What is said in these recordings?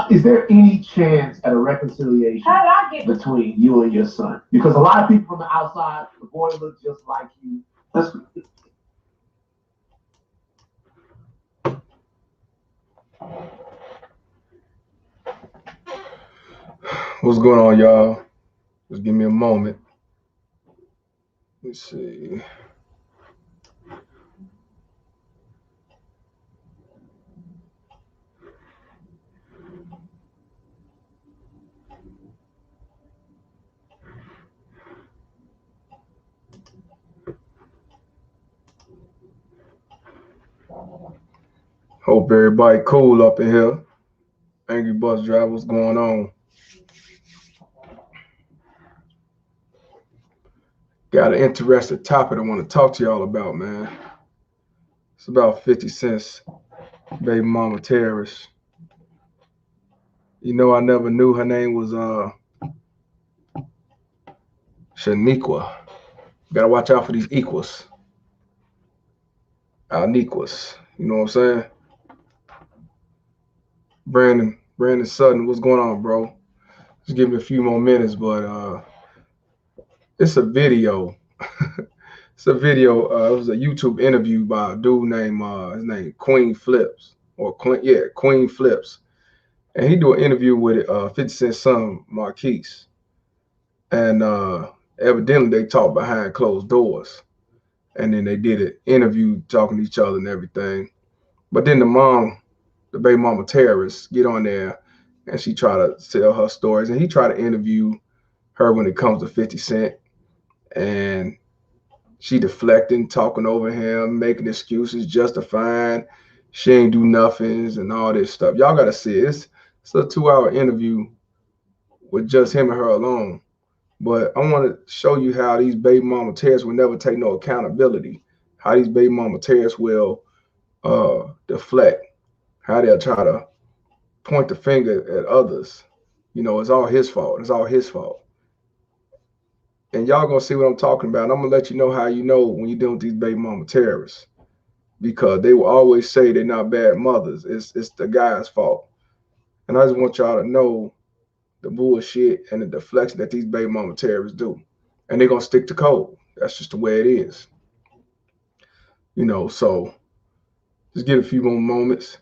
is there any chance at a reconciliation between you and your son? Because a lot of people from the outside, the boy looks just like you. What's going on, y'all? Just give me a moment. Let's see. Hope everybody cool up in here. Angry bus driver, what's going on? Got an interesting topic I want to talk to y'all about, man. It's about 50 Cent's baby mama terrorist. You know, I never knew her name was Shaniqua. Gotta watch out for these equals. Alniquas. You know what I'm saying? Brandon Sutton, what's going on, bro? Just give me a few more minutes, but it's a video. It's a video. It was a YouTube interview by a dude named his name Queen Flips Queen Flips, and he do an interview with 50 Cent's son Marquise, and evidently they talked behind closed doors, and then they did an interview talking to each other and everything. But then the baby mama terrorist, get on there, and she try to tell her stories, and he try to interview her when it comes to 50 Cent, and she deflecting, talking over him, making excuses, justifying she ain't do nothings and all this stuff. Y'all gotta see it. It's a 2-hour interview with just him and her alone. But I want to show you how these baby mama terrorists will never take no accountability. How these baby mama terrorists will deflect. How they'll try to point the finger at others. You know, it's all his fault. It's all his fault. And y'all gonna see what I'm talking about. And I'm gonna let you know how you know when you're dealing with these baby mama terrorists, because they will always say they're not bad mothers. It's the guy's fault. And I just want y'all to know the bullshit and the deflection that these baby mama terrorists do. And they're gonna stick to code. That's just the way it is. You know, so just give a few more moments.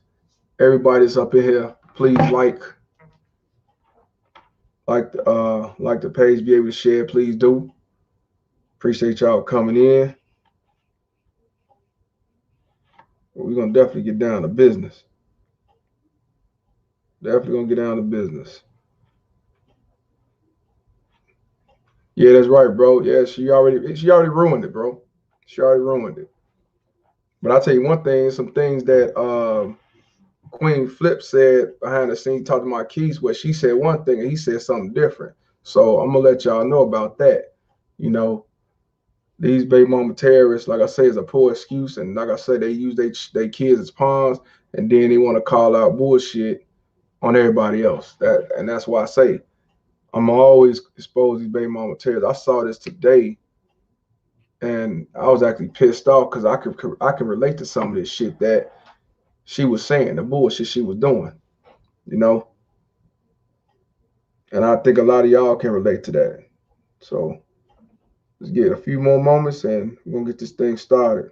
Everybody's up in here. Please like the page, be able to share, please do. Appreciate y'all coming in. We're gonna definitely get down to business. Definitely gonna get down to business. Yeah, that's right, bro. Yeah, she already ruined it, bro. She already ruined it. But I'll tell you one thing, some things that Queen Flip said behind the scenes talking to Marquise, where she said one thing and he said something different. So I'm gonna let y'all know about that. You know, these baby mama terrorists, like I say, is a poor excuse, and like I said, they use their kids as pawns, and then they want to call out bullshit on everybody else. That's why I say I'm always exposed these baby mama terrorists. I saw this today, and I was actually pissed off because I can relate to some of this shit that she was saying, the bullshit she was doing, you know. And I think a lot of y'all can relate to that. So let's get a few more moments and we're gonna get this thing started.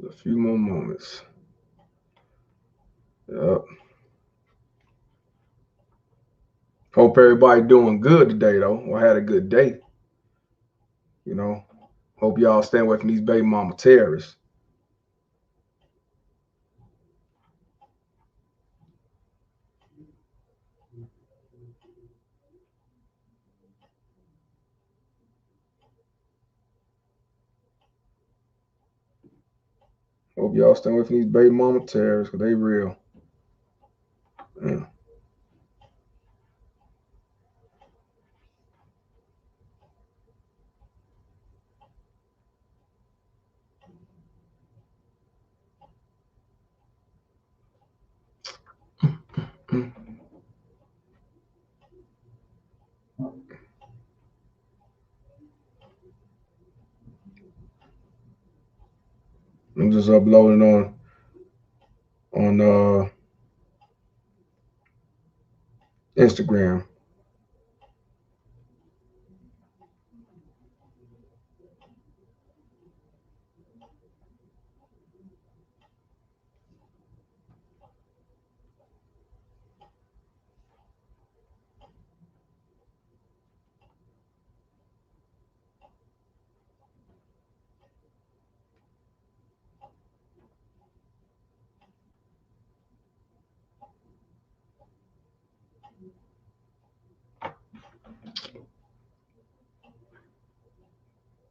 A few more moments. Yep. Hope everybody doing good today though, or had a good day. You know, hope y'all stay away from these baby mama terrorists. Hope y'all stay away from these baby mama terrorists, because they real. Yeah. I'm just uploading on Instagram.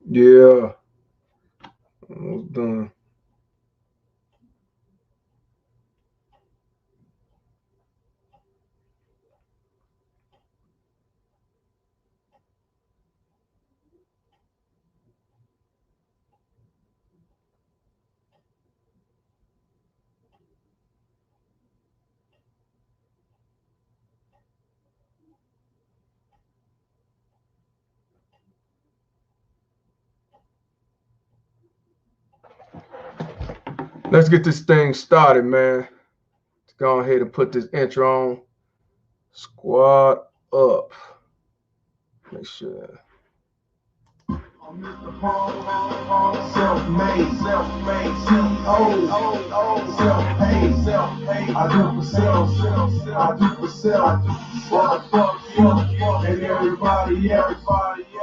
Yeah, almost done. Let's get this thing started, man. Let's go ahead and put this intro on. Squad up. Make sure. Self-made, CEO, self-paid, I do for self, I do for self, what the fuck you, and everybody else,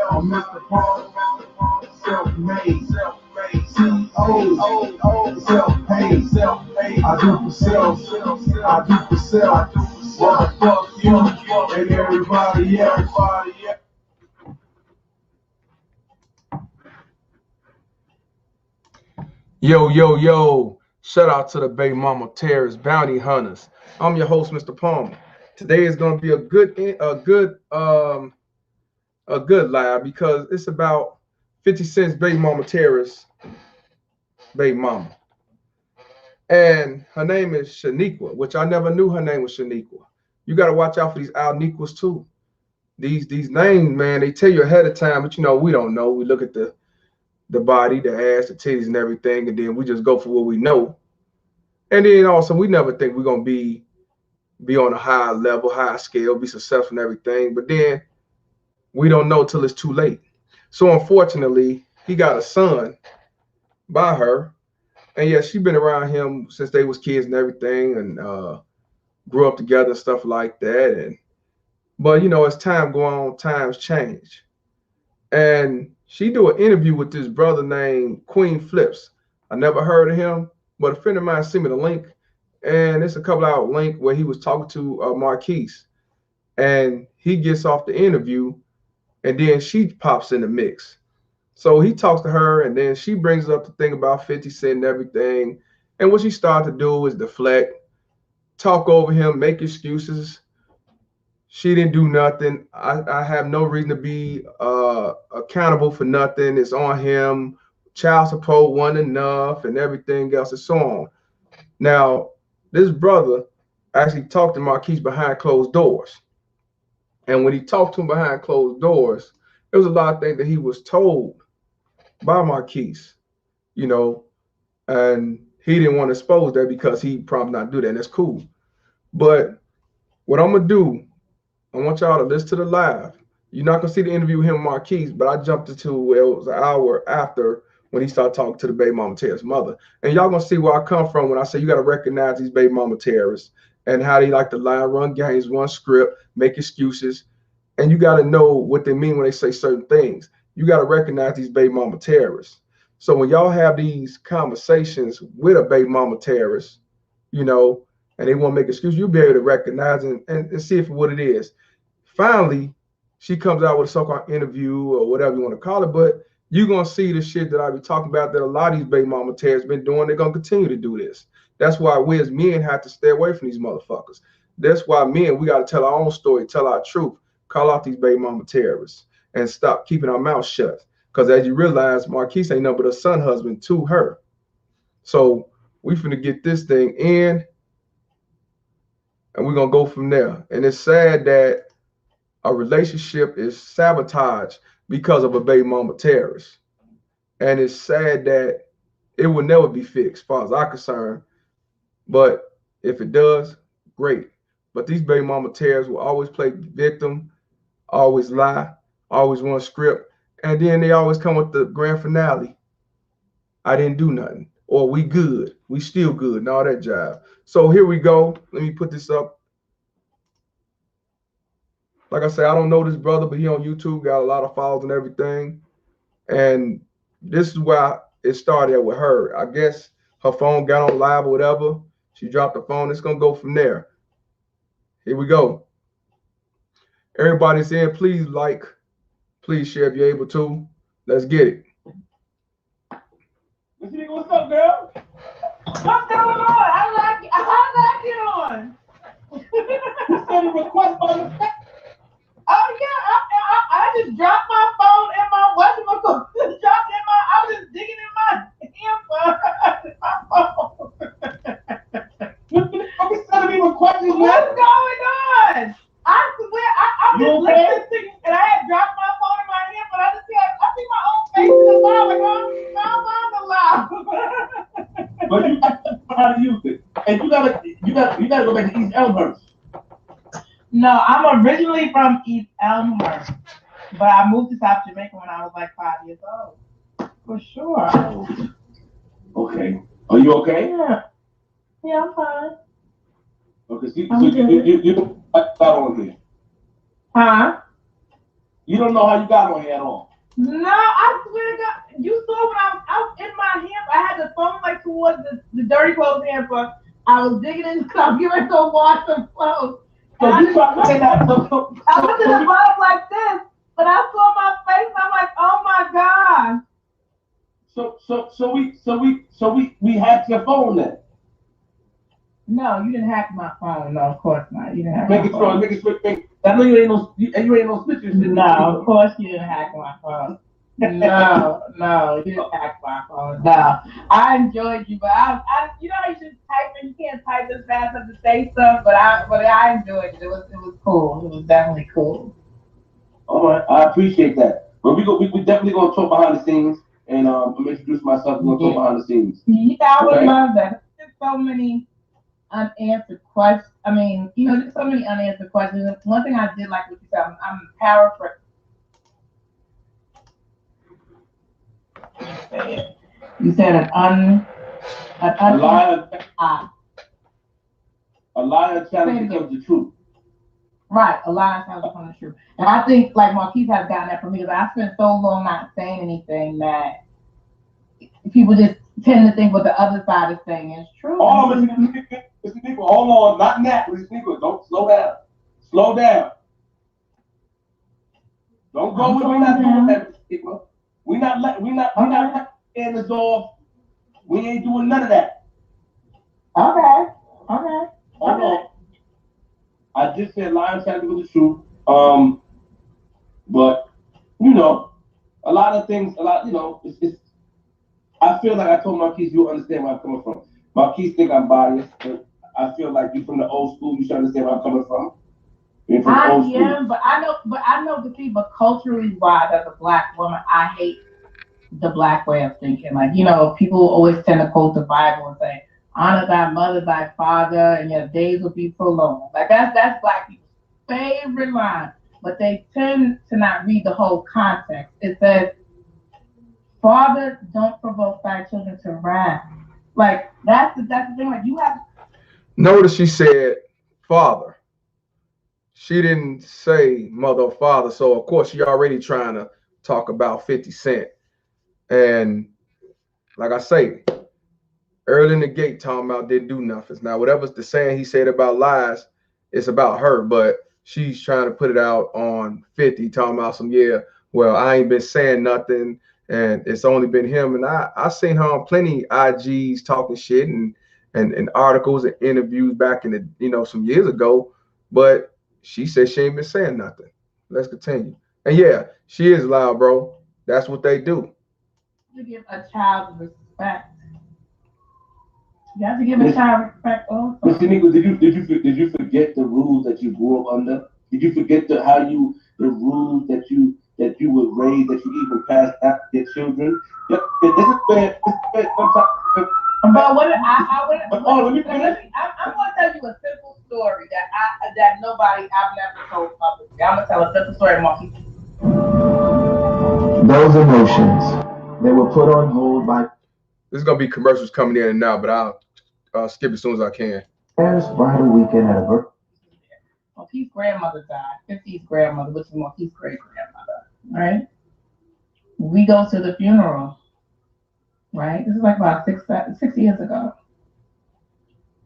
I'm Mr. Palmer, self-made, CEO, self-paid, I do for self, I do for self, what the fuck you, and everybody else. Yo. Shout out to the Bay Mama Terrorist Bounty Hunters. I'm your host, Mr. Palmer. Today is going to be a good live because it's about 50 Cent's Bay Mama Terrorist, Bay Mama. And her name is Shaniqua, which I never knew her name was Shaniqua. You got to watch out for these Alniquas too. These names, man, they tell you ahead of time, but we don't know. We look at the body, the ass, the titties, and everything, and then we just go for what we know. And then also, we never think we're gonna be on a high level, high scale, be successful and everything. But then we don't know till it's too late. So unfortunately, he got a son by her, and yeah, she been around him since they was kids and everything, and grew up together and stuff like that. But as time go on, times change. And she do an interview with this brother named Queen Flips. I never heard of him, but a friend of mine sent me the link, and it's a couple hour link where he was talking to Marquise, and he gets off the interview, and then she pops in the mix. So he talks to her, and then she brings up the thing about 50 Cent and everything. And what she started to do is deflect, talk over him, make excuses. She didn't do nothing. I have no reason to be accountable for nothing. It's on him. Child support wasn't enough and everything else and so on. Now, this brother actually talked to Marquise behind closed doors. And when he talked to him behind closed doors, there was a lot of things that he was told by Marquise, and he didn't want to expose that because he probably not do that. And that's cool. But what I'm going to do, I want y'all to listen to the live. You're not gonna see the interview with him and Marquise, but I jumped into it was an hour after when he started talking to the baby mama terrorist mother. And y'all gonna see where I come from when I say you gotta recognize these baby mama terrorists and how they like to lie, run games, run script, make excuses. And you gotta know what they mean when they say certain things. You gotta recognize these baby mama terrorists. So when y'all have these conversations with a baby mama terrorist, and they want to make excuses, you'll be able to recognize and see if what it is. Finally, she comes out with a so-called interview or whatever you want to call it, but you're going to see the shit that I be talking about that a lot of these baby mama terrorists been doing. They're going to continue to do this. That's why we as men have to stay away from these motherfuckers. That's why men, we got to tell our own story, tell our truth, call out these baby mama terrorists and stop keeping our mouth shut. Because as you realize, Marquise ain't nothing but a son husband to her. So we finna get this thing in. and we're gonna go from there. And it's sad that a relationship is sabotaged because of a baby mama terrorist. And it's sad that it will never be fixed, as far as I'm concerned. But if it does, great. But these baby mama terrorists will always play victim, always lie, always want script, and then they always come with the grand finale. I didn't do nothing, or we good, we still good, and all that jive. So here we go. Let me put this up. Like I said, I don't know this brother, but he on YouTube, got a lot of followers and everything. And this is where it started with her. I guess her phone got on live or whatever. She dropped the phone. It's gonna go from there. Here we go. Everybody's in. Please like, please share if you're able to. Let's get it. What's up, girl? What's going on? How did I get on? You sent a request on the text. Oh yeah, I just dropped my phone in my whatchamacallit. I was just digging in my phone. You're sending me requests. What's going on? I swear, I'm just listening to you, and I had dropped my phone in my hand, but I see my own face in the file, like, oh, but you got to know how to use it, and you gotta go back to East Elmhurst. No, I'm originally from East Elmhurst, but I moved to South Jamaica when I was like 5 years old. For sure. Okay. Are you okay? Yeah. Yeah, I'm fine. Okay, so you don't got on here. Huh? You don't know how you got on here at all. No, I swear to God, you saw when I was in my hand, I had the phone like towards the dirty clothes hamper. I was digging in the club, getting ready to wash some clothes. So you try to say that. I looked at the bottom like this, but I saw my face and I'm like, oh my God. So we hacked your phone then. No, you didn't hack my phone. No, of course not. You didn't hack my phone. Make it switch. I know you ain't no switches. No, of course you didn't hack my phone. No, you didn't hack my phone. No, I enjoyed you, but I you know, you just type and you can't type as fast as to say stuff, but I enjoyed it. It was cool. It was definitely cool. All right, I appreciate that. But we definitely gonna talk behind the scenes, and I'm gonna introduce myself. We're gonna talk behind the scenes. Yeah, I would love that. There's so many unanswered questions. I mean, you know, there's so many unanswered questions. One thing I did like what you said, I'm paraphrasing. You said a liar challenges becomes the truth. Right, a liar challenges becomes the truth. And I think like Marquise has gotten that from me because I spent so long not saying anything that people just tend to think what the other side is saying is true. Oh, Mr. People, hold on, not that, Mr. People, don't slow down. Slow down. Don't go with we're not doing that, Mr. People. We're not letting us off. We ain't doing none of that. Okay. Hold on. I just said lions have to be the truth. But you know, a lot of things, you know, it's I feel like I told Marquise, you'll understand where I'm coming from. Marquise think I'm biased, but I feel like you from the old school, you should understand where I'm coming from. I am, but I know the thing, but culturally wise, as a black woman, I hate the black way of thinking. Like, you know, people always tend to quote the Bible and say, honor thy mother, thy father, and your days will be prolonged. Like that's black people's favorite line. But they tend to not read the whole context. It says, fathers don't provoke thy children to wrath. Like that's the thing. Like you have. Notice she said father. She didn't say mother or father. So of course she already trying to talk about 50 Cent. And like I say, early in the gate talking about didn't do nothing. Now whatever's the saying he said about lies, it's about her, but she's trying to put it out on 50, talking about some, well, I ain't been saying nothing and it's only been him. And I seen her on plenty IGs talking shit and articles and interviews back in the, you know, some years ago, but she said she ain't been saying nothing. Let's continue. And yeah, she is loud, bro. That's what they do. To give a child respect. You have to give a child respect also. But Shaniqua, did you forget the rules that you grew up under? Did you forget the rules that you were raised, that you even passed after your children? Yeah, this is where sometimes. But what I would I'm gonna tell you a simple story that nobody I've never told publicly. I'm gonna tell a simple story, Marquis. Those emotions, they were put on hold by This is gonna be commercials coming in and now, but I'll skip as soon as I can. Paris bridal weekend at a birthday. Marquis' grandmother died. 50's grandmother, which is Marquis' great grandmother. Right? We go to the funeral. Right? This is like about 6 years ago.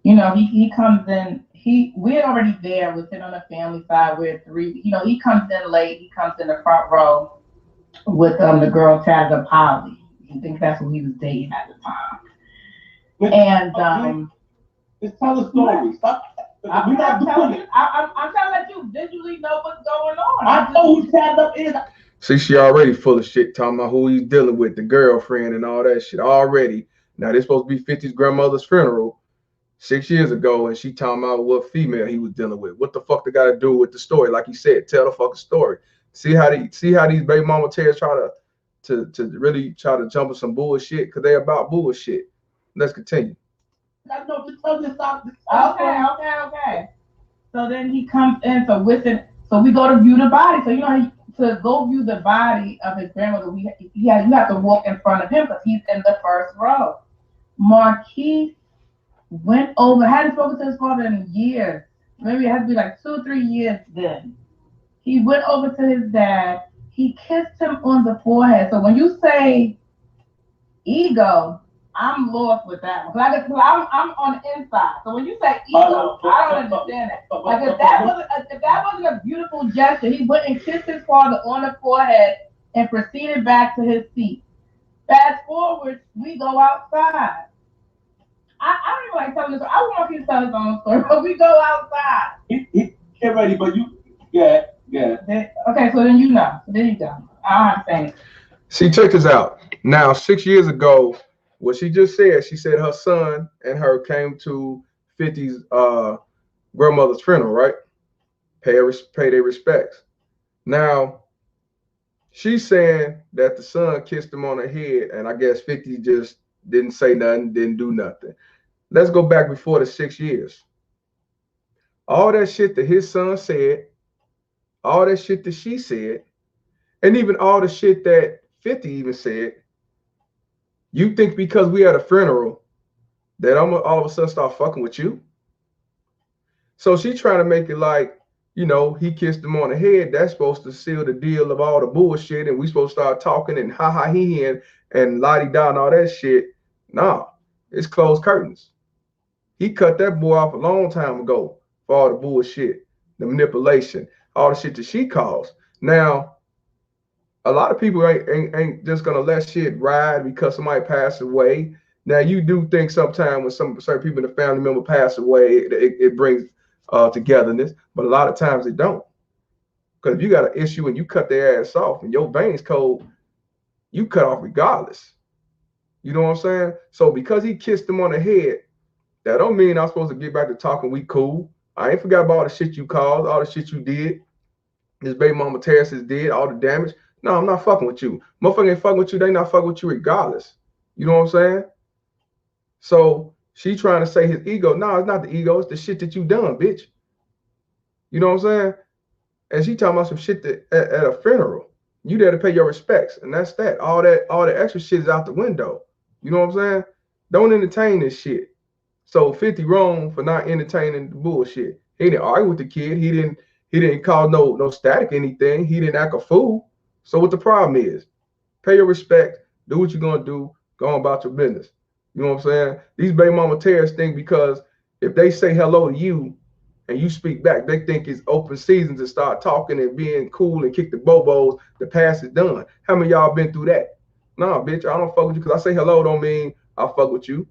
You know, he comes in. We're already there. We're sitting on the family side. We're three. You know, he comes in late. He comes in the front row with the girl Chad Polly. I think that's who he was dating at the time. And just tell the story. Stop. I'm telling you. I'm trying to let you visually know what's going on. I know who Chad is. See, she already full of shit, talking about who he's dealing with, the girlfriend and all that shit already. Now, this supposed to be 50's grandmother's funeral 6 years ago, and she talking about what female he was dealing with. What the fuck they got to do with the story? Like he said, tell the fucking story. See how these baby mama tears try to really try to jump on some bullshit because they about bullshit. Let's continue. Okay. So then he comes in. So we go to view the body. So you know, to go view the body of his grandmother, you have to walk in front of him because he's in the first row. Marquis went over, hadn't spoken to his father in years. Maybe it has to be like 2 or 3 years then. He went over to his dad. He kissed him on the forehead. So when you say ego, I'm lost with that one. Like, I'm on the inside. So when you say ego, I don't understand that. Like if that wasn't a beautiful gesture, he went and kissed his father on the forehead and proceeded back to his seat. Fast forward, we go outside. I don't even like telling this story. I want you to tell his own story, but we go outside. Get ready, but yeah. Okay, so then you know. There you go. I don't understand. See, check this out. Now, 6 years ago, what she just said, she said her son and her came to 50's grandmother's funeral, right? Pay their respects. Now, she's saying that the son kissed him on the head, and I guess 50 just didn't say nothing, didn't do nothing. Let's go back before the 6 years. All that shit that his son said, all that shit that she said, and even all the shit that 50 even said, you think because we at a funeral that I'm all of a sudden start fucking with you? So she trying to make it like, you know, he kissed him on the head. That's supposed to seal the deal of all the bullshit, and we supposed to start talking and ha ha he and la-di-da and all that shit. Nah, it's closed curtains. He cut that boy off a long time ago for all the bullshit, the manipulation, all the shit that she caused. Now, a lot of people ain't just gonna let shit ride because somebody passed away. Now, you do think sometimes when certain people in the family member pass away, it brings togetherness, but a lot of times it don't. Because if you got an issue and you cut their ass off and your veins cold, you cut off regardless. You know what I'm saying? So because he kissed him on the head, that don't mean I'm supposed to get back to talking. We cool. I ain't forgot about all the shit you caused, all the shit you did. This baby mama Terraces did, all the damage. No, I'm not fucking with you. Motherfucker ain't fucking with you. They not fucking with you regardless. You know what I'm saying? So she trying to say his ego. No, it's not the ego. It's the shit that you done, bitch. You know what I'm saying? And she talking about some shit that at a funeral. You there to pay your respects, and that's that. All the extra shit is out the window. You know what I'm saying? Don't entertain this shit. So 50 wrong for not entertaining the bullshit. He didn't argue with the kid. He didn't cause no static anything. He didn't act a fool. So what the problem is? Pay your respect. Do what you're gonna do. Go on about your business. You know what I'm saying? These baby mama terrorists think because if they say hello to you and you speak back, they think it's open season to start talking and being cool and kick the bobos. The past is done. How many of y'all been through that? Nah, bitch, I don't fuck with you because I say hello don't mean I fuck with you.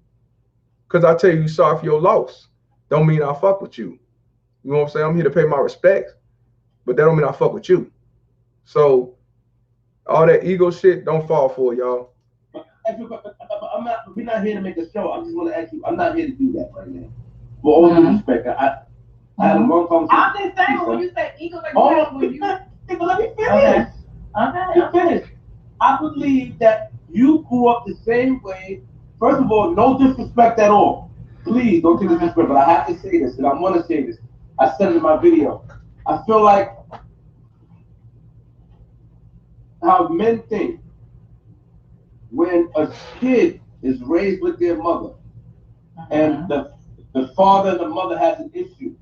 Because I tell you sorry for your loss. Don't mean I fuck with you. You know what I'm saying? I'm here to pay my respects, but that don't mean I fuck with you. So all that ego shit, don't fall for it, y'all. ask you, we're not here to make a show. I just want to ask you. I'm not here to do that right now. For all due respect, I had a long conversation. I'm just saying when you say ego, like let when me you. finish. Okay. Finish. I believe that you grew up the same way. First of all, no disrespect at all. Please don't take disrespect, but I have to say this, and I want to say this. I said it in my video. I feel like how men think when a kid is raised with their mother and the father and the mother has an issue.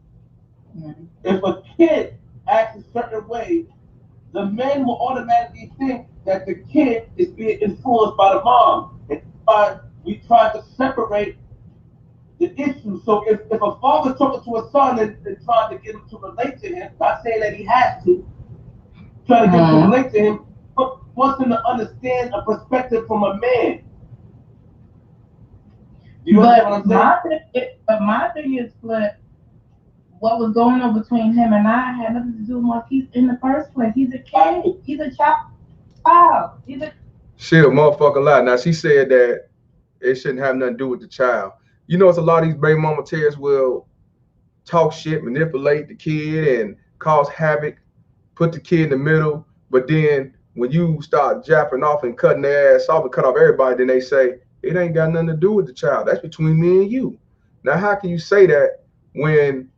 If a kid acts a certain way, the men will automatically think that the kid is being influenced by the mom. And we try to separate the issue. So if a father's talking to a son and trying to get him to relate to him, not saying that he has to, trying to get him to relate to him, but wants him to understand a perspective from a man. Do you understand what I'm saying? But my thing is, Flip, what was going on between him and I had nothing to do with Marquise in the first place. He's a kid. He's a child. Shit, motherfucker lie. Now, she said that it shouldn't have nothing to do with the child. You know, it's a lot of these baby mama tears will talk shit, manipulate the kid, and cause havoc, put the kid in the middle. But then when you start japping off and cutting their ass off and cut off everybody, then they say, it ain't got nothing to do with the child. That's between me and you. Now, how can you say that when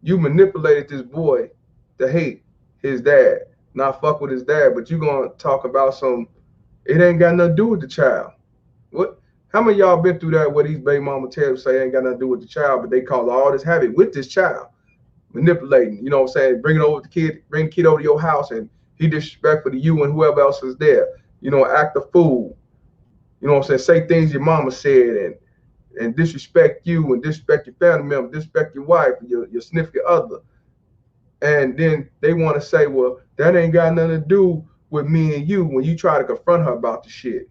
you manipulated this boy to hate his dad, not fuck with his dad, but you gonna talk about it ain't got nothing to do with the child? What? How many of y'all been through that where these baby mama tell say ain't got nothing to do with the child, but they cause all this havoc with this child, manipulating, you know what I'm saying, bring the kid over to your house and he disrespectful to you and whoever else is there, you know, act a fool, you know what I'm saying, say things your mama said and disrespect you and disrespect your family member, disrespect your wife, your significant other. And then they want to say, well, that ain't got nothing to do with me and you when you try to confront her about the shit.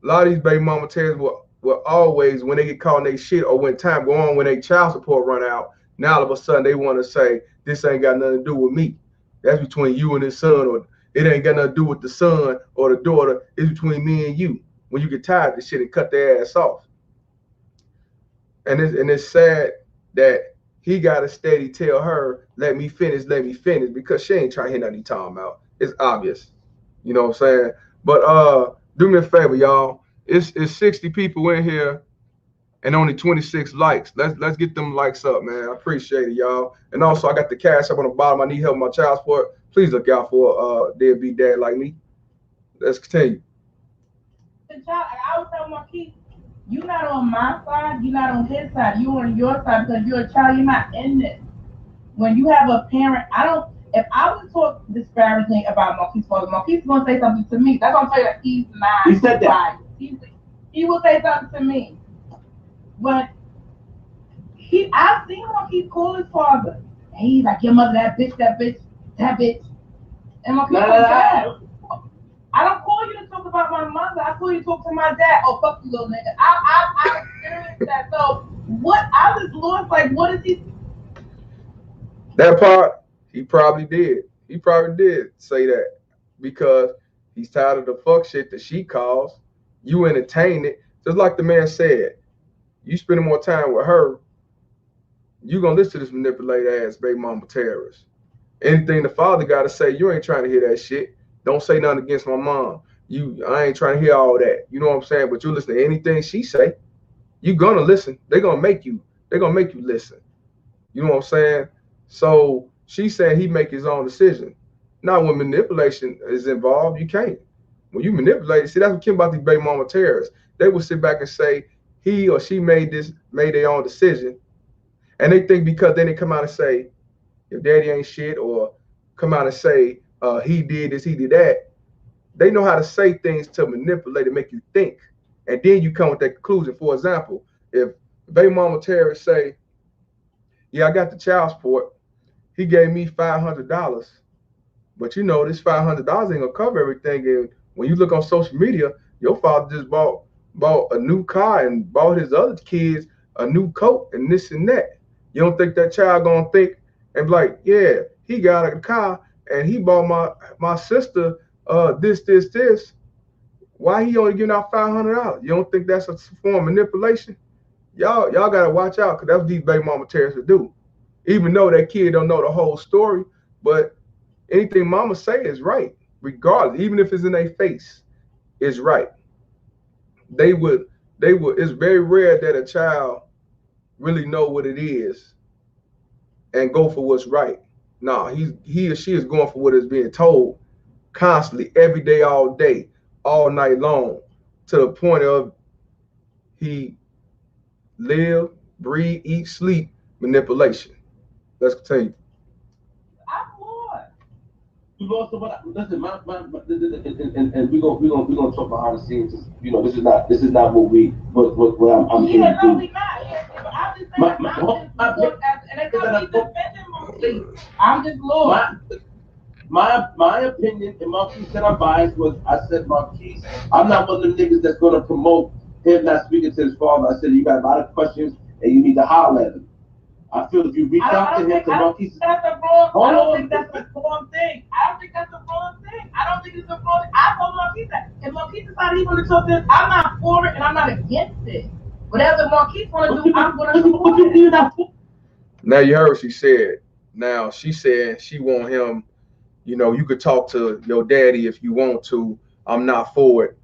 A lot of these baby mama tears will always, when they get caught in their shit or when time go on, when their child support run out, now all of a sudden they want to say, this ain't got nothing to do with me. That's between you and his son, or it ain't got nothing to do with the son or the daughter. It's between me and you. When you get tired of this shit and cut their ass off. And it's sad that he got to steady tell her, let me finish, because she ain't trying to hear nothing he talking about. It's obvious. You know what I'm saying? But do me a favor, y'all. It's 60 people in here and only 26 likes. Let's get them likes up, man. I appreciate it, y'all. And also, I got the cash up on the bottom. I need help with my child support. Please look out for a deadbeat dad like me. Let's continue. I was telling Marquise, you're not on my side, you're not on his side, you're on your side because you're a child, you're not in this. When you have a parent, if I would talk disparagingly about Marquise's father, Marquise is going to say something to me. That's what I'm saying, that he's not. He said that. He will say something to me. But I've seen Marquise call his father. And he's like, your mother, that bitch. And Marquise said, I don't call you to talk about my mother. I call you to talk to my dad. Oh, fuck you, little nigga. I experienced that. So what? I was lost. Like, what is he? That part, he probably did. He probably did say that because he's tired of the fuck shit that she calls. You entertain it. Just like the man said, you spending more time with her, you gonna listen to this manipulated ass baby mama terrorist. Anything the father gotta say, you ain't trying to hear that shit. Don't say nothing against my mom. I ain't trying to hear all that. You know what I'm saying? But you listen to anything she say, you gonna listen. They're gonna make you listen. You know what I'm saying? So she said he make his own decision. Now when manipulation is involved, you can't. When you manipulate, see, that's what came about these baby mama terrorists. They will sit back and say he or she made their own decision. And they think because then they come out and say, if daddy ain't shit, or come out and say, he did this, he did that. They know how to say things to manipulate and make you think. And then you come with that conclusion. For example, if baby mama terrorists say, yeah, I got the child support, he gave me $500, but you know, this $500 ain't gonna cover everything. And when you look on social media, your father just bought a new car and bought his other kids a new coat and this and that. You don't think that child gonna think and be like, yeah, he got a car and he bought my sister this. why he only giving out $500? You don't think that's a form of manipulation? Y'all gotta watch out, because that's what these baby mama terrorists do. Even though that kid don't know the whole story, but anything mama say is right, regardless. Even if it's in their face, it's right. They would. It's very rare that a child really know what it is and go for what's right. No, he or she is going for what is being told constantly, every day, all day, all night long, to the point of he live, breathe, eat, sleep, manipulation. Let's continue. I'm Lord. We've also, listen, and we're gonna talk behind the scenes. You know, this is not what I'm here to do. We not. I'm just saying, and they come be defending Marquise. I'm just Lord. My opinion, and Marquise said I'm biased, was I said, Marquise, I'm not one of them niggas that's gonna promote him not speaking to his father. I said, you got a lot of questions and you need to holler at him. I feel if you reach out to him, to Marquise, I don't think that's the wrong thing. I don't think that's the wrong thing. I don't think it's the wrong thing. I told Marquise that if Marquise decided he wanted to talk this, I'm not for it and I'm not against it. Whatever Marquise want to do, I'm going to support it. Now you heard what she said. Now she said she want him, you know, you could talk to your daddy if you want to. I'm not for it.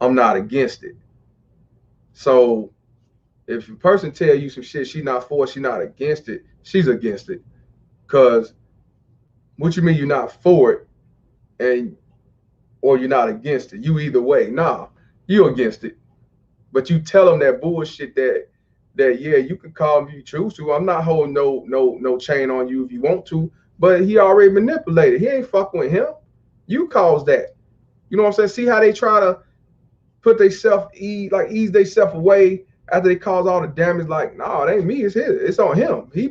I'm not against it. So if a person tell you some shit, she not for it, she not against it, she's against it. Cause what you mean you're not for it and or you're not against it? You either way. Nah, you against it. But you tell them that bullshit that yeah, you can call me if you choose to. I'm not holding no chain on you if you want to, but he already manipulated. He ain't fucking with him. You caused that. You know what I'm saying? See how they try to put ease themselves away after they cause all the damage. Like, no, it ain't me, it's his. It's on him. He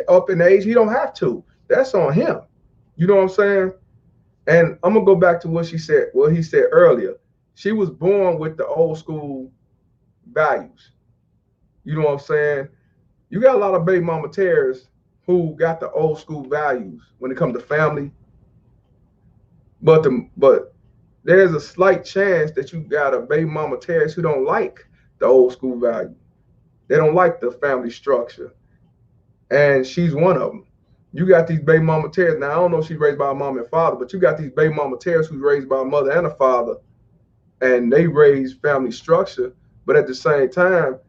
up in age, he don't have to. That's on him. You know what I'm saying? And I'm gonna go back to what he said earlier. She was born with the old school values. You know what I'm saying? You got a lot of baby mama terrorists who got the old school values when it comes to family. But there's a slight chance that you got a baby mama terrorist who don't like the old school value. They don't like the family structure. And she's one of them. You got these baby mama terrorists. Now, I don't know if she's raised by a mom and father, but you got these baby mama terrorists who's raised by a mother and a father, and they raise family structure. But at the same time,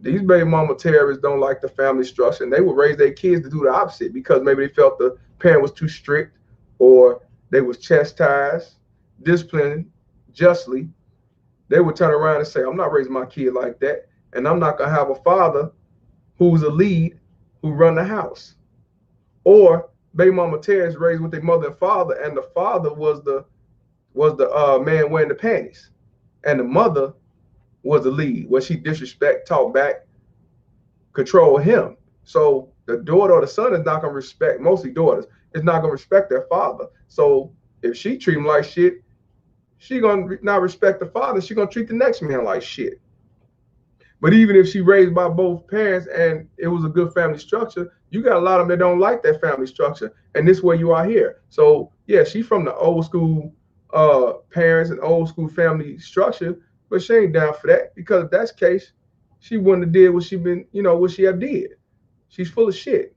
these baby mama terrorists don't like the family structure, and they would raise their kids to do the opposite because maybe they felt the parent was too strict or they was chastised, disciplined justly. They would turn around and say, I'm not raising my kid like that, and I'm not gonna have a father who's a lead who run the house. Or baby mama terrorists raised with their mother and father, and the father was the man wearing the panties, and the mother was the lead, where she disrespect, talk back, control him. So the daughter or the son is not gonna respect, mostly daughters, is not gonna respect their father. So if she treat him like shit, she gonna not respect the father, she gonna treat the next man like shit. But even if she raised by both parents and it was a good family structure, you got a lot of them that don't like that family structure, and this is where you are here. So yeah, she's from the old school parents and old school family structure, but she ain't down for that, because if that's the case, she wouldn't have did what she have did. She's full of shit.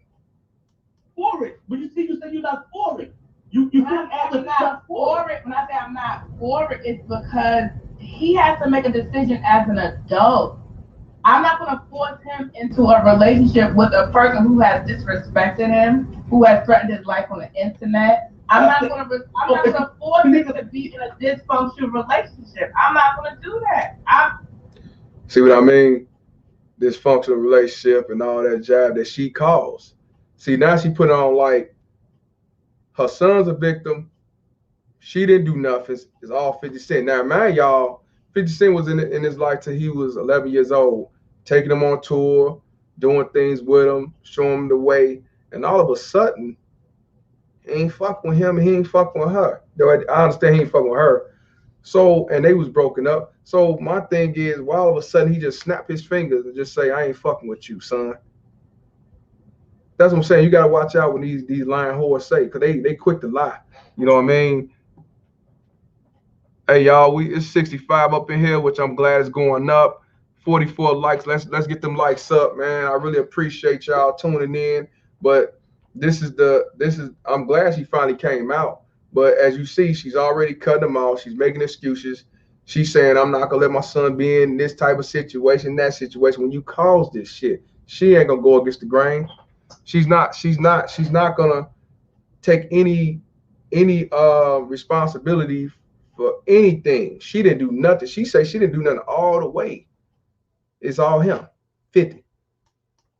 For it. But you said you're not for it. I'm not for it. When I say I'm not for it, it's because he has to make a decision as an adult. I'm not going to force him into a relationship with a person who has disrespected him, who has threatened his life on the internet. I'm not going to force him to be in a dysfunctional relationship. I'm not going to do that. See what I mean? Dysfunctional relationship and all that jive that she caused. See, now she put on like her son's a victim. She didn't do nothing. It's all 50 Cent. Now, man, y'all, 50 Cent was in his life till he was 11 years old, taking him on tour, doing things with him, showing him the way. And all of a sudden, he ain't fucking with him, he ain't fucking with her. Though I understand he ain't fucking with her. So, and they was broken up. So my thing is, why all of a sudden he just snap his fingers and just say, I ain't fucking with you, son. That's what I'm saying. You gotta watch out when these lying whores say, because they quick to lie. You know what I mean? Hey y'all, it's 65 up in here, which I'm glad is going up. 44 likes. Let's get them likes up, man. I really appreciate y'all tuning in. But this is I'm glad she finally came out. But as you see, she's already cutting them off. She's making excuses. She's saying, I'm not gonna let my son be in this type of situation, that situation. When you cause this shit, she ain't gonna go against the grain. She's not gonna take any responsibility for anything. She didn't do nothing. She said she didn't do nothing all the way. It's all him. 50.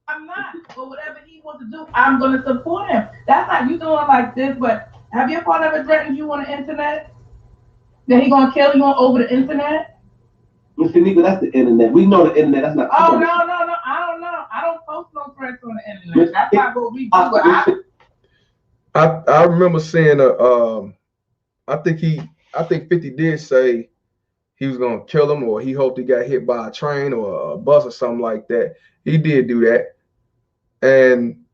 I'm not. But whatever he wants to do, I'm gonna support him. That's not you doing like this, but have your father ever threatened you on the internet? That he gonna kill you over the internet? Mr. Shaniqua, that's the internet. We know the internet. That's not. Oh no. I don't know. I don't post no threats on the internet. That's not what we do. I remember seeing I think 50 did say he was gonna kill him, or he hoped he got hit by a train or a bus or something like that. He did do that. And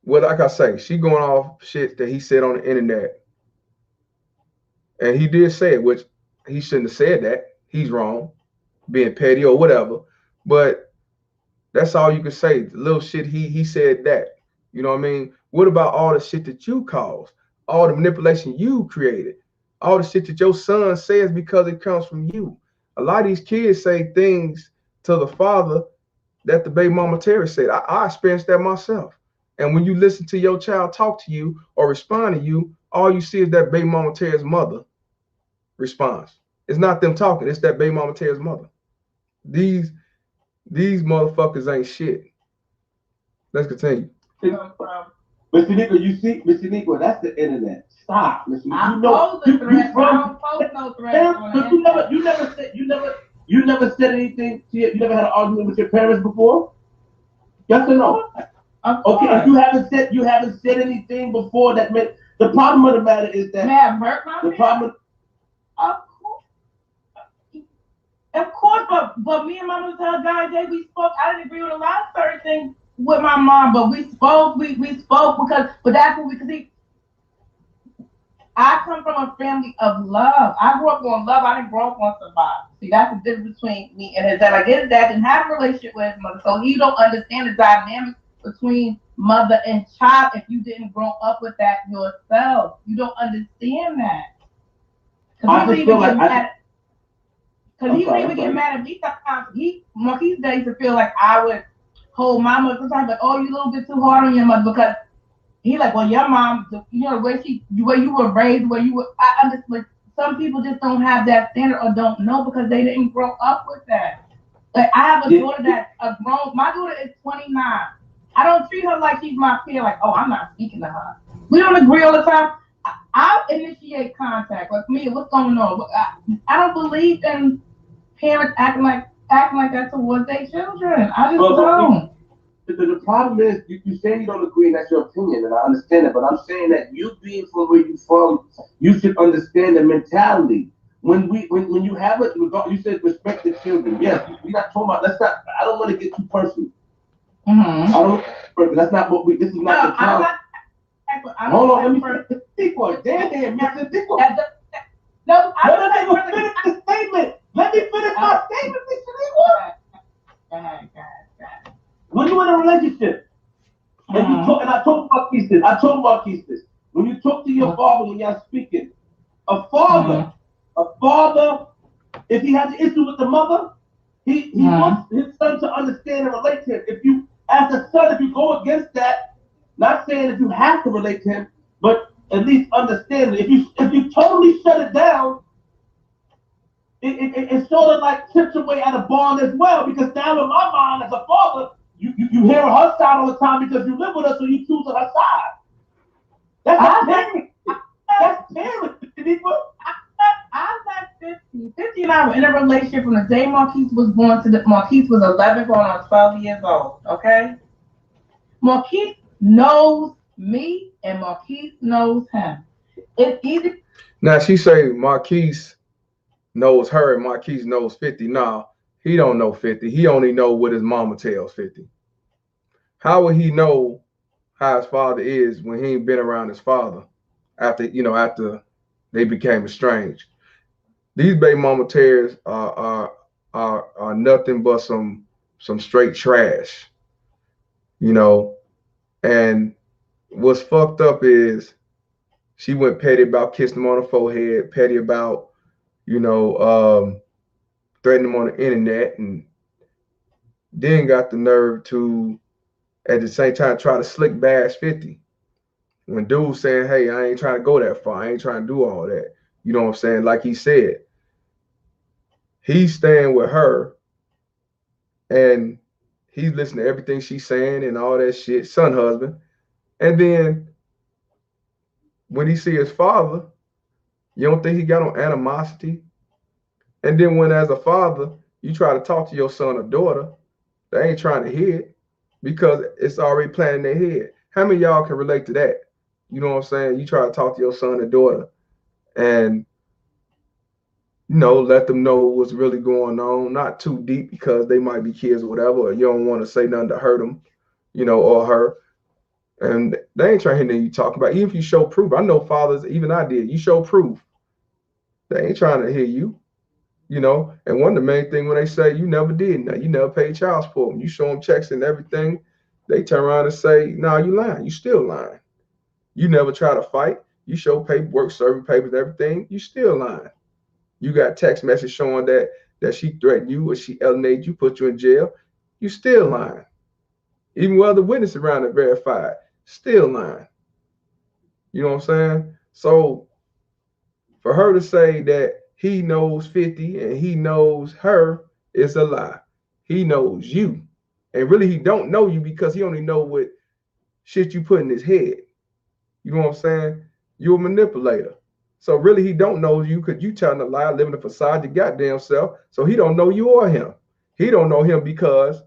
what like I say, she going off shit that he said on the internet. And he did say it, which he shouldn't have said that. He's wrong, being petty or whatever. But that's all you can say. The little shit he said that. You know what I mean? What about all the shit that you caused? All the manipulation you created? All the shit that your son says because it comes from you. A lot of these kids say things to the father that the baby mama Terry said. I experienced that myself. And when you listen to your child talk to you or respond to you, all you see is that baby mama Terry's mother response. It's not them talking. It's that baby mama Terry's mother. These motherfuckers ain't shit. Let's continue. Mr. Shaniqua, you see, Mr. Shaniqua, that's the internet. Stop, Mr. Shaniqua. You know, I don't post no threats on the internet. You never said anything to you never had an argument with your parents before? Yes or no? Okay, if you haven't said anything before that meant the problem of the matter is that the problem. Of course, but me and my mother tell Guy Day we spoke. I didn't agree with a lot of certain things with my mom, but we spoke. We spoke but that's what I come from a family of love. I grew up on love. I didn't grow up on survival. See, that's the difference between me and his dad. Like his dad didn't have a relationship with his mother, so he don't understand the dynamics between mother and child if you didn't grow up with that yourself. You don't understand that. Because he would even get mad at me sometimes. Marquis used to feel like I would hold my mother sometimes, like, oh, you a little bit too hard on your mother, because he like, well, your mom, you know, the way you were raised, I understand. Some people just don't have that standard or don't know because they didn't grow up with that. Like I have a daughter my daughter is 29. I don't treat her like she's my peer, like, oh, I'm not speaking to her. We don't agree all the time. I initiate contact. Like me, what's going on? I don't believe in parents acting like that towards their children. I just don't. The problem is you say you don't agree, and that's your opinion, and I understand it. But I'm saying that you being from where you're from, you should understand the mentality. When you have it, you said respect the children. Yes, we're not talking about. Let's not. I don't want to get too personal. Mm-hmm. I don't. That's not what we. This is not the time. Hold on, let me finish the sequence. Damn, Mr. Dickle. No, let me finish the statement. Let me finish my statement, Mr. Dickle. When you're in a relationship, and you talk, and I told Marquis this. When you talk to your father when y'all speaking, a father, if he has an issue with the mother, he wants his son to understand and relate to him. If you, as a son, if you go against that, not saying that you have to relate to him, but at least understand it. If you totally shut it down, it sort of like chips away at a bond as well. Because now in my mind, as a father, you hear her side all the time because you live with her, so you choose her side. That's parent. That's parent. I'm not 50. 50 and I were in a relationship from the day Marquis was born to Marquis was 11 going on 12 years old. Okay? Marquis knows me and Marquis knows him. It's easy. Now she say Marquis knows her and Marquis knows 50. Now he don't know 50. He only know what his mama tells 50. How would he know how his father is when he ain't been around his father after they became estranged? these baby mama tears are nothing but some straight trash, you know. And what's fucked up is she went petty about kissing him on the forehead, petty about, you know, threatening him on the internet, and then got the nerve to at the same time try to slick bash 50. When dude's saying, hey, I ain't trying to go that far. I ain't trying to do all that. You know what I'm saying? Like he said, he's staying with her and he's listening to everything she's saying and all that shit, son husband. And then when he see his father, you don't think he got no animosity? And then when as a father, you try to talk to your son or daughter, they ain't trying to hear it because it's already planted in their head. How many of y'all can relate to that? You know what I'm saying? You try to talk to your son or daughter and, you know, let them know what's really going on, not too deep because they might be kids or whatever, or you don't want to say nothing to hurt them, you know, or her. And they ain't trying to hear nothing you talk about. Even if you show proof, I know fathers, even I did, you show proof. They ain't trying to hear you, you know. And one of the main things when they say you never did nothing, you never paid child support, when you show them checks and everything, they turn around and say, no, you lying, you still lying. You never try to fight. You show paperwork, serving papers, everything. You still lying. You got text message showing that she threatened you or she alienated you, put you in jail. You still lying. Even with other witnesses around it verified, still lying. You know what I'm saying? So for her to say that he knows 50 and he knows her is a lie. He knows you. And really he don't know you because he only know what shit you put in his head. You know what I'm saying? You're a manipulator. So really he don't know you because you telling a lie, living a facade your goddamn self. So he don't know you or him. He don't know him because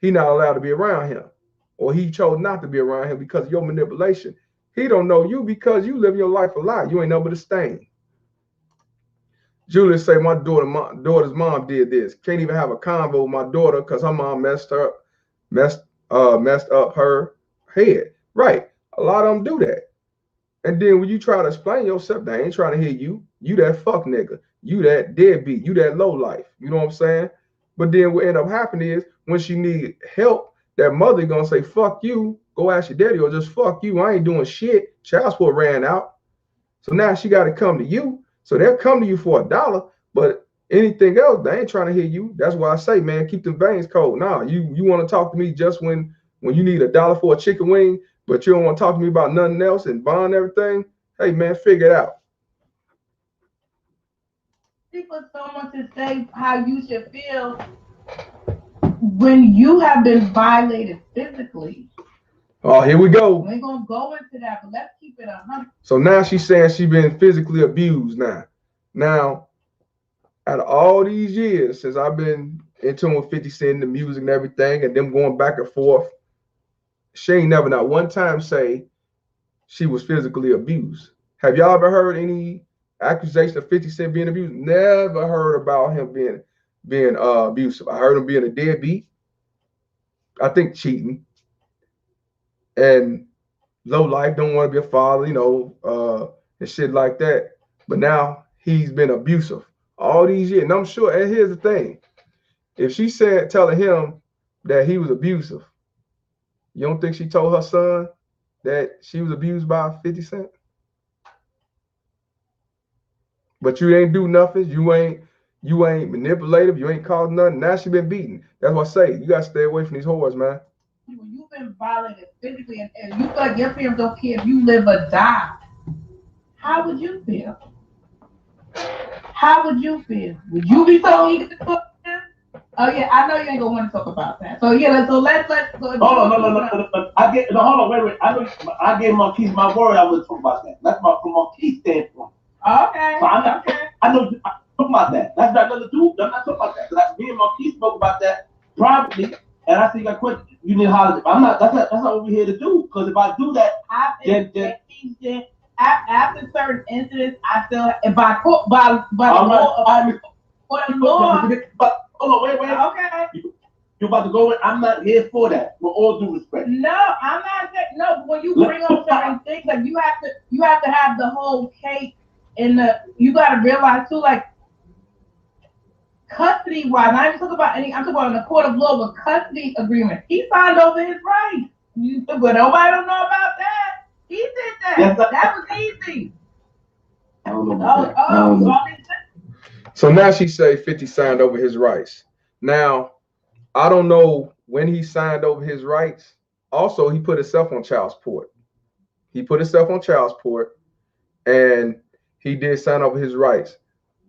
he not allowed to be around him. Or he chose not to be around him because of your manipulation. He don't know you because you live your life a lie. You ain't nothing but a stain. Julius say my daughter's mom did this. Can't even have a convo with my daughter because her mom messed up her head. Right. A lot of them do that. And then when you try to explain yourself, they ain't trying to hear you. You that fuck nigga. You that deadbeat. You that low life. You know what I'm saying? But then what end up happening is when she need help, that mother gonna say, fuck you, go ask your daddy, or just fuck you. I ain't doing shit. Child support ran out. So now she got to come to you. So they'll come to you for $1, but anything else, they ain't trying to hear you. That's why I say, man, keep the veins cold. Nah, you want to talk to me just when you need $1 for a chicken wing, but you don't want to talk to me about nothing else and bond everything. Hey, man, figure it out. People someone to say how you should feel when you have been violated physically. Oh, here we go. We ain't gonna go into that, but let's keep it 100. So now she's saying she's been physically abused now. Now, out of all these years since I've been in tune with 50 Cent, the music and everything, and them going back and forth, she ain't never not one time say she was physically abused. Have y'all ever heard any accusation of 50 Cent being abused? Never heard about him being abusive. I heard him being a deadbeat. I think cheating. And low life, don't want to be a father, you know, and shit like that. But now he's been abusive all these years. And I'm sure, and here's the thing. If she said telling him that he was abusive, you don't think she told her son that she was abused by 50 Cent? But you ain't do nothing. You ain't manipulative. You ain't caused nothing. Now she been beaten. That's what I say. You gotta stay away from these whores, man. When you've been violated physically and you feel like your parents don't care if you live or die, how would you feel? How would you feel? Would you be so eager to talk to them? Oh yeah, I know you ain't gonna want to talk about that. So yeah, let's go. Hold on, no. Hold on, wait. I gave Marquise my word. I would talk about that. That's from Marquise standpoint. Okay. So I know. Talk about that. That's not nothing to do. I'm not talking about that. Because me and Marquise spoke about that privately, and I think I quit. You need to holler. I'm not. That's not what we're here to do. Because if I do that, then after certain incidents, I still by the law. But hold on, wait. Okay. You're about to go in. I'm not here for that. With all due respect. No, I'm not saying no. When you bring up certain things, like you have to have the whole cake you gotta realize too, like custody wise, not even talking about any. I'm talking about in the court of law with custody agreement. He signed over his rights. But nobody don't know about that. He did that. Yes, that was easy. I don't know about that. So now she say 50 signed over his rights. Now, I don't know when he signed over his rights. Also, he put himself on child support. He put himself on child support, and he did sign over his rights.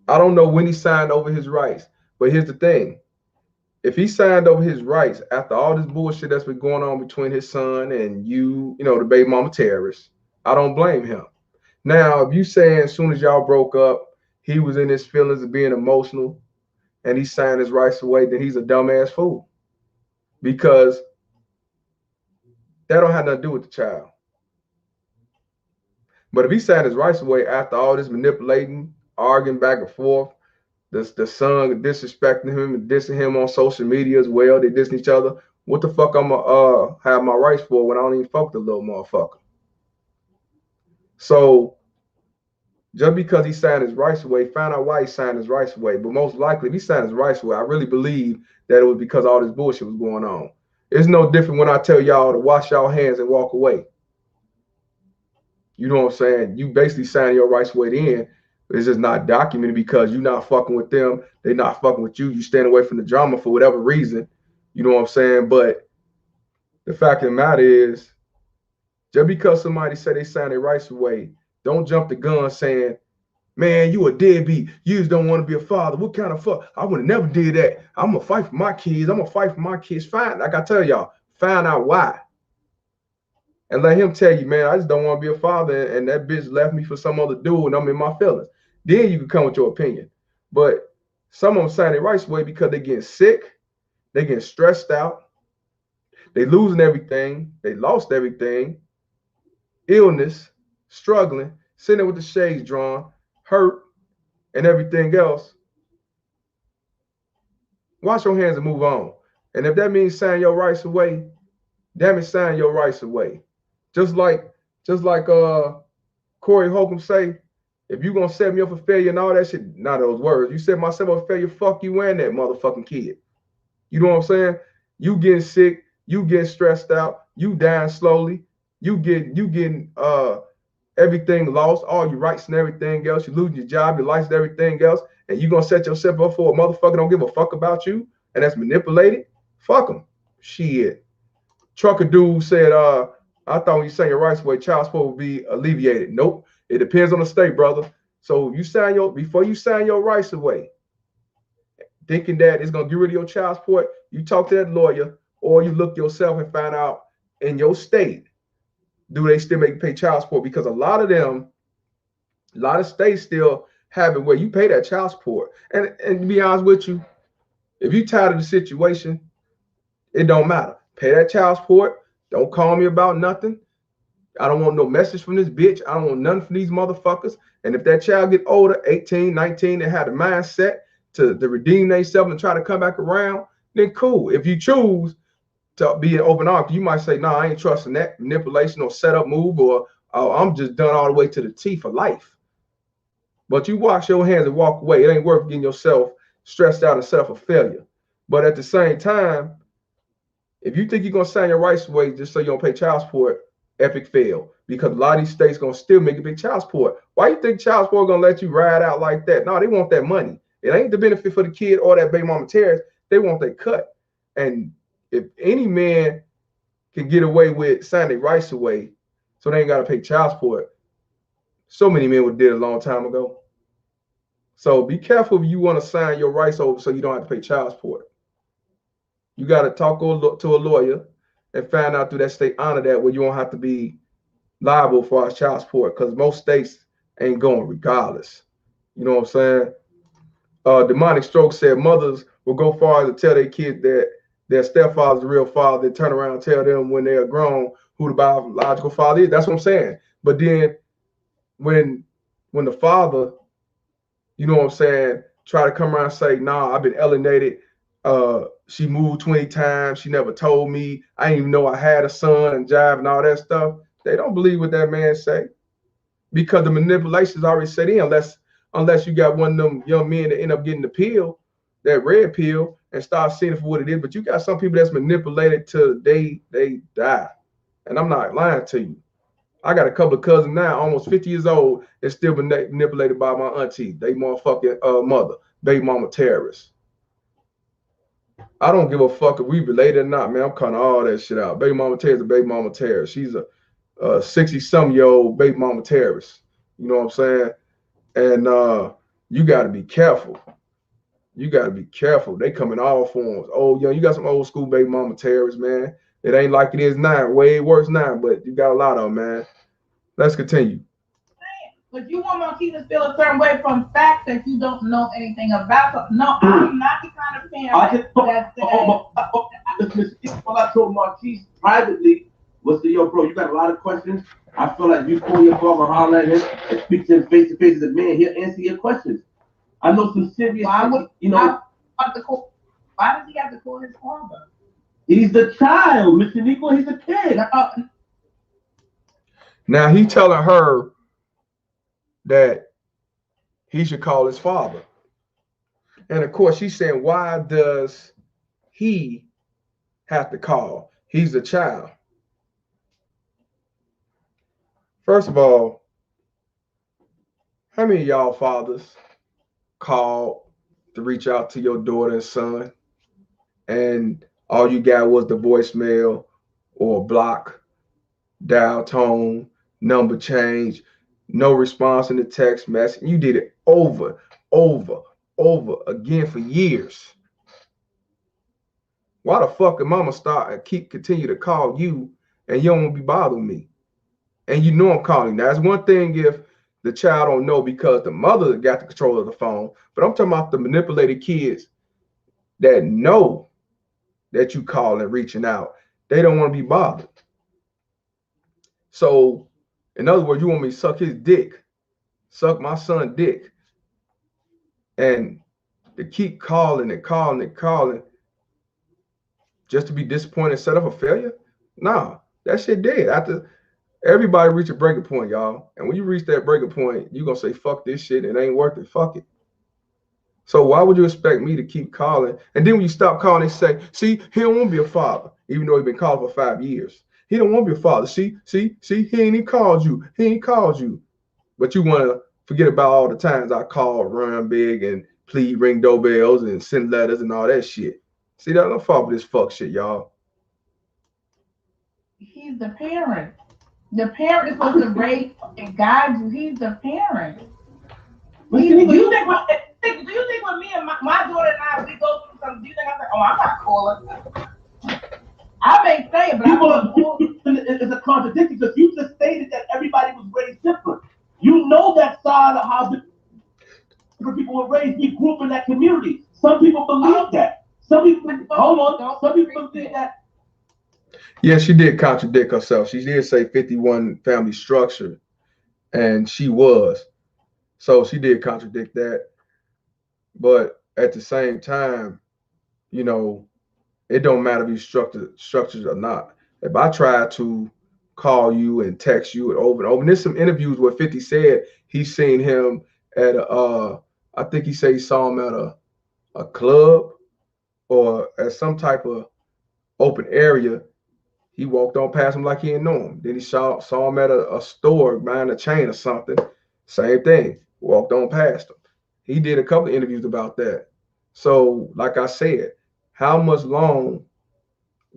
I don't know when he signed over his rights, but here's the thing. If he signed over his rights after all this bullshit that's been going on between his son and you know, the baby mama terrorist, I don't blame him. Now, if you saying as soon as y'all broke up, he was in his feelings of being emotional and he signed his rights away, then he's a dumbass fool. Because that don't have nothing to do with the child. But if he signed his rights away after all this manipulating, arguing back and forth, the son disrespecting him and dissing him on social media as well, they dissing each other, what the fuck I'm gonna have my rights for when I don't even fuck the little motherfucker? So just because he signed his rights away, find out why he signed his rights away. But most likely, if he signed his rights away, I really believe that it was because all this bullshit was going on. It's no different when I tell y'all to wash y'all hands and walk away. You know what I'm saying? You basically sign your rights away then. It's just not documented because you're not fucking with them. They're not fucking with you. You stand away from the drama for whatever reason. You know what I'm saying? But the fact of the matter is, just because somebody say they signed their rights away, don't jump the gun saying, man, you a deadbeat. You just don't want to be a father. What kind of fuck? I would have never did that. I'm going to fight for my kids. I'm going to fight for my kids. Fine. Like I tell y'all, find out why. And let him tell you, man, I just don't want to be a father. And that bitch left me for some other dude and I'm in my feelings. Then you can come with your opinion. But some of them sign their rights away because they getting sick. They getting stressed out. They losing everything. They lost everything. Illness, struggling, sitting there with the shades drawn, hurt, and everything else. Wash your hands and move on. And if that means sign your rights away, damn it, sign your rights away. Just like Corey Holcomb say, if you gonna set me up for failure and all that shit, not those words. You set myself up for failure, fuck you and that motherfucking kid. You know what I'm saying? You getting sick, you getting stressed out, you dying slowly, you getting everything lost, all your rights and everything else, you losing your job, your license, everything else, and you gonna set yourself up for a motherfucker don't give a fuck about you and that's manipulated? Fuck them. Shit. Trucker dude said, I thought when you sang your rights away, child support would be alleviated. Nope. It depends on the state, brother. So you sign before you sign your rights away, thinking that it's gonna get rid of your child support, you talk to that lawyer or you look yourself and find out in your state, do they still make you pay child support? Because a lot of states still have it where you pay that child support. And to be honest with you, if you tired of the situation, it don't matter. Pay that child support. Don't call me about nothing. I don't want no message from this bitch. I don't want nothing from these motherfuckers. And if that child get older, 18, 19, and have the mindset to redeem themselves and try to come back around, then cool. If you choose to be an open arm, you might say, nah, I ain't trusting that manipulation or setup move, or I'm just done all the way to the T for life. But you wash your hands and walk away. It ain't worth getting yourself stressed out and set up for failure. But at the same time, if you think you're gonna sign your rights away just so you don't pay child support, epic fail. Because a lot of these states gonna still make a big child support. Why you think child support gonna let you ride out like that? No, they want that money. It ain't the benefit for the kid or that baby mama terrorist. They want their cut. And if any man can get away with signing their rights away so they ain't gotta pay child support, so many men would did a long time ago. So be careful if you want to sign your rights over so you don't have to pay child support. You got to talk to a lawyer and find out through that state honor that where you won't have to be liable for our child support, because most states ain't going regardless. You know what I'm saying? Demonic Stroke said mothers will go far as to tell their kids that their stepfather's the real father, then turn around and tell them when they're grown who the biological father is. That's what I'm saying. But then when the father, you know what I'm saying, try to come around and say, nah, I've been alienated. She moved 20 times. She never told me. I didn't even know I had a son and jive and all that stuff. They don't believe what that man say. because the manipulation is already set in. Unless you got one of them young men that end up getting the pill, that red pill, and start seeing it for what it is. But you got some people that's manipulated till the day they die. And I'm not lying to you. I got a couple of cousins now, almost 50 years old, and still been manipulated by my auntie. They motherfucking mother, baby mama terrorists. I don't give a fuck if we related or not, man. I'm cutting all that shit out. Baby mama terrorist, a baby mama terrorist. She's a 60-some-year-old baby mama terrorist. You know what I'm saying? And you got to be careful. You got to be careful. They come in all forms. Oh, you got some old school baby mama terrorists, man. It ain't like it is now. Way worse now, but you got a lot of them, man. Let's continue. But you want Marquise to feel a certain way from facts that you don't know anything about. So, no, I'm not the kind of parent what I told Marquise privately was to, yo, bro, you got a lot of questions. I feel like you call your father, holler at him, and speak to him face to face as a man. He'll answer your questions. I know some serious. Why does he have to call his father? He's the child, Miss Shaniqua. He's a kid. Now he telling her that he should call his father. And of course, she's saying, why does he have to call? He's a child. First of all, how many of y'all fathers called to reach out to your daughter and son, and all you got was the voicemail or block, dial tone, number change, no response in the text message? You did it over again for years. Why the fuck did mama start and continue to call you and you don't want to be bothering me? And you know I'm calling. Now, that's one thing if the child don't know because the mother got the control of the phone. But I'm talking about the manipulated kids that know that you call and reaching out. They don't want to be bothered. So, in other words, you want me to suck his dick, suck my son's dick, and to keep calling and calling and calling just to be disappointed and set up a failure? Nah, that shit dead. After everybody reach a breaking point, y'all. And when you reach that breaking point, you're going to say, fuck this shit. It ain't worth it. Fuck it. So why would you expect me to keep calling? And then when you stop calling, they say, see, he don't want to be a father, even though he's been calling for 5 years. He don't want to be a father. See, he ain't even called you. He ain't called you. But you want to forget about all the times I called, run big, and plead, ring doorbells, and send letters and all that shit. See, that's no fault with this fuck shit, y'all. He's the parent. The parent is supposed to raise and guide you. He's the parent. Do you think when me and my daughter and I, we go through something, do you think I'm like, oh, I'm not calling? I may say it, but it's a contradiction because you just stated that everybody was raised different. You know that side of how different people were raised. We grew up in that community. Some people believe that. Some people, some people believe that. Yeah, she did contradict herself. She did say 51 family structure, and she was. So she did contradict that. But at the same time, you know, it don't matter if you structures or not. If I try to call you and text you over and over, and there's some interviews where 50 said he's seen him at I think he said he saw him at a club or at some type of open area. He walked on past him like he didn't know him. Then he saw him at a store buying a chain or something. Same thing. Walked on past him. He did a couple of interviews about that. So, like I said, how much long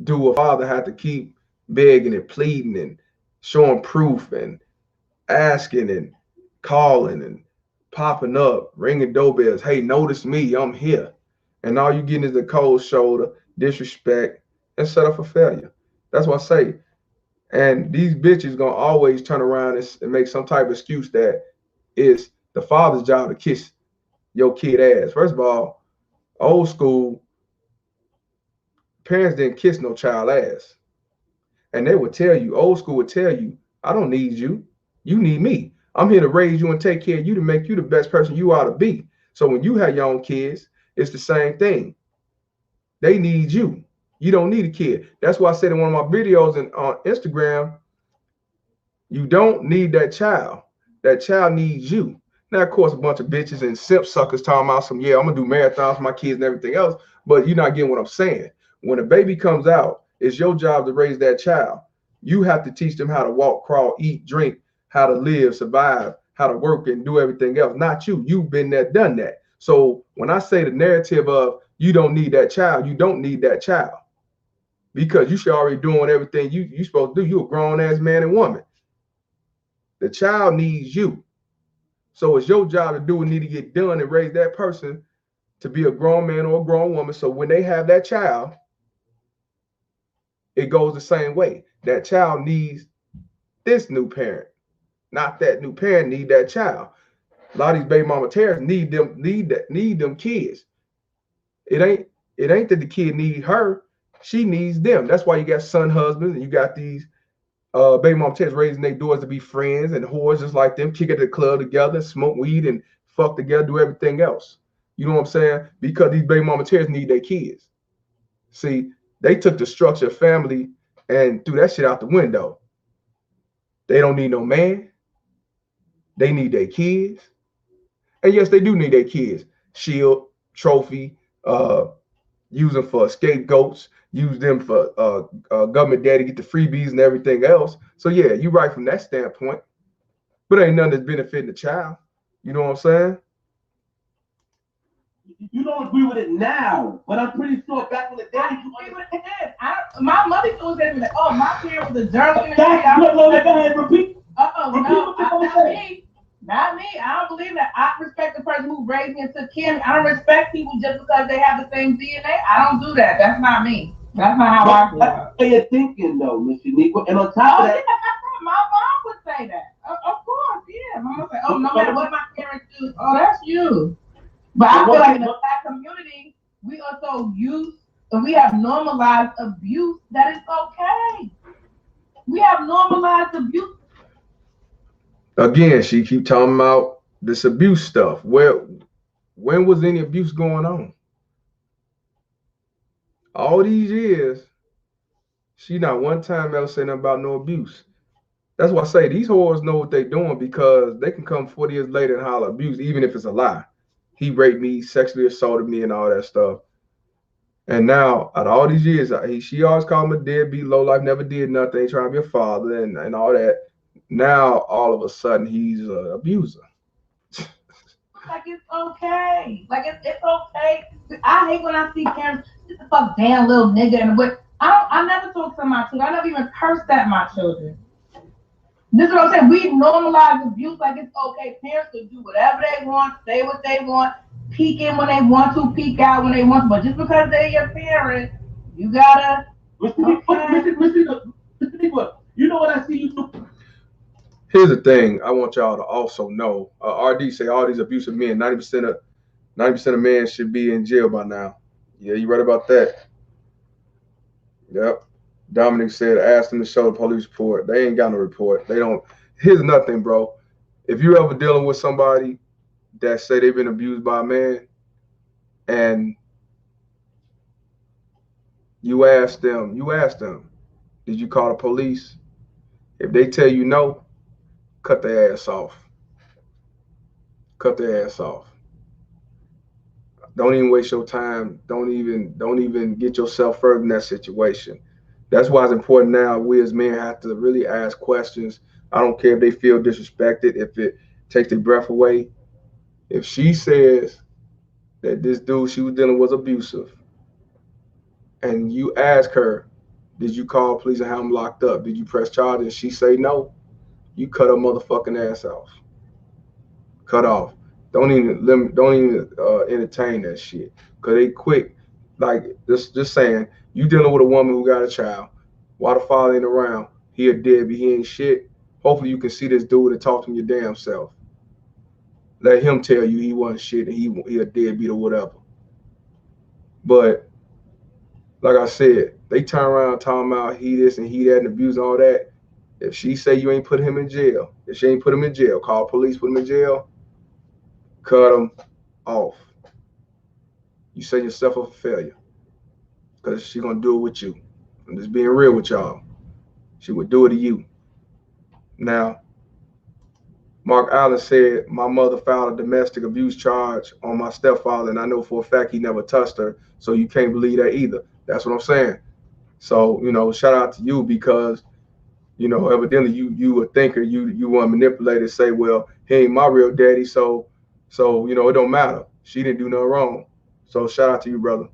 do a father have to keep begging and pleading and showing proof and asking and calling and popping up, ringing doorbells? Hey, notice me, I'm here. And all you getting is a cold shoulder, disrespect, and set up for failure. That's what I say. And these bitches gonna always turn around and make some type of excuse that it's the father's job to kiss your kid ass. First of all, old school parents didn't kiss no child ass. And they would tell you, old school would tell you, I don't need you. You need me. I'm here to raise you and take care of you to make you the best person you ought to be. So when you have your own kids, it's the same thing. They need you. You don't need a kid. That's why I said in one of my videos on Instagram, you don't need that child. That child needs you. Now, of course, a bunch of bitches and simp suckers talking about some, yeah, I'm gonna do marathons for my kids and everything else, but you're not getting what I'm saying. When a baby comes out, it's your job to raise that child. You have to teach them how to walk, crawl, eat, drink, how to live, survive, how to work and do everything else. Not you. You've been there, done that. So when I say the narrative of you don't need that child, you don't need that child. Because you should already doing everything you supposed to do. You a grown ass man and woman. The child needs you. So it's your job to do what need to get done and raise that person to be a grown man or a grown woman. So when they have that child, it goes the same way. That child needs this new parent, not that new parent need that child. A lot of these baby mama terrorists need them kids. It ain't that the kid need her, she needs them. That's why you got son husbands and you got these baby mama terrorists raising their daughters to be friends and whores just like them, kick at the club together, smoke weed and fuck together, do everything else. You know what I'm saying? Because these baby mama terrorists need their kids. See, they took the structure of family and threw that shit out the window. They don't need no man. They need their kids. And yes, they do need their kids. Shield, trophy, use them for scapegoats, use them for government daddy, get the freebies and everything else. So yeah, you're right from that standpoint. But ain't nothing that's benefiting the child. You know what I'm saying? You don't agree with it now, but I'm pretty sure back in the day, you agree with it. My mother used to say like, "Oh, my parent was a journalist." Go ahead, repeat. Not me. I don't believe that. I respect the person who raised me and took care of me. I don't respect people just because they have the same DNA. I don't do that. That's not me. That's not how I feel. That's the way you're thinking, though, Miss Shaniqua. And on top of that, my mom would say that. Of course, yeah. Mom would say, "Oh, no matter what my parents do, oh, that's you." But I feel like in the Black community, we are so used and we have normalized abuse that it's okay. We have normalized abuse. Again, she keep talking about this abuse stuff. When was any abuse going on? All these years, she not one time ever said nothing about no abuse. That's why I say these whores know what they're doing because they can come 40 years later and holler abuse, even if it's a lie. He raped me, sexually assaulted me, and all that stuff. And now, out of all these years, she always called him a deadbeat, low life, never did nothing, trying to be a father, and all that. Now, all of a sudden, he's an abuser. Like it's okay. Like it's okay. I hate when I see parents just a fuck damn little nigga and what. I never talk to my children. I never even cursed at my children. This is what I'm saying. We normalize abuse like it's okay. Parents can do whatever they want, say what they want, peek in when they want to, peek out when they want to. But just because they're your parent, you gotta. Mr. You know what I see you do? Here's the thing I want y'all to also know. RD say all these abusive men, 90% of men should be in jail by now. Yeah, you right about that. Yep. Dominic said, ask them to show the police report. They ain't got no report. They don't. Here's nothing, bro. If you ever dealing with somebody that say they've been abused by a man and you ask them, did you call the police? If they tell you no, cut their ass off. Cut their ass off. Don't even waste your time. Don't even get yourself further in that situation. That's why it's important now. We as men have to really ask questions. I don't care if they feel disrespected, if it takes their breath away. If she says that this dude she was dealing was abusive, and you ask her, did you call police and have him locked up? Did you press charges? And she say no, you cut her motherfucking ass off. Cut off. Don't even entertain that shit. Cause they quick. Like just saying, you dealing with a woman who got a child. While the father ain't around, he a deadbeat, he ain't shit. Hopefully you can see this dude and talk to him your damn self. Let him tell you he wasn't shit and he a deadbeat or whatever. But like I said, they turn around talking about he this and he that and abuse and all that. If she say you ain't put him in jail, if she ain't put him in jail, call police, put him in jail, cut him off. You set yourself up for failure. Because she's going to do it with you. I'm just being real with y'all. She would do it to you. Now, Mark Allen said, my mother filed a domestic abuse charge on my stepfather, and I know for a fact he never touched her. So you can't believe that either. That's what I'm saying. So, you know, shout out to you because, you know, evidently you a thinker, you want to manipulate and say, well, he ain't my real daddy, so you know, it don't matter. She didn't do nothing wrong. So shout out to you, brother.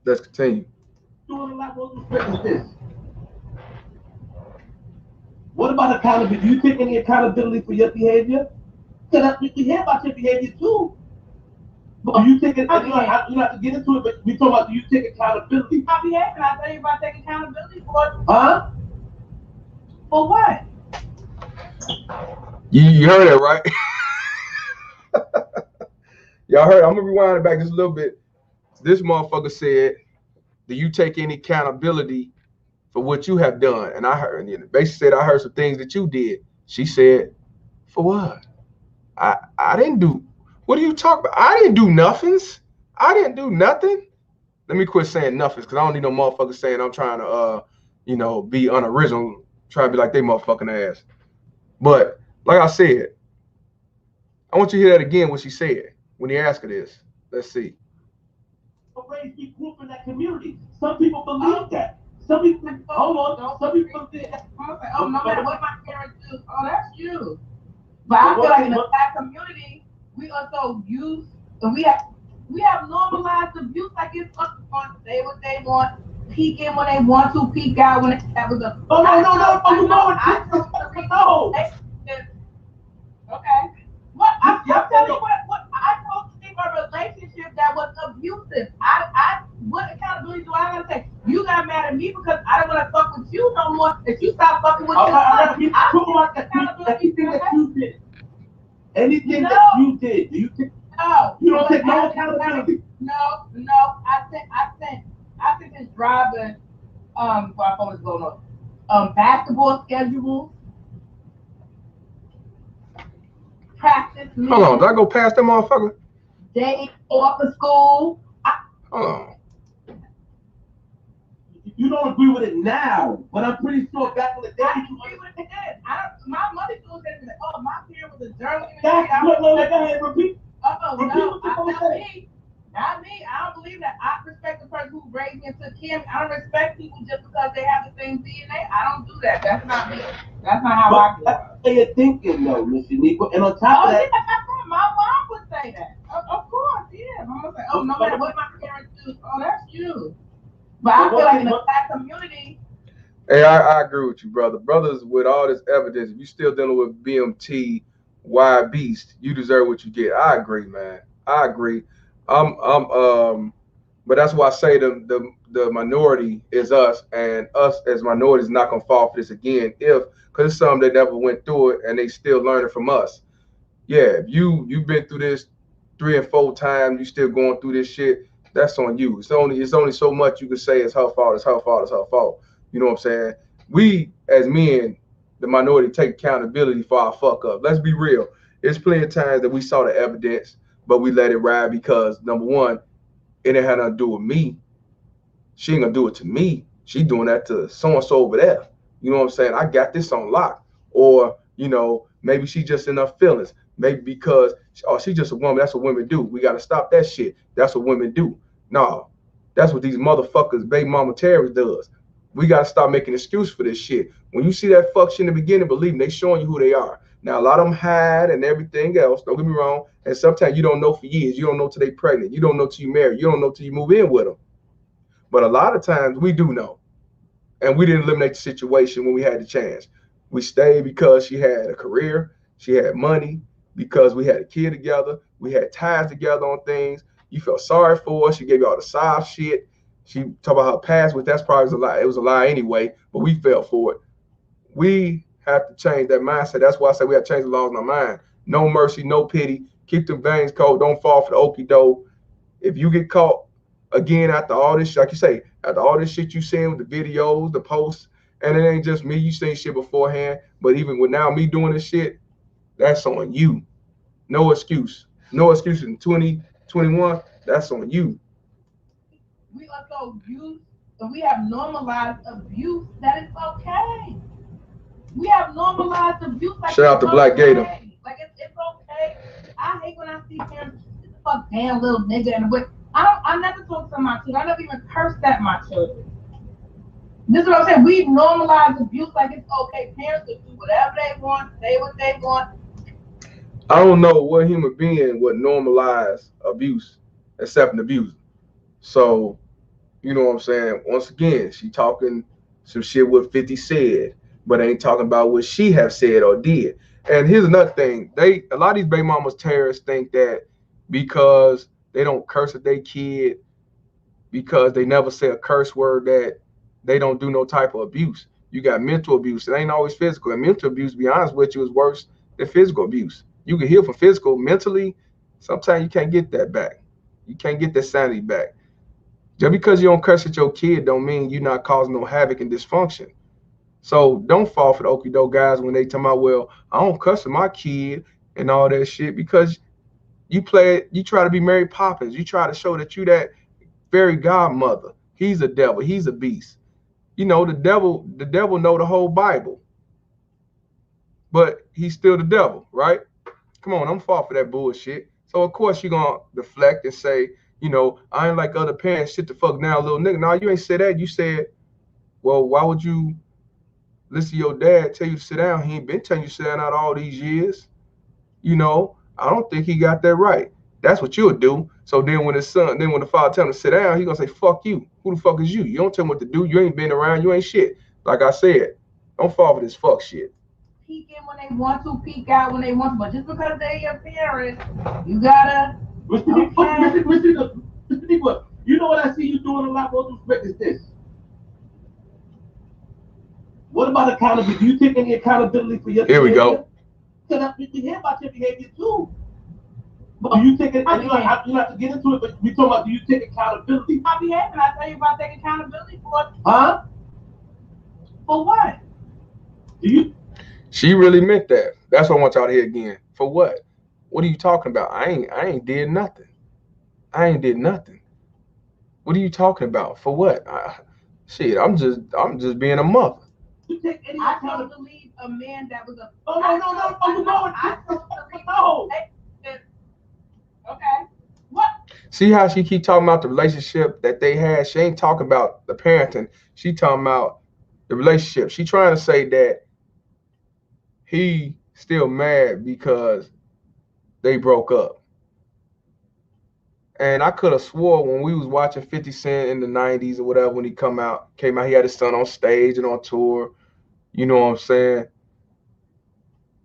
Let's continue. Doing a lot more respect is this. What about accountability? Do you take any accountability for your behavior? Because we hear about your behavior too. But do you take it? You don't have to get into it, but we talking about do you take accountability? My behavior. I tell you about taking accountability for it. Huh? For what? You heard it, right? Y'all heard? I'm gonna rewind it back just a little bit. This motherfucker said, do you take any accountability for what you have done? And I heard, you know, basically said, I heard some things that you did. She said, for what? I didn't do, what are you talking about? I didn't do nothings. I didn't do nothing. Let me quit saying nothings because I don't need no motherfucker saying I'm trying to, you know, be unoriginal, trying to be like they motherfucking ass. But like I said, I want you to hear that again, what she said when he asked her this. Let's see. Raise we grew up in that community. Some people believe that. Some people, hold on. Some people think that. Oh, no matter what my parents do, oh, that's you. But I feel like in the black community, we are so used, and we have normalized abuse like it's on say what they want, peek in when they want to, peek out when it happens. No. Okay. What I'm telling you what I told you in a relationship that was abusive. What accountability do I gotta take? You got mad at me because I don't want to fuck with you no more. If you stop fucking with anything that you did. Anything that you did, do you take? No. You don't take no accountability. No. I think it's driving. My phone is going on. Basketball schedules. Practice. Hold on, did I go past that motherfucker? Day off of school. Hold on. You don't agree with it now, but I'm pretty sure back in the day. I agree with it then. My mother told me, oh, my parent was a journalist. Go ahead, repeat. Not me. I don't believe that. I respect the person who raised me and took care of me. I don't respect people just because they have the same DNA. I don't do that. That's not me. That's not how I feel. That's the way you're thinking, though, Miss Shaniqua. And on top of that, my mom would say that. Of course, yeah. Mom would say, oh, no matter what my parents do, oh, that's you. But I feel like in the black community. Hey, I agree with you, brother. Brothers, with all this evidence, if you still dealing with BMT, wild beast, you deserve what you get. I agree, man. I agree. But that's why I say the minority is us, and us as minorities not gonna fall for this again. Because it's something they never went through it, and they still learning from us. Yeah, if you've been through this 3 and 4 times, you still going through this shit. That's on you. It's only so much you can say it's her fault. It's her fault. It's her fault. You know what I'm saying? We as men, the minority, take accountability for our fuck up. Let's be real. There's plenty of times that we saw the evidence, but we let it ride because number one, it ain't had nothing to do with me. She ain't gonna do it to me. She doing that to so and so over there. You know what I'm saying? I got this on lock. Or, you know, maybe she just in her feelings. Maybe because she's just a woman. That's what women do. We gotta stop that shit. That's what women do. No, that's what these motherfuckers, baby mama terrorists does. We gotta stop making excuse for this shit. When you see that fuck shit in the beginning, believe me, they showing you who they are. Now a lot of them hide and everything else. Don't get me wrong. And sometimes you don't know for years. You don't know till they pregnant. You don't know till you marry. You don't know till you move in with them. But a lot of times we do know. And we didn't eliminate the situation when we had the chance. We stayed because she had a career, she had money, because we had a kid together, we had ties together on things. You felt sorry for her. She gave you all the soft shit. She talked about her past, which that's probably a lie. It was a lie anyway, but we fell for it. We have to change that mindset. That's why I say we have to change the laws in our mind. No mercy, no pity. Keep them veins cold. Don't fall for the okie doke. If you get caught again after all this, like you say, after all this shit you seen with the videos, the posts, and it ain't just me. You seen shit beforehand, but even with now me doing this shit, that's on you. No excuse. No excuse in 2021. That's on you. We are so used, and we have normalized abuse that it's okay. We have don't normalize abuse. Like shout out to Black Gator. Like it's okay. I hate when I see parents, fuck damn little nigga and what. I never talk to my children. I never even cursed at my children. This is what I'm saying. We normalize abuse like it's okay. Parents can do whatever they want, say what they want. I don't know what human being would normalize abuse except an abuser. So, you know what I'm saying? Once again, she talking some shit what 50 said, but ain't talking about what she have said or did. And here's another thing. A lot of these baby mamas terrorists think that because they don't curse at their kid, because they never say a curse word, that they don't do no type of abuse. You got mental abuse. It ain't always physical. And mental abuse, to be honest with you, is worse than physical abuse. You can heal from physical. Mentally, sometimes you can't get that back. You can't get that sanity back. Just because you don't curse at your kid don't mean you're not causing no havoc and dysfunction. So don't fall for the okie doke guys when they talk about, well, I don't cuss at my kid and all that shit, because you try to be Mary Poppins. You try to show that you that fairy godmother. He's a devil. He's a beast. You know, the devil know the whole Bible, but he's still the devil, right? Come on, I'm fall for that bullshit. So of course you're gonna deflect and say, you know, I ain't like other parents, sit the fuck down, little nigga. No, you ain't said that. You said, well, why would you listen to your dad tell you to sit down? He ain't been telling you to sit down out all these years. You know, I don't think he got that right. That's what you'll do. So then when the father tell him to sit down, he gonna say, fuck you. Who the fuck is you? You don't tell him what to do. You ain't been around. You ain't shit. Like I said, don't fall for this fuck shit. Peek in when they want to, peek out when they want to, but just because they're your parents, you gotta. Shaniqua, you know what I see you doing a lot more respect is this. What about accountability? Do you take any accountability for your behavior? Here we go. Because we hear about your behavior too. But do you take it? You have to get into it, but we talking about, do you take accountability? My behavior, I tell you about taking accountability for. Huh? For what? Do you? She really meant that. That's what I want y'all to hear again. For what? What are you talking about? I ain't did nothing. I ain't did nothing. What are you talking about? For what? Shit, I'm just being a mother. I don't believe a man that was a. No. Okay. What? See how she keep talking about the relationship that they had? She ain't talking about the parenting. She talking about the relationship. She trying to say that he still mad because they broke up. And I could have swore when we was watching 50 Cent in the 90s or whatever, when he came out, he had his son on stage and on tour. You know what I'm saying?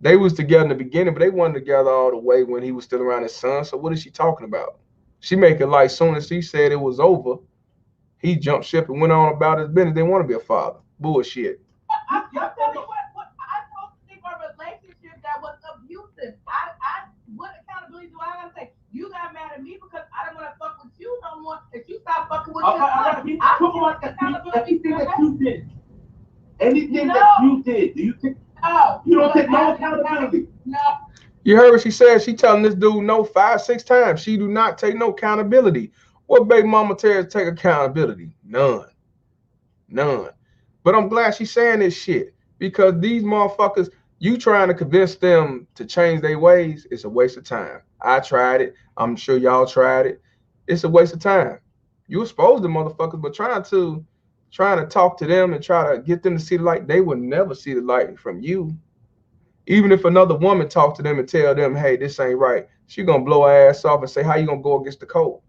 They was together in the beginning, but they weren't together all the way when he was still around his son. So what is she talking about? She make it like soon as he said it was over, he jumped ship and went on about his business. They want to be a father. Bullshit. I'm telling you what I supposed to think a relationship that was abusive. What accountability do I gotta take? You got mad at me because I don't want to fuck with you no more. If you stop fucking with your son, anything that you did. Anything that you did, do you take? No. You don't take no accountability. No. You heard what she said? She telling this dude no 5-6 times. She do not take no accountability. What baby mama tells take accountability? None. But I'm glad she's saying this shit, because these motherfuckers, you trying to convince them to change their ways, it's a waste of time. I tried it. I'm sure y'all tried it. It's a waste of time. You expose the motherfuckers, but trying to talk to them and try to get them to see the light, they will never see the light from you. Even if another woman talk to them and tell them, hey, this ain't right, she gonna blow her ass off and say, how you gonna go against the code?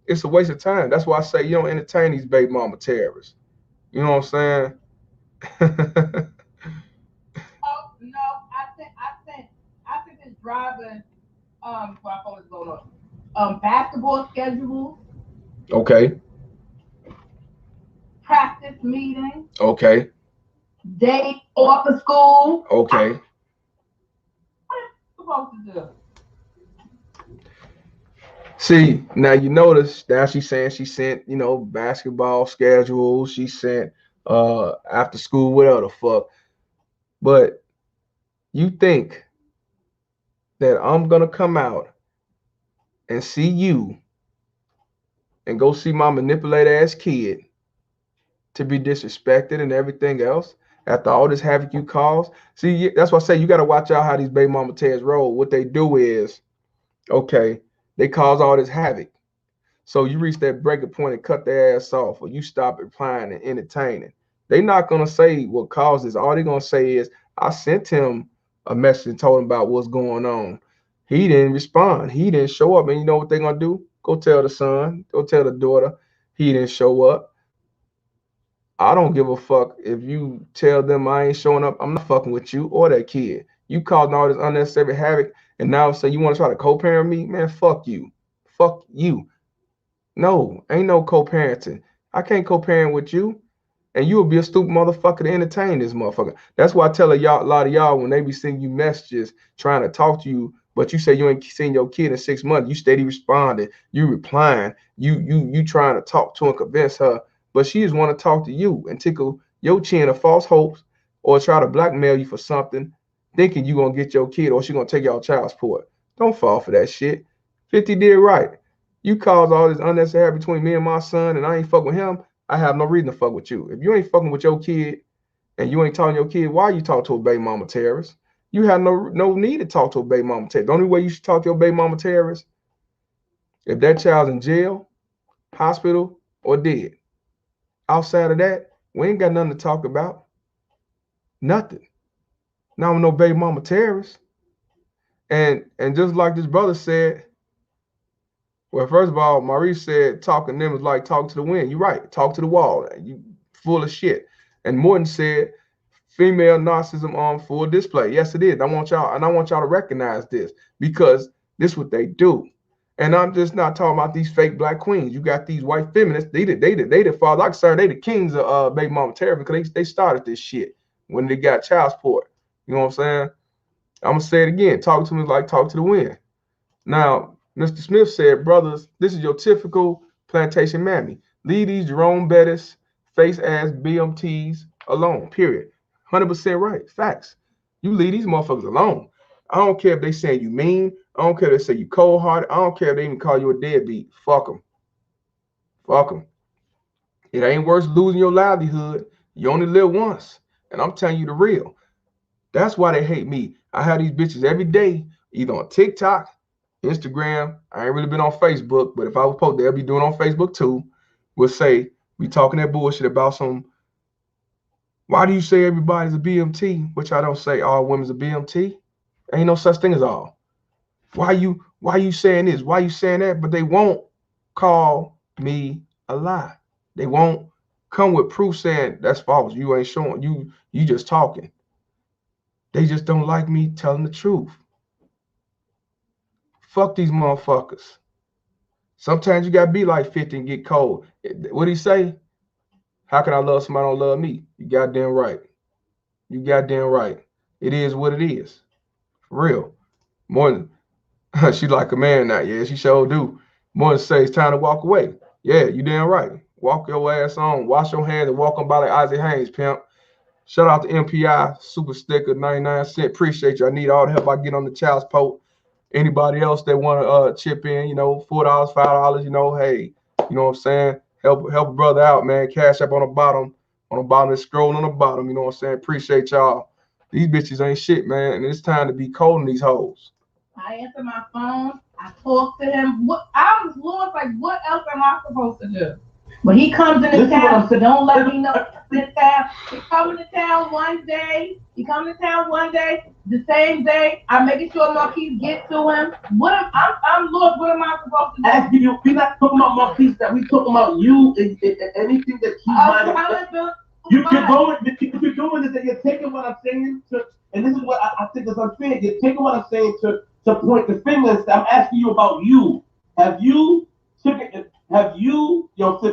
It's a waste of time. That's why I say you don't entertain these baby mama terrorists. You know what I'm saying? Oh no, I think it's driving my phone is going on. Basketball schedules. Okay. Practice meetings. Okay. Day off of school. Okay. What are you supposed to do? See, now you notice now she's saying she sent, basketball schedules, she sent after school, whatever the fuck. But you think that I'm gonna come out and see you and go see my manipulated ass kid to be disrespected and everything else, after all this havoc you caused. See, that's why I say you got to watch out how these baby mama tears roll. What they do is, okay, they cause all this havoc. So you reach that breaking point and cut their ass off, or you stop replying and entertaining. They not gonna say what caused this. All they gonna say is, I sent him a message and told him about what's going on. He didn't respond. He didn't show up. And you know what they're gonna do? Go tell the son, go tell the daughter, he didn't show up. I don't give a fuck if you tell them I ain't showing up. I'm not fucking with you or that kid. You causing all this unnecessary havoc, and now say you want to try to co-parent me? Man, fuck you. Fuck you. No, ain't no co-parenting. I can't co-parent with you. And you will be a stupid motherfucker to entertain this motherfucker. That's why I tell a lot of y'all when they be sending you messages trying to talk to you, but you say you ain't seen your kid in 6 months, you steady responding, you replying, you trying to talk to and convince her, but she just want to talk to you and tickle your chin of false hopes or try to blackmail you for something, thinking you gonna get your kid or she gonna take y'all child support. Don't fall for that shit. 50 did right. You caused all this unnecessary between me and my son, and I ain't fuck with him. I have no reason to fuck with you. If you ain't fucking with your kid and you ain't talking to your kid, why you talk to a baby mama terrorist? You have no need to talk to a baby mama terrorist. The only way you should talk to your baby mama terrorist if that child's in jail, hospital, or dead. Outside of that, we ain't got nothing to talk about. Nothing. Now I'm no baby mama terrorist. And just like this brother said, well, first of all, Maurice said talking to them is like talking to the wind. You're right. Talk to the wall. You full of shit. And Morton said female narcissism on full display. Yes, it is. I want y'all to recognize this because this is what they do. And I'm just not talking about these fake black queens. You got these white feminists. They the father. I'm sorry, they the kings of baby mama terror because they started this shit when they got child support. You know what I'm saying? I'm gonna say it again. Talk to me like talk to the wind. Now, Mr. Smith said, brothers, this is your typical plantation mammy. Leave these Jerome Bettis, face ass BMTs alone, period. 100% right. Facts. You leave these motherfuckers alone. I don't care if they say you mean. I don't care if they say you cold-hearted. I don't care if they even call you a deadbeat. Fuck them. Fuck them. It ain't worth losing your livelihood. You only live once. And I'm telling you the real. That's why they hate me. I have these bitches every day, either on TikTok, Instagram. I ain't really been on Facebook, but if I was posted, they'll be doing on Facebook too. We'll say, we talking that bullshit about some, why do you say everybody's a BMT? Which I don't say all women's a BMT. Ain't no such thing as all. Why you saying this? Why you saying that? But they won't call me a lie. They won't come with proof saying that's false. You ain't showing, you just talking. They just don't like me telling the truth. Fuck these motherfuckers. Sometimes you gotta be like 50 and get cold. What'd he say? How can I love somebody who don't love me? You goddamn right. You goddamn right. It is what it is. For real. More than she like a man now. Yeah, she sure do. More than say it's time to walk away. Yeah, you damn right. Walk your ass on. Wash your hands and walk on by like Isaac Hayes, pimp. Shout out to MPI, super sticker, 99 cents. Appreciate you. I need all the help I get on the child support. Anybody else that want to chip in, you know, $4, $5, you know, hey, you know what I'm saying? Help a brother out, man. Cash up on the bottom, it's scrolling on the bottom, you know what I'm saying? Appreciate y'all. These bitches ain't shit, man, and it's time to be cold in these hoes. I answer my phone. I talk to him. I was lost. Like, what else am I supposed to do? But he comes into town, so don't let me know. He comes to town one day. The same day, I'm making sure Marquise gets to him. I'm lost. What am I supposed to do? Ask you, we're not talking about Marquise. That we talking about you and anything that he might have done. You're doing is that you're taking what I'm saying to, and this is what I think is unfair. You're taking what I'm saying to point the fingers. I'm asking you about you. Have you, Flip,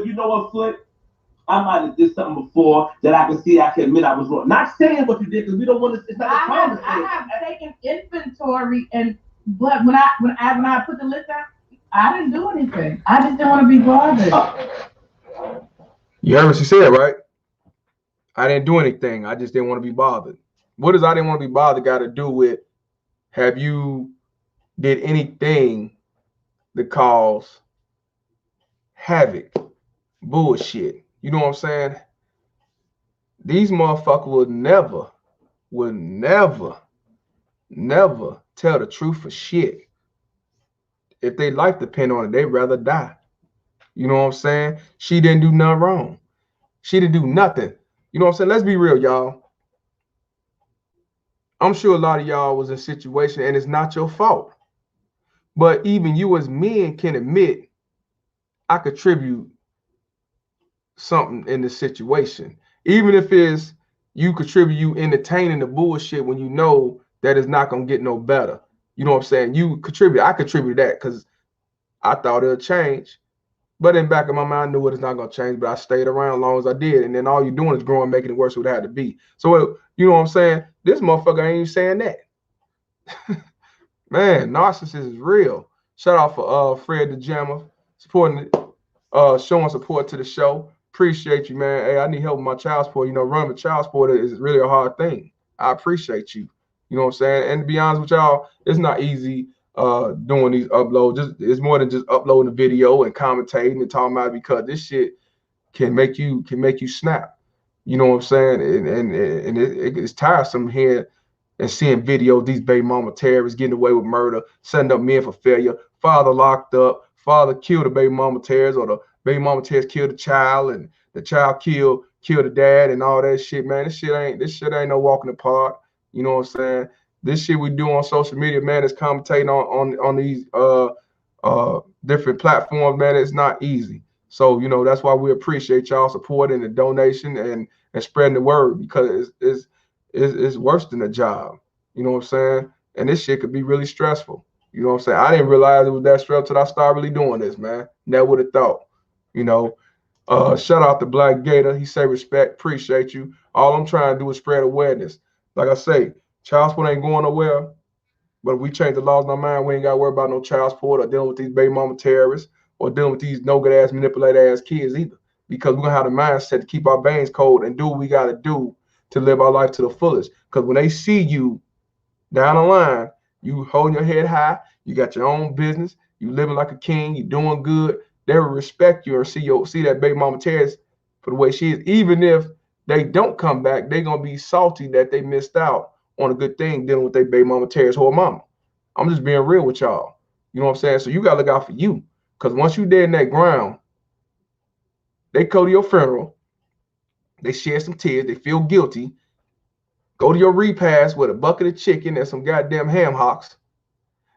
you know what, Flip? I might have did something before that I can admit I was wrong. Not saying what you did because we don't want to. It's not a problem. I have taken inventory, but when I put the list out, I didn't do anything. I just didn't want to be bothered. You heard what she said, right? I didn't do anything. I just didn't want to be bothered. What does I didn't want to be bothered got to do with have you did anything that cause havoc, bullshit? You know what I'm saying? These motherfuckers would never tell the truth for shit. If they life depend on it, they'd rather die. You know what I'm saying? She didn't do nothing wrong. She didn't do nothing. You know what I'm saying? Let's be real, y'all. I'm sure a lot of y'all was in a situation and it's not your fault. But even you as men can admit, I contribute something in this situation. Even if it's you contribute, you entertaining the bullshit when you know that it's not going to get no better. You know what I'm saying? You contribute. I contribute that because I thought it'll change. But in the back of my mind, I knew it's not going to change, but I stayed around as long as I did. And then all you're doing is growing, making it worse what it had to be. So, you know what I'm saying? This motherfucker ain't even saying that. Man, narcissist is real. Shout out for Fred the Jammer, supporting, showing support to the show. Appreciate you, man. Hey, I need help with my child support. You know, running with child support is really a hard thing. I appreciate you. You know what I'm saying? And to be honest with y'all, it's not easy doing these uploads. It's more than just uploading a video and commentating and talking about it, because this shit can make you snap. You know what I'm saying? And it's tiresome here and seeing videos, these baby mama terrorists getting away with murder, setting up men for failure, father locked up, father killed the baby mama terrorists, or the baby mama terrorists killed the child, and the child killed the dad and all that shit, man. This shit ain't no walk in the park. You know what I'm saying? This shit we do on social media, man, is commentating on these different platforms, man. It's not easy. So, you know, that's why we appreciate y'all supporting the donation and spreading the word, because it's worse than a job. You know what I'm saying? And this shit could be really stressful. You know what I'm saying? I didn't realize it was that stressful till I started really doing this, man. Never would have thought. You know, shout out to Black Gator. He say respect, appreciate you. All I'm trying to do is spread awareness. Like I say, child support ain't going nowhere. But if we change the laws in our mind, we ain't got to worry about no child support or dealing with these baby mama terrorists or dealing with these no good ass, manipulated ass kids either. Because we're going to have the mindset to keep our veins cold and do what we got to do to live our life to the fullest. Because when they see you down the line, you holding your head high, you got your own business, you living like a king, you doing good, they will respect you or see that baby mama terrorist for the way she is. Even if they don't come back, they're going to be salty that they missed out on a good thing dealing with their baby mama terrorist whore mama. I'm just being real with y'all. You know what I'm saying? So you got to look out for you. Because once you dead in that ground, they go to your funeral, they shed some tears, they feel guilty, go to your repast with a bucket of chicken and some goddamn ham hocks.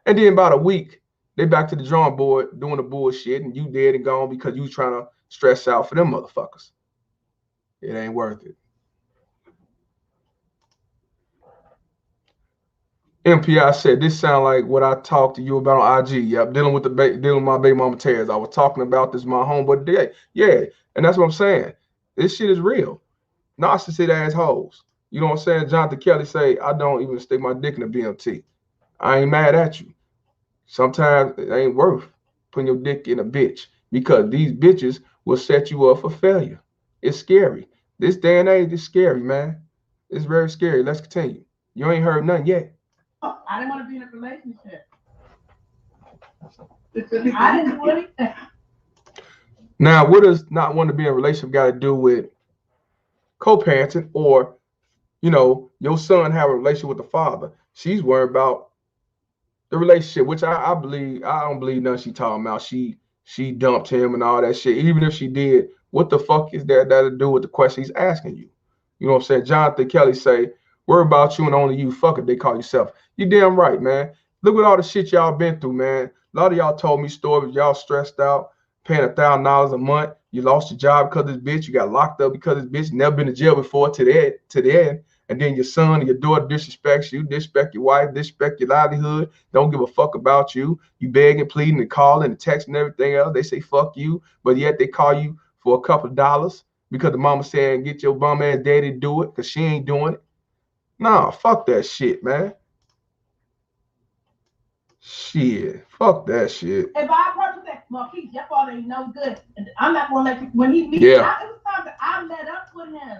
And then about a week, they back to the drawing board doing the bullshit, and you dead and gone because you trying to stress out for them motherfuckers. It ain't worth it. MPI said, this sound like what I talked to you about on IG. Yep, dealing with my baby mama terrors. I was talking about this my homeboy today. Yeah, and that's what I'm saying. This shit is real. Narcissist assholes. You know what I'm saying? Jonathan Kelly say, I don't even stick my dick in a BMT. I ain't mad at you. Sometimes it ain't worth putting your dick in a bitch, because these bitches will set you up for failure. It's scary. This day and age is scary, man. It's very scary. Let's continue. You ain't heard nothing yet. I didn't want to be in a relationship. I didn't want it. Now, what does not want to be in a relationship got to do with co-parenting, or, you know, your son have a relationship with the father? She's worried about the relationship, which I don't believe nothing she talking about. She dumped him and all that shit. Even if she did, what the fuck is that to do with the question he's asking you? You know what I'm saying? Jonathan Kelly say, worry about you and only you. Fuck it, they call yourself. You damn right, man. Look at all the shit y'all been through, man. A lot of y'all told me stories. Y'all stressed out, paying $1,000 a month. You lost your job because of this bitch. You got locked up because of this bitch. Never been to jail before to the end. And then your son and your daughter disrespects you, disrespect your wife, disrespect your livelihood, don't give a fuck about you. You begging, pleading, and calling, and texting and everything else. They say fuck you, but yet they call you for a couple of dollars because the mama said get your bum ass daddy to do it because she ain't doing it. Nah, fuck that shit, man. Shit, fuck that shit. If I approach that, Marquise, your father ain't no good. And I'm not gonna let you, when he meets, Yeah. it was time that I met up with him.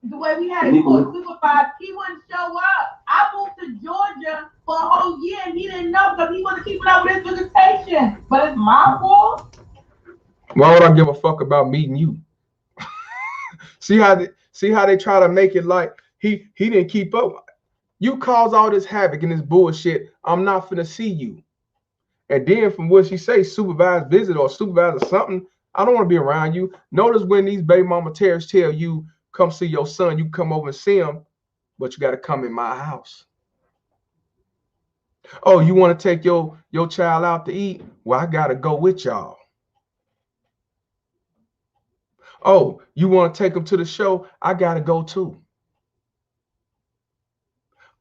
The way we had it supervised, he wouldn't show up. I moved to Georgia for a whole year and he didn't know because he wasn't keeping up with his visitation. But it's my fault. Why would I give a fuck about meeting you? See See how they try to make it like he didn't keep up. You cause all this havoc and this bullshit. I'm not finna see you. And then from what she say, supervised visit or supervised or something, I don't want to be around you. Notice when these baby mama terrorists tell you, come see your son, you come over and see him, but you got to come in my house. Oh, you want to take your child out to eat? Well, I got to go with y'all. Oh, you want to take them to the show? I got to go too.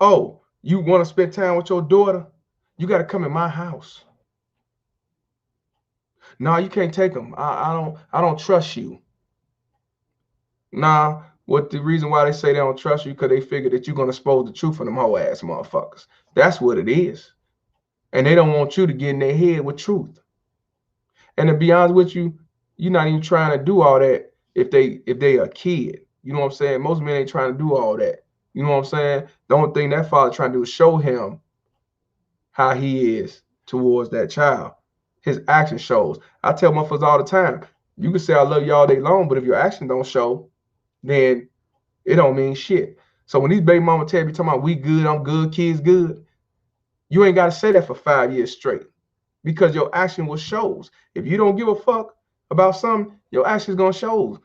Oh, you want to spend time with your daughter? You got to come in my house. No, you can't take them. I don't trust you. Nah, what the reason why they say they don't trust you? Because they figure that you're gonna expose the truth for them whole ass motherfuckers. That's what it is. And they don't want you to get in their head with truth. And to be honest with you, you're not even trying to do all that if they a kid. You know what I'm saying? Most men ain't trying to do all that. You know what I'm saying? The only thing that father trying to do is show him how he is towards that child. His action shows. I tell motherfuckers all the time, you can say I love you all day long, but if your action don't show, then it don't mean shit. So when these baby mama tell me talking about we good, I'm good, kids good, you ain't got to say that for 5 years straight because your action will shows. If you don't give a fuck about something, your action's gonna show.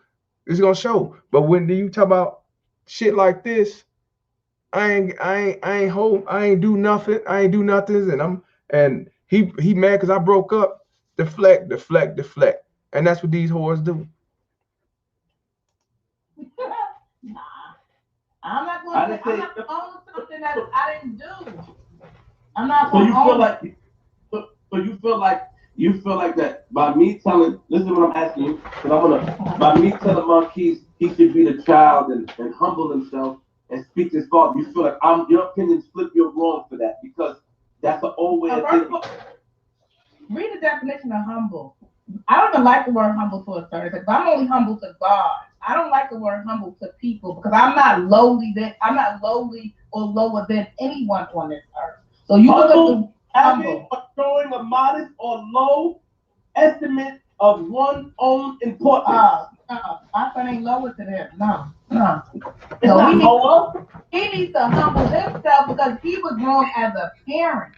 It's gonna show. But when you talk about shit like this, I ain't do nothing. I ain't do nothing, and he mad because I broke up. Deflect, deflect, deflect, and that's what these whores do. Nah, I'm not going to own something that I didn't do. I'm not going to own it. So you feel like that by me telling, listen to what I'm asking you, because by me telling Marquise he should be the child and humble himself and speak his thought, you feel like your opinion flip, you're wrong for that because that's the old way of thinking. Read the definition of humble. I don't even like the word humble to a certain extent. I'm only humble to God. I don't like the word humble to people because I'm not lowly or lower than anyone on this earth. So you look at the showing a modest or low estimate of one's own importance. My son ain't lower to them. No. So he needs to humble himself because he was wrong as a parent.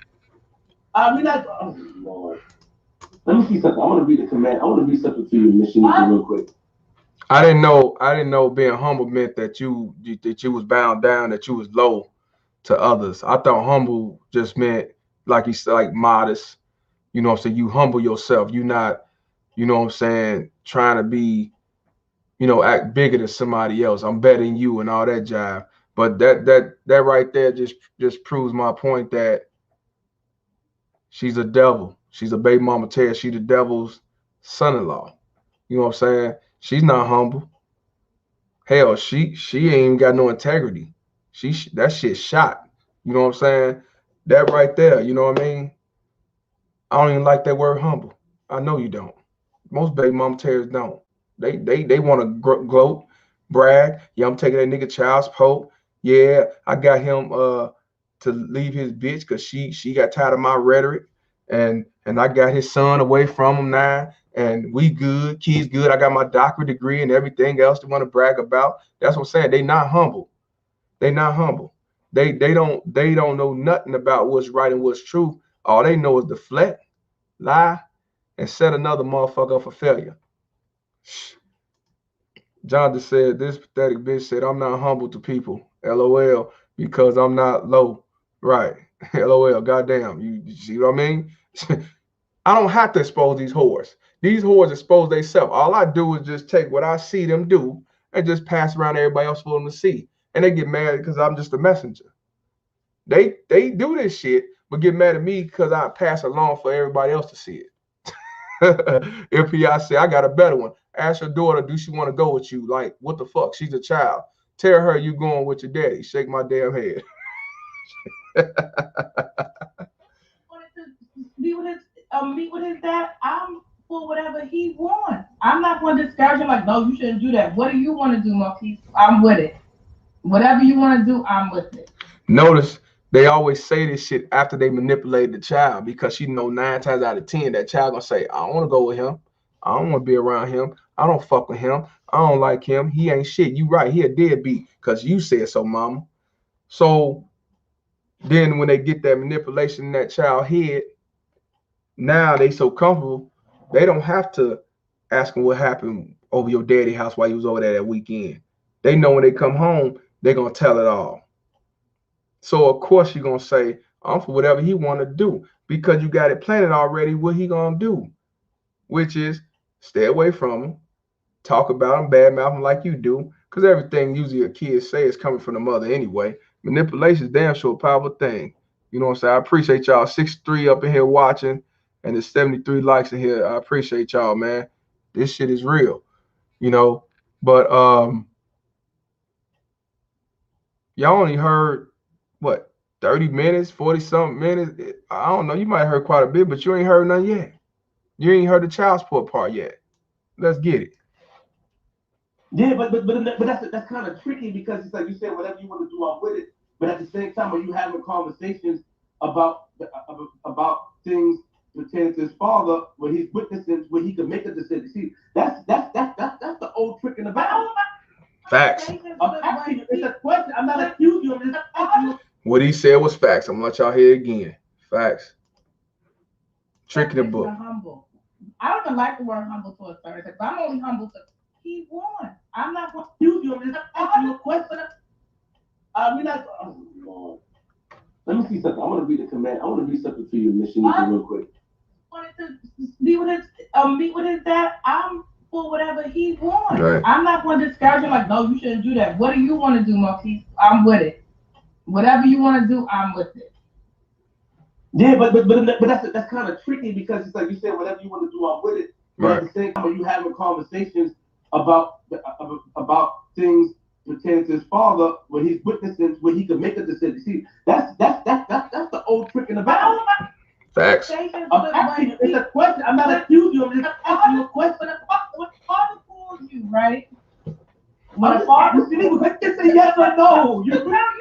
Oh Lord. Let me see something. I want to read the command. I want to read something to you, Miss Shaniqua, real quick. I didn't know being humble meant that you was bound down, that you was low to others. I thought humble just meant like you said, like modest. You know what I'm saying? You humble yourself. You not, you know what I'm saying, trying to be, act bigger than somebody else. I'm better than you and all that jive. But that right there just proves my point that she's a devil. She's a baby mama Terror. She's the devil's son-in-law. You know what I'm saying? She's not humble. Hell, she ain't even got no integrity. That shit shot. You know what I'm saying? That right there, you know what I mean? I don't even like that word humble. I know you don't. Most baby mama Terrors don't. They want to gloat, brag. Yeah, I'm taking that nigga child's poke. Yeah, I got him to leave his bitch because she got tired of my rhetoric. And I got his son away from him now. And we good, kids good. I got my doctorate degree and everything else they want to brag about. That's what I'm saying. They not humble. They not humble. They don't know nothing about what's right and what's true. All they know is deflect, lie, and set another motherfucker up for failure. John just said, this pathetic bitch said, I'm not humble to people. LOL, because I'm not low. Right. LOL, goddamn. You see what I mean? I don't have to expose these whores. These whores expose themselves. All I do is just take what I see them do and just pass around everybody else for them to see. And they get mad because I'm just a messenger. They do this shit, but get mad at me because I pass along for everybody else to see it. MPI say, I got a better one. Ask your daughter, do she want to go with you? Like, what the fuck? She's a child. Tell her you going with your daddy. Shake my damn head. Meet with his dad. I'm for whatever he wants. I'm not going to discourage him like, no, you shouldn't do that. What do you want to do, Marquise? I'm with it. Whatever you want to do, I'm with it. Notice they always say this shit after they manipulate the child because 9 times out of 10 that child gonna say, I don't want to go with him. I don't want to be around him. I don't fuck with him. I don't like him. He ain't shit. You right. He a deadbeat because you said so, mama. So then when they get that manipulation in that child head, now they so comfortable, they don't have to ask them what happened over your daddy house while you was over there that weekend. They know when they come home, they're going to tell it all. So, of course, you're going to say, I'm for whatever he want to do because you got it planted already what he going to do, which is stay away from him, talk about him, badmouth him like you do, because everything usually a kid say is coming from the mother anyway. Manipulation is damn sure a powerful thing. You know what I'm saying? I appreciate y'all. 63 up in here watching, and there's 73 likes in here. I appreciate y'all, man. This shit is real, you know. But y'all only heard what 30 minutes, 40-something minutes. I don't know. You might have heard quite a bit, but you ain't heard none yet. You ain't heard the child support part yet. Let's get it. Yeah, but that's kind of tricky because it's like you said, whatever you want to do, I'm with it. But at the same time, when you having conversations about things pertaining to his father, when he's witnessing, when he can make a decision. See, that's the old trick in the bag. Facts. It's a question. I'm not accusing you. I'm just asking you. What he said was facts. I'm gonna let y'all hear it again. Facts. Trick in the book. Humble. I don't even like the word humble to a certain extent, but I'm only humble to he won. I'm not going to accuse you. I'm just asking you a question. We're not. Oh, Lord. Let me see something. I want to read the command. I want to read something to you, Miss Shaniqua, real quick. Wanted to meet with his dad. I'm for whatever he wants. Right. I'm not going to discourage him. Like, no, you shouldn't do that. What do you want to do, Marquise? I'm with it. Whatever you want to do, I'm with it. Yeah, but that's kind of tricky because it's like you said, whatever you want to do, I'm with it. But right. At the same time, when you having conversations about things pertaining to his father, when he's witnessing, when he can make a decision. See, that's the old trick in the bag. Facts. It's a question. I'm not accusing you. I'm just asking you a question. When father calls you, right? When a father it's a yes or no. You saying that,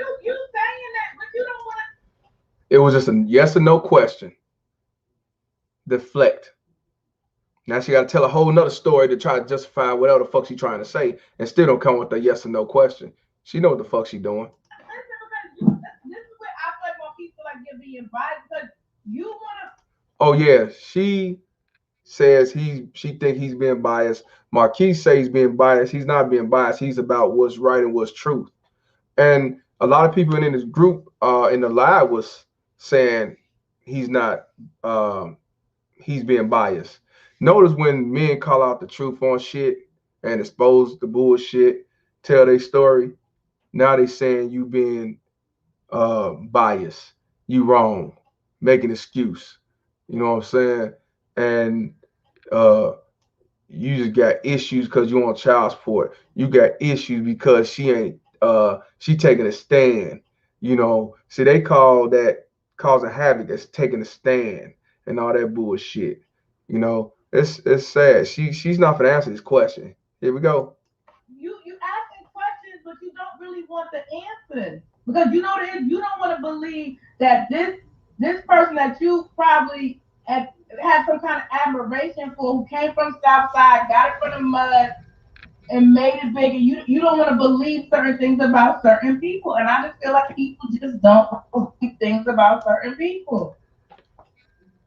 but you don't want to. It was just a yes or no question. Deflect. Now she got to tell a whole nother story to try to justify whatever the fuck she trying to say, and still don't come with a yes or no question. She know what the fuck she doing. This is where I feel like more people like you're being biased because you wanna. Oh yeah, she says she think he's being biased. Marquise says he's being biased. He's not being biased. He's about what's right and what's truth. And a lot of people in this group in the live was saying he's not he's being biased. Notice when men call out the truth on shit and expose the bullshit, tell their story, now they saying you being biased, you wrong, make an excuse. You know what I'm saying? And you just got issues because you on child support. You got issues because she ain't she taking a stand. You know, see they call that causing havoc as taking a stand and all that bullshit. You know, it's sad. She's not gonna answer this question. Here we go. You asking questions, but you don't really want the answers because you know that you don't want to believe that this person that you probably had some kind of admiration for, who came from Southside, got it from the mud, and made it bigger. You don't want to believe certain things about certain people, and I just feel like people just don't believe things about certain people.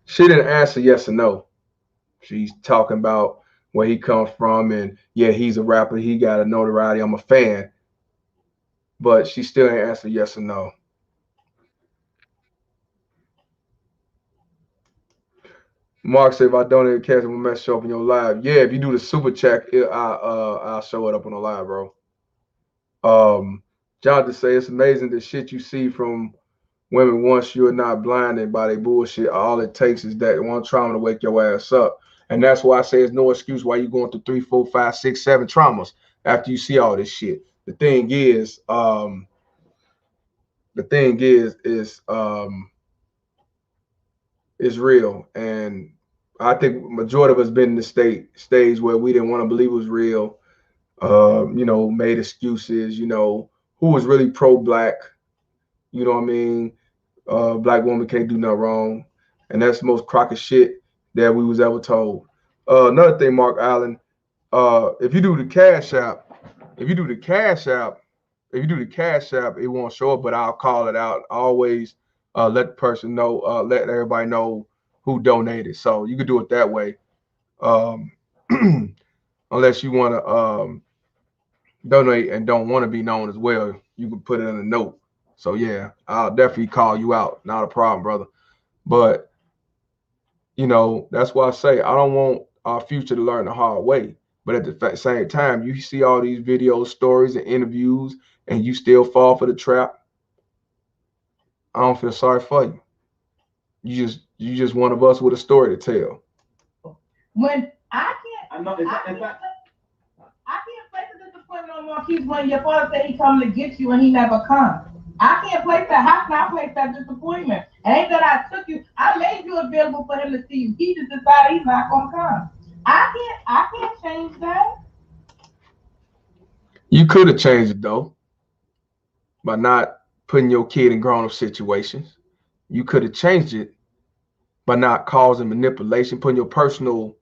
She didn't answer yes or no. She's talking about where he comes from, and yeah, he's a rapper. He got a notoriety. I'm a fan, but she still ain't answer yes or no. Mark said, if I donate a cash, we'll mess show up in your live. Yeah, if you do the super chat, I'll show it up on the live, bro. Jonathan say it's amazing the shit you see from women once you're not blinded by their bullshit. All it takes is that one trauma to wake your ass up. And that's why I say it's no excuse why you're going through 3, 4, 5, 6, 7 traumas after you see all this shit. The thing is is real, and I think majority of us been in the stage where we didn't want to believe it was real. You know, made excuses. You know, who was really pro-black? You know what I mean? Black woman can't do nothing wrong, and that's the most crockett shit that we was ever told. Another thing, Mark Allen, if you do the Cash App, it won't show up, but I'll call it out. I always let the person know, let everybody know who donated. So you could do it that way. Unless you want to donate and don't want to be known as well, you can put it in a note. So yeah, I'll definitely call you out. Not a problem, brother. But you know, that's why I say I don't want our future to learn the hard way. But at the same time, you see all these videos, stories, and interviews, and you still fall for the trap. I don't feel sorry for you. You just one of us with a story to tell. When I can't place a disappointment on more keys when your father said he coming to get you and he never comes. I can't place that. How can I place that disappointment? It ain't that I took you. I made you available for him to see you. He just decided he's not gonna come. I can't change that. You could have changed it though, by not putting your kid in grown-up situations. You could have changed it by not causing manipulation, putting your personal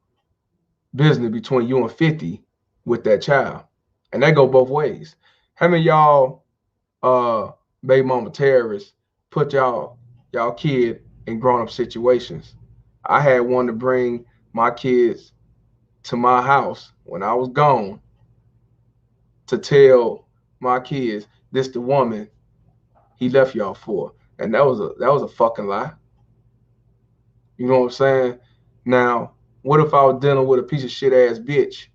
business between you and 50 with that child. And that go both ways. How many y'all baby mama terrorists put y'all kid in grown-up situations? I had one to bring my kids to my house when I was gone to tell my kids this the woman he left y'all for. And that was a fucking lie. You know what I'm saying? Now, what if I was dealing with a piece of shit ass bitch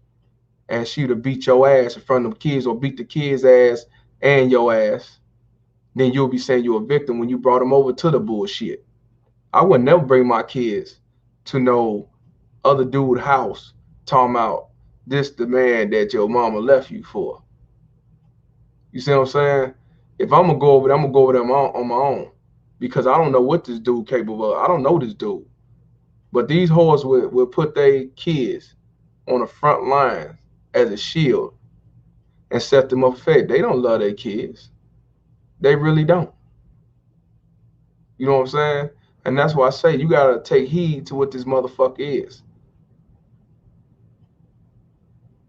and she'd have beat your ass in front of them kids or beat the kids' ass and your ass? Then you'll be saying you're a victim when you brought them over to the bullshit. I would never bring my kids to no other dude house talking about this the man that your mama left you for. You see what I'm saying? If I'm gonna go over there, I'm gonna go over there on my own, because I don't know what this dude capable of. I don't know this dude. But these whores will put their kids on the front line as a shield and set them up fed. They don't love their kids. They really don't. You know what I'm saying? And that's why I say you gotta take heed to what this motherfucker is.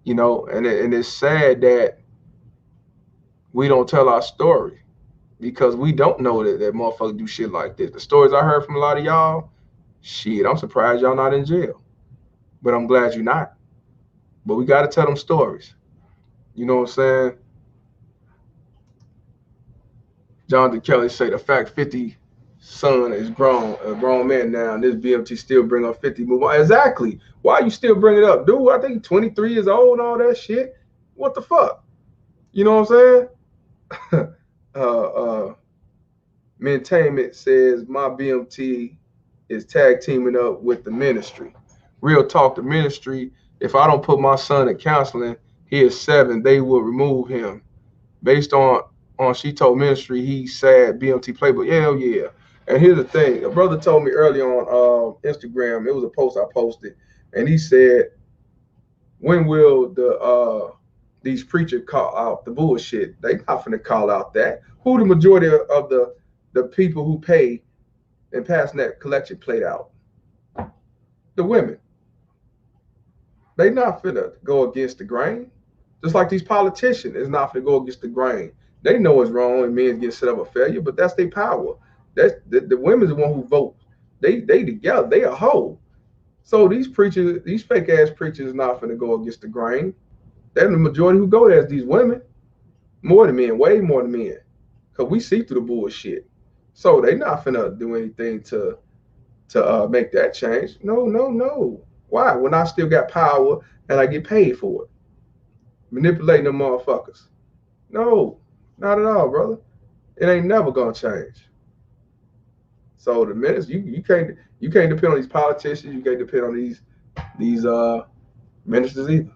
You know, and it's sad that we don't tell our story, because we don't know that motherfuckers do shit like this. The stories I heard from a lot of y'all, shit, I'm surprised y'all not in jail. But I'm glad you're not. But we got to tell them stories. You know what I'm saying? Jonathan Kelly say the fact 50 son is a grown man now, and this BMT still bring up 50 move on. Exactly. Why you still bring it up? Dude, I think 23 years old and all that shit. What the fuck? You know what I'm saying? Maintainment says my BMT is tag teaming up with the ministry. Real talk, the ministry, if I don't put my son in counseling, he is 7, they will remove him. Based on she told ministry, he's sad BMT playbook. Hell yeah. And here's the thing. A brother told me early on Instagram, it was a post I posted, and he said, when will these preachers call out the bullshit? They not finna call out that. Who the majority of the people who pay and passing that collection plate out? The women. They not finna go against the grain. Just like these politicians is not finna go against the grain. They know it's wrong and men get set up a failure, but that's their power. That's the women's the one who vote. They together, they a whole. So these preachers, these fake ass preachers, is not finna go against the grain. They're the majority who go there as these women, more than men, way more than men, because we see through the bullshit. So they not finna do anything to make that change. No. Why? When I still got power and I get paid for it, manipulating them motherfuckers. No, not at all, brother. It ain't never gonna change. So the minutes you can't depend on these politicians. You can't depend on these ministers either.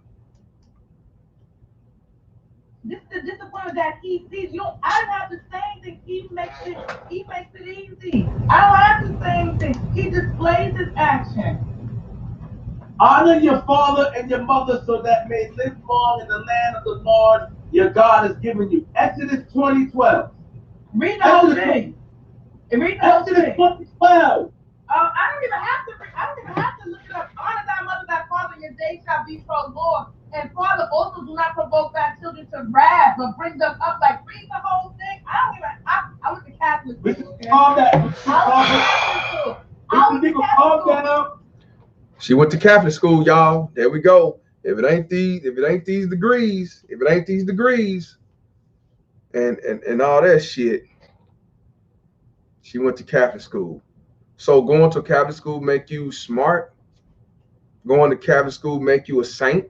This is the disappointment that he sees. I don't have to say anything. He makes it easy. I don't have to say anything. He displays his action. Honor your father and your mother so that may live long in the land of the Lord your God has given you. Exodus 20:12. Read the whole thing. Exodus 20:12. I don't even have to look it up. Honor thy mother, thy father, and your days shall be prolonged. And Father, also do not provoke thy children to wrath, but bring them up like read the whole thing. I went to Catholic school. Okay? Calm down. I went to Catholic school. She went to Catholic school, y'all. There we go. If it ain't these degrees, and all that shit, she went to Catholic school. So going to Catholic school make you smart. Going to Catholic school make you a saint.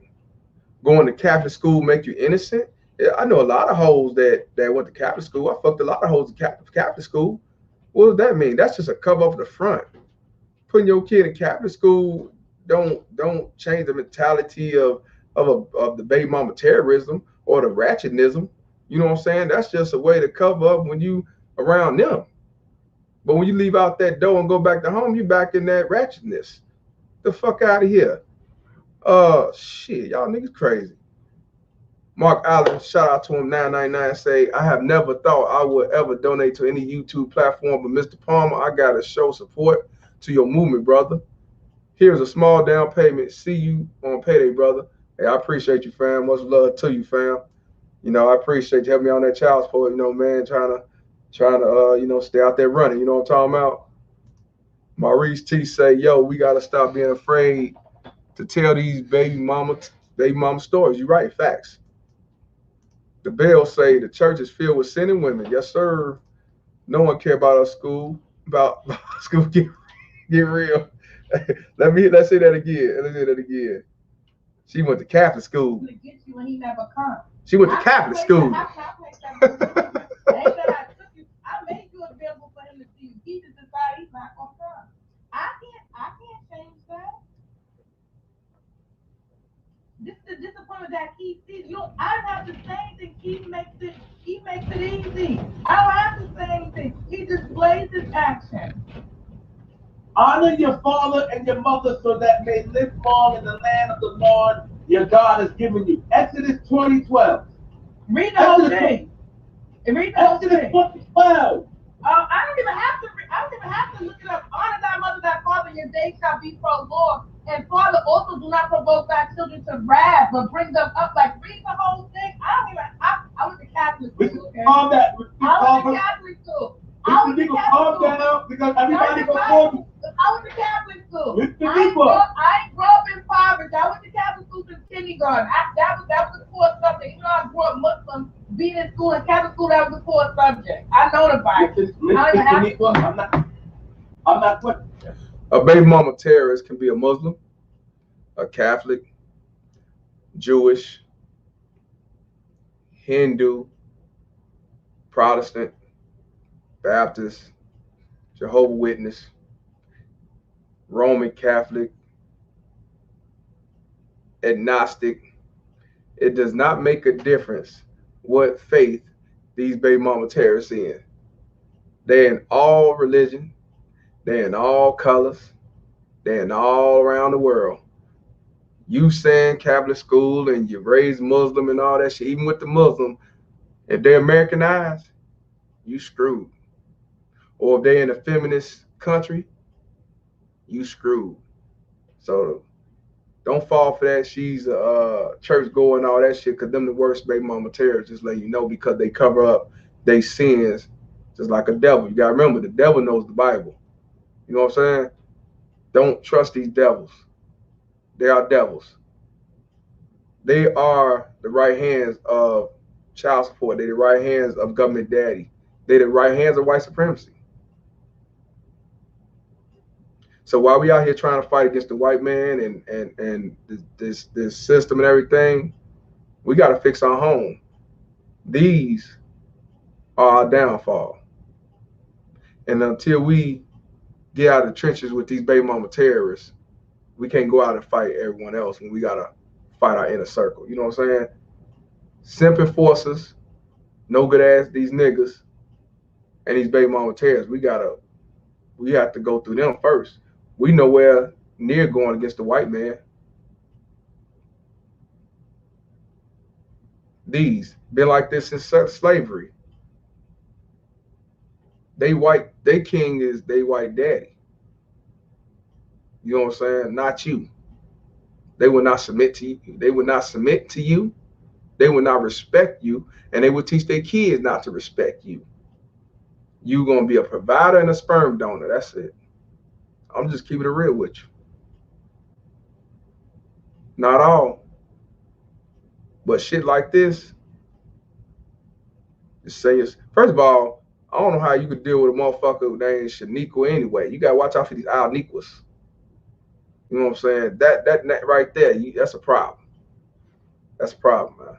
Going to Catholic school make you innocent. Yeah, I know a lot of hoes that went to Catholic school. I fucked a lot of hoes in Catholic school. What does that mean? That's just a cover up the front. Putting your kid in Catholic school don't change the mentality of the baby mama terrorism or the ratchetnism. You know what I'm saying? That's just a way to cover up when you around them. But when you leave out that door and go back to home, you back in that ratchetness. The fuck out of here. Shit, y'all niggas crazy. Mark Allen, shout out to him, 999, say, I have never thought I would ever donate to any YouTube platform, but Mr. Palmer, I gotta show support to your movement, brother. Here's a small down payment. See you on payday, brother. Hey, I appreciate you, fam. Much love to you, fam. You know, I appreciate you helping me on that child support, you know, man, trying to you know, stay out there running, you know what I'm talking about? Maurice T say, yo, we gotta stop being afraid to tell these baby mama stories. You're right, facts. The Bell say the church is filled with sinning women. Yes, sir. No one care about our school. About school. Get real. Let's say that again. She went to Catholic school. She went to Catholic school. I made you available for him to see you. He just decided he's not gonna come. I can't change that. This is the disappointment that Keith sees. I don't have to say anything. Keith makes it easy. I don't have to say anything. He displays his action. Honor your father and your mother so that may live long in the land of the Lord your God has given you. Exodus 20:12. Read the whole thing. Exodus 20:12. I don't even have to look it up. Honor thy mother, thy father, and your days shall be prolonged. And Father, also do not provoke thy children to wrath, but bring them up like read the whole thing. I went to Catholic school. Okay? I went to Catholic school. Calm down because everybody before you. I went to Catholic school. I ain't grew up in poverty. I went to Catholic school since kindergarten. That was a core subject. Even though I grew up Muslim, being in school and Catholic school, that was a core subject. I know the Bible. I'm not putting. A baby mama terrorist can be a Muslim, a Catholic, Jewish, Hindu, Protestant, Baptist, Jehovah's Witness, Roman Catholic, agnostic. It does not make a difference what faith these baby mama terrorists in. They're in all religion. They're in all colors. They're in all around the world. You saying Catholic school and you raised Muslim and all that shit, even with the Muslim, if they're Americanized, you screwed. Or if they're in a feminist country, you screwed. So don't fall for that. She's a church going, all that shit, because them the worst baby mama terrorists, just let you know, because they cover up their sins just like a devil. You gotta remember, the devil knows the Bible. You know what I'm saying? Don't trust these devils. They are devils. They are the right hands of child support. They're the right hands of government daddy. They're the right hands of white supremacy. So while we out here trying to fight against the white man and this system and everything, we got to fix our home. These are our downfall. And until we get out of the trenches with these baby mama terrorists, we can't go out and fight everyone else when we got to fight our inner circle. You know what I'm saying? Simp enforcers, no good ass these niggas, and these baby mama terrorists, we have to go through them first. We nowhere near going against the white man. These been like this since slavery. They king is they white daddy. You know what I'm saying? Not you. They will not submit to you. They will not submit to you. They will not respect you, and they will teach their kids not to respect you. You're gonna be a provider and a sperm donor. That's it. I'm just keeping it real with you. Not all, but shit like this. Just say it's, first of all, I don't know how you could deal with a motherfucker named Shaniqua anyway. You gotta watch out for these Alniquas. You know what I'm saying? That right there, that's a problem. That's a problem, man.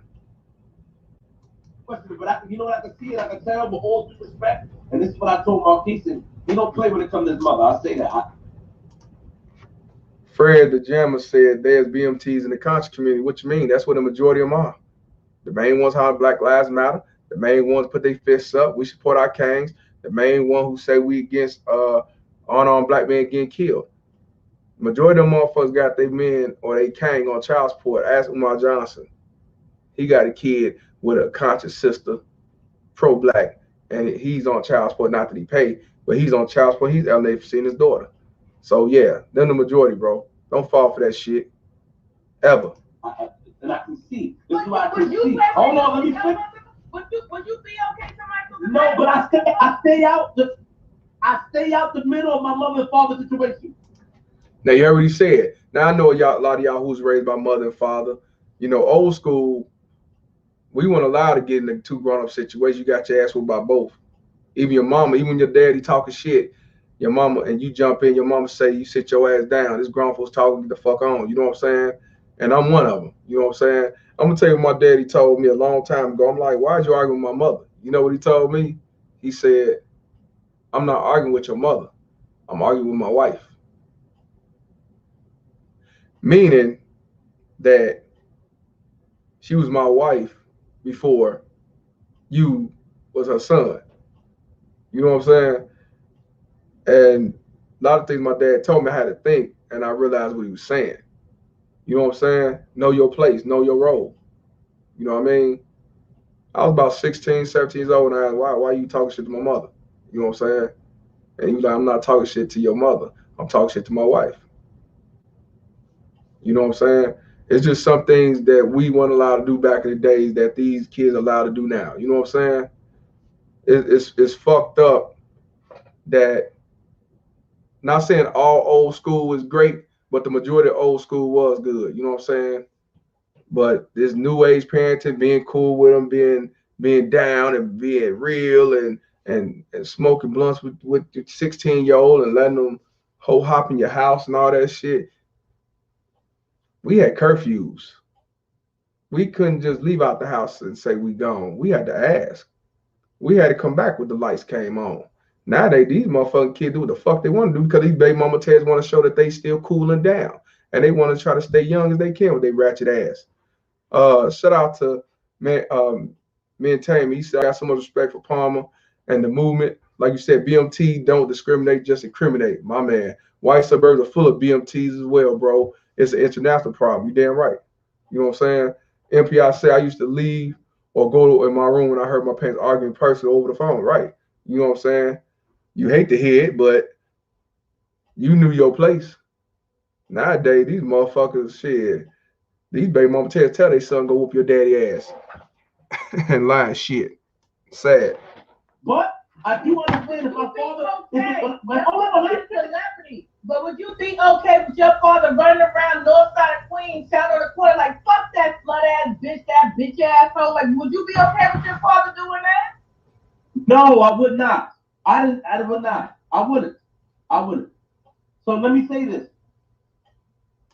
But you know what I can see it, I can tell with all due respect, and this is what I told Marquise, he don't play when it comes to his mother. I'll say that. Fred the Jammer said there's BMTs in the conscious community. What you mean? That's what the majority of them are. The main ones how Black Lives Matter. The main ones put their fists up. We support our kings. The main one who say we against unarmed black men getting killed. Majority of them motherfuckers got their men or they king on child support. Ask Umar Johnson. He got a kid with a conscious sister, pro-black, and he's on child support. Not that he paid, but he's on child support. He's LA for seeing his daughter. So yeah, they're the majority, bro. Don't fall for that shit, ever. And I can see. This is what I can see. Hold on, let me finish. Would you be okay to Michael? No, but I stay out the middle of my mother and father situation. Now you already said. Now I know a lot of y'all who's raised by mother and father. You know, old school. We weren't allowed to get in a two grown-up situation. You got your ass whooped by both. Even your mama, even your daddy talking shit. Your mama, and you jump in, your mama say, you sit your ass down. This grown folks talking, get the fuck on. You know what I'm saying? And I'm one of them. You know what I'm saying? I'm going to tell you what my daddy told me a long time ago. I'm like, why'd you argue with my mother? You know what he told me? He said, I'm not arguing with your mother. I'm arguing with my wife. Meaning that she was my wife before you was her son. You know what I'm saying? And a lot of things my dad told me I had to think, and I realized what he was saying. You know what I'm saying? Know your place, know your role. You know what I mean? I was about 16, 17 years old, and I asked, why are you talking shit to my mother? You know what I'm saying? And he was like, I'm not talking shit to your mother. I'm talking shit to my wife. You know what I'm saying? It's just some things that we weren't allowed to do back in the days that these kids are allowed to do now. You know what I'm saying? It's fucked up that, not saying all old school is great, but the majority of old school was good. You know what I'm saying? But this new age parenting, being cool with them, being down and being real and smoking blunts with your 16-year-old and letting them whole hop in your house and all that shit. We had curfews. We couldn't just leave out the house and say we gone. We had to ask. We had to come back when the lights came on. Nowadays, these motherfucking kids do what the fuck they want to do because these baby mama teds want to show that they still cooling down. And they want to try to stay young as they can with their ratchet ass. Shout out to me and Tammy. He said, I got so much respect for Palmer and the movement. Like you said, BMT don't discriminate, just incriminate. My man. White suburbs are full of BMTs as well, bro. It's an international problem. You damn right. You know what I'm saying? MPI said I used to leave or go in my room when I heard my parents arguing personally over the phone. Right. You know what I'm saying? You hate to hear it, but you knew your place. Nowadays, these motherfuckers, shit, these baby mama tell their son go whoop your daddy ass and lying shit. Sad. But I do understand if my father. But would you be okay with your father running around north side of Queens, town on the corner, like fuck that slut ass bitch, that bitch asshole? Like, would you be okay with your father doing that? No, I would not. I would not. I wouldn't. So let me say this.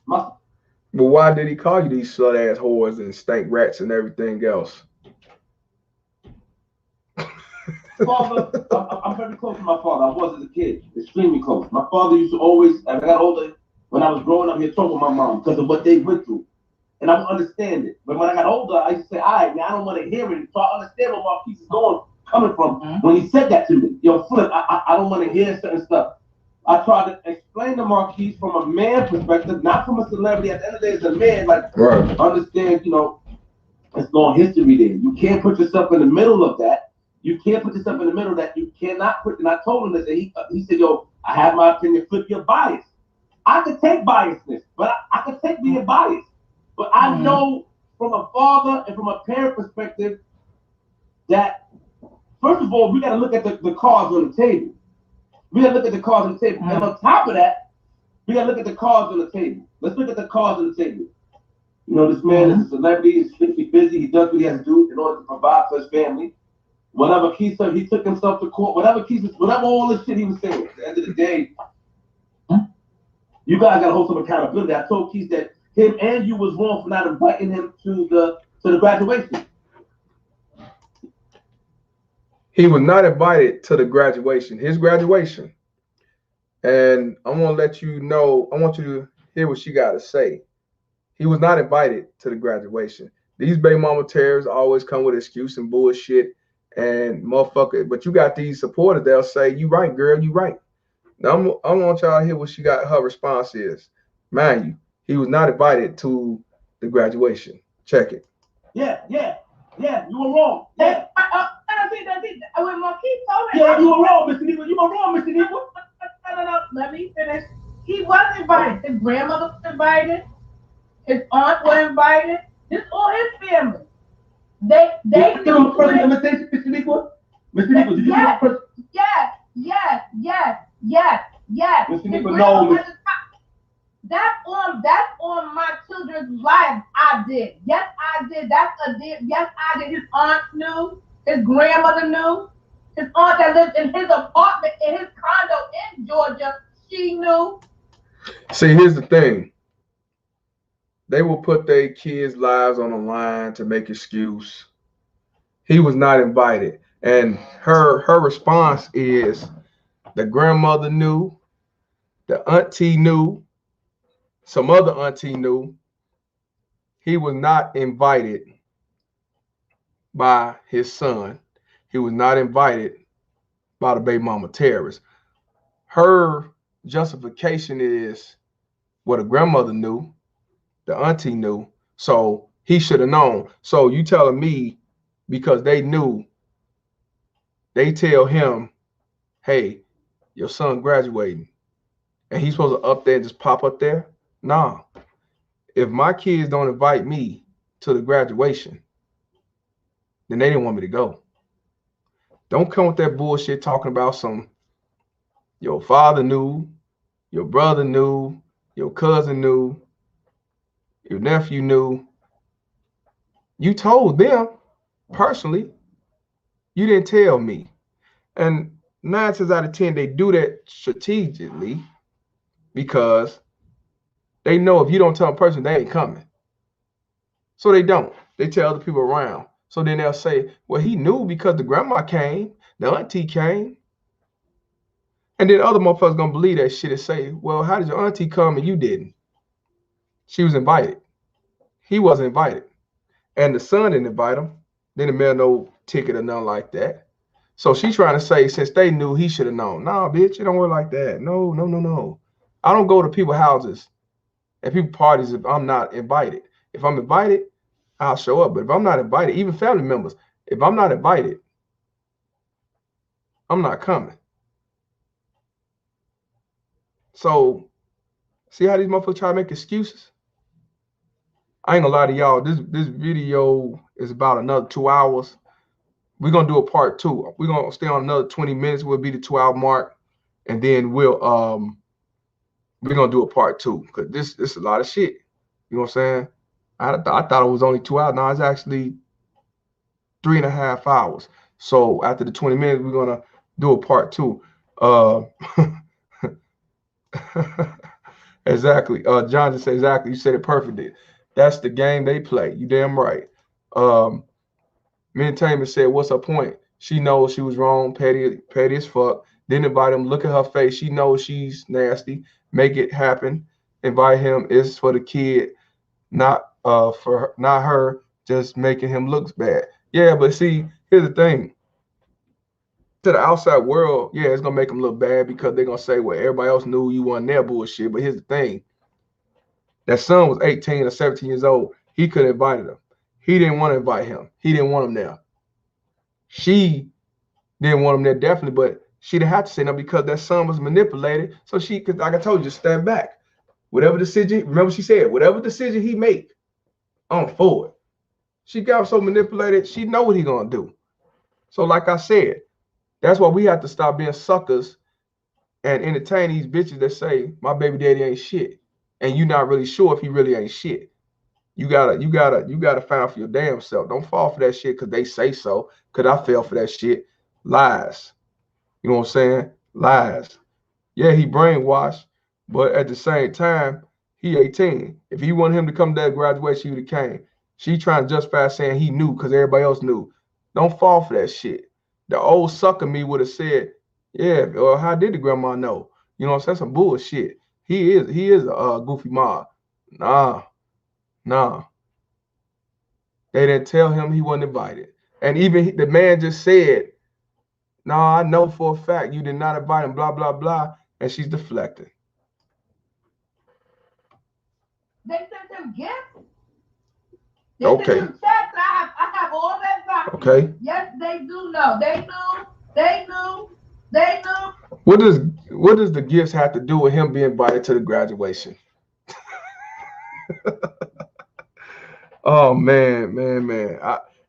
But why did he call you these slut ass whores and stank rats and everything else? Father, I'm very close to my father. I was as a kid, extremely close. My father used to always, as I got older, when I was growing up, he'd talk with my mom because of what they went through. And I would understand it. But when I got older, I used to say, all right, man, I don't want to hear it. So I understand where Marquise is coming from when he said that to me. Yo, Flip, I don't want to hear certain stuff. I tried to explain to Marquise from a man perspective, not from a celebrity. At the end of the day, as a man, like, understand, you know, it's long history there. You can't put yourself in the middle of that. You can't put yourself in the middle of that. You cannot put, and I told him this, and he said, yo, I have my opinion, Flip, your bias. I could take biasness, but I could take being biased. But I know from a father and from a parent perspective that, first of all, we got to look at the cards on the table. We got to look at the cards on the table. And on top of that, we got to look at the cards on the table. Let's look at the cards on the table. You know, this man is a celebrity. He's strictly busy. He does what he has to do in order to provide for his family. Whatever Keith said, he took himself to court. Whatever all this shit he was saying. At the end of the day, you guys got to hold some accountability. I told Keith that him and you was wrong for not inviting him to the graduation. He was not invited to the graduation, his graduation. And I want to let you know, I want you to hear what she got to say. He was not invited to the graduation. These baby mama terrorists always come with excuse and bullshit and motherfucker. But you got these supporters, they'll say, you right, girl, you right. Now I want y'all to hear what she got, her response is. Mind you, he was not invited to the graduation. Check it. Yeah, you were wrong. Yeah. When Marquis told me, yeah, you were wrong, Mr. Nico. You were wrong, Mr. Nico. No, let me finish. He was invited. His grandmother was invited. His aunt was invited. This all his family. They give him a personal invitation, Mr. Nico. Mr. Nico, did you give him a personal? Yes. Mr. Nico, no. That's on my children's lives. I did. Yes, I did. Yes, I did. His aunt knew. His grandmother knew. His aunt that lived in his apartment, in his condo in Georgia, she knew. See, here's the thing. They will put their kids' lives on the line to make excuse. He was not invited. And her response is the grandmother knew, the auntie knew, some other auntie knew. He was not invited by his son. He was not invited by the baby mama terrorists. Her justification is what the grandmother knew, the auntie knew, so he should have known. So you telling me because they knew, they tell him, hey, your son graduating, and he's supposed to up there and just pop up there? Nah. If my kids don't invite me to the graduation, then they didn't want me to go. Don't come with that bullshit talking about some, your father knew, your brother knew, your cousin knew, your nephew knew. You told them personally. You didn't tell me. And 9 times out of 10, they do that strategically because they know if you don't tell them personally, they ain't coming. So they don't. They tell other people around. So then they'll say, well, he knew because the grandma came, the auntie came. And then other motherfuckers gonna believe that shit and say, well, how did your auntie come and you didn't? She was invited. He wasn't invited. And the son didn't invite him. Didn't mail no ticket or nothing like that. So she's trying to say, since they knew, he should have known. Nah, bitch, it don't work like that. No. I don't go to people's houses and people parties if I'm not invited. If I'm invited, I'll show up. But if I'm not invited, even family members, if I'm not invited, I'm not coming. So see how these motherfuckers try to make excuses? I ain't gonna lie to y'all. This video is about another 2 hours. We're gonna do a part 2. We're gonna stay on another 20 minutes. Will be the 2-hour mark, and then we're gonna do a part 2 because this is a lot of shit. You know what I'm saying? I thought it was only 2 hours. Now it's actually 3.5 hours. So after the 20 minutes, we're gonna do a part 2. Exactly. John just said exactly. You said it perfectly. That's the game they play. You damn right. Entertainment said, what's her point? She knows she was wrong, petty as fuck. Didn't invite him. Look at her face. She knows she's nasty. Make it happen. Invite him. It's for the kid, not for her, not her. Just making him look bad. Yeah, but see, here's the thing. To the outside world, yeah, it's gonna make them look bad because they're gonna say, well, everybody else knew you wasn't their bullshit. But here's the thing. That son was 18 or 17 years old. He could have invited him. He didn't want to invite him. He didn't want him there. She didn't want him there definitely, but she didn't have to say no because that son was manipulated. So she could, like I told you, just stand back. Whatever decision, remember she said, whatever decision he make, I'm for it. She got so manipulated, she know what he gonna do. So like I said, that's why we have to stop being suckers and entertain these bitches that say my baby daddy ain't shit, and you not really sure if he really ain't shit. You gotta find out for your damn self. Don't fall for that shit because they say so. Cause I fell for that shit. Lies. You know what I'm saying? Lies. Yeah, he brainwashed, but at the same time, he 18. If he wanted him to come to that graduation, he would have came. She trying to justify saying he knew because everybody else knew. Don't fall for that shit. The old sucker me would have said, yeah, well, how did the grandma know? You know what I'm saying? Some bullshit. He is a goofy mob. Nah. They didn't tell him he wasn't invited. And even the man just said, I know for a fact you did not invite him, blah, blah, blah. And she's deflecting. They sent him gifts. Okay. Sent him checks. I have all that document. Okay. Yes, they do know. They knew. What does the gifts have to do with him being invited to the graduation? Oh man.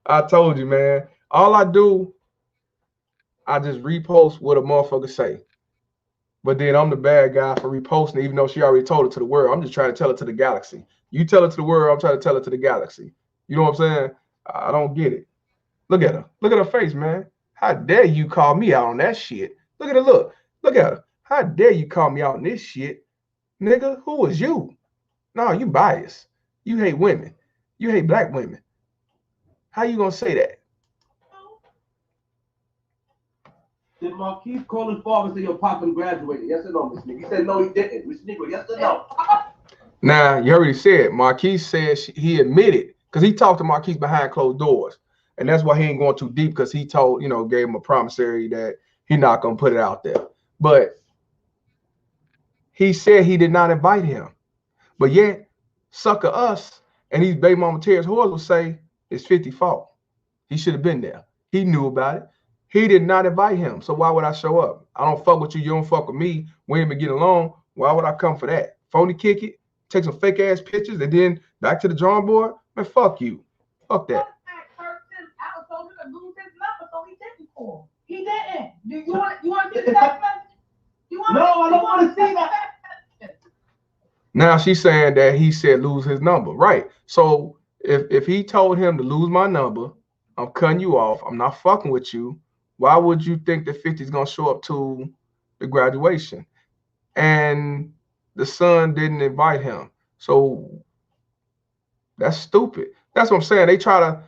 I told you, man. All I do, I just repost what a motherfucker say. But then I'm the bad guy for reposting, even though she already told it to the world. I'm just trying to tell it to the galaxy. You tell it to the world, I'm trying to tell it to the galaxy. You know what I'm saying? I don't get it. Look at her. Look at her face, man. How dare you call me out on that shit? Look at her look. Look at her. How dare you call me out on this shit? Nigga, who is you? No, you biased. You hate women. You hate black women. How you gonna say that? Did Marquise call his father and say your papa graduated? Yes or no, Miss Shaniqua? He said no, he didn't. Miss Shaniqua, yes or no? Now, you already said, Marquise said he admitted, because he talked to Marquise behind closed doors. And that's why he ain't going too deep, because he told, gave him a promissory that he not going to put it out there. But he said he did not invite him. But yet, sucker us and these baby mama tears whores will say it's 50 fault. He should have been there. He knew about it. He did not invite him. So why would I show up? I don't fuck with you. You don't fuck with me. We ain't been getting along. Why would I come for that? Phony kick it, take some fake ass pictures, and then back to the drawing board? Man, fuck you. Fuck that. I told him to lose his number, so he didn't call. He didn't. Do you want to see the text message? No, I don't want to see that. Now she's saying that he said lose his number. Right. So if he told him to lose my number, I'm cutting you off, I'm not fucking with you, why would you think that 50 is going to show up to the graduation? And the son didn't invite him. So that's stupid. That's what I'm saying. They try to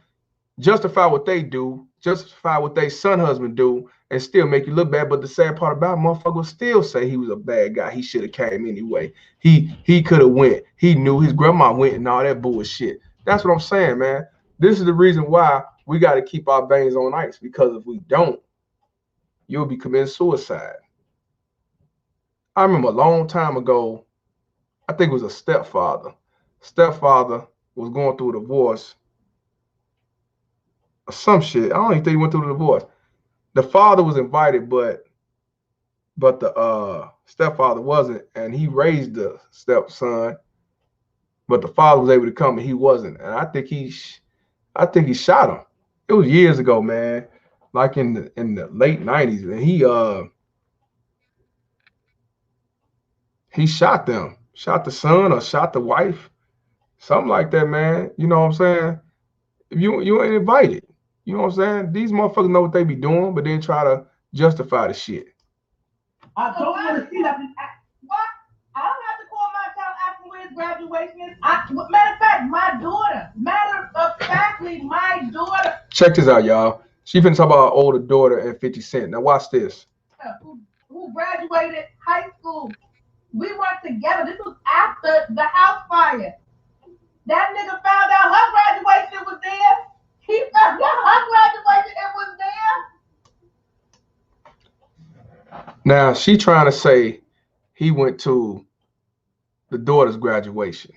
justify what they do, justify what they son husband do, and still make you look bad. But the sad part about it, motherfucker will still say he was a bad guy. He should have came anyway. He could have went. He knew his grandma went and all that bullshit. That's what I'm saying, man. This is the reason why we got to keep our veins on ice, because if we don't, you'll be committing suicide. I remember a long time ago, I think it was a stepfather. Stepfather was going through a divorce or some shit. I don't even think he went through the divorce. The father was invited, but the stepfather wasn't, and he raised the stepson, but the father was able to come and he wasn't. And I think he shot him. It was years ago, man, like in the late 90s, and he shot them, shot the son or shot the wife, something like that, man. You know what I'm saying? If you ain't invited, you know what I'm saying? These motherfuckers know what they be doing, but then try to justify the shit. I don't want to see that. What? I don't have to call my child asking where his graduation is. Matter of fact, my daughter. Check this out, y'all. She finna talk about her older daughter and 50 Cent. Now watch this. Who graduated high school. We weren't together. This was after the house fire. That nigga found out her graduation was there. He found out her graduation was there. Now she trying to say he went to the daughter's graduation.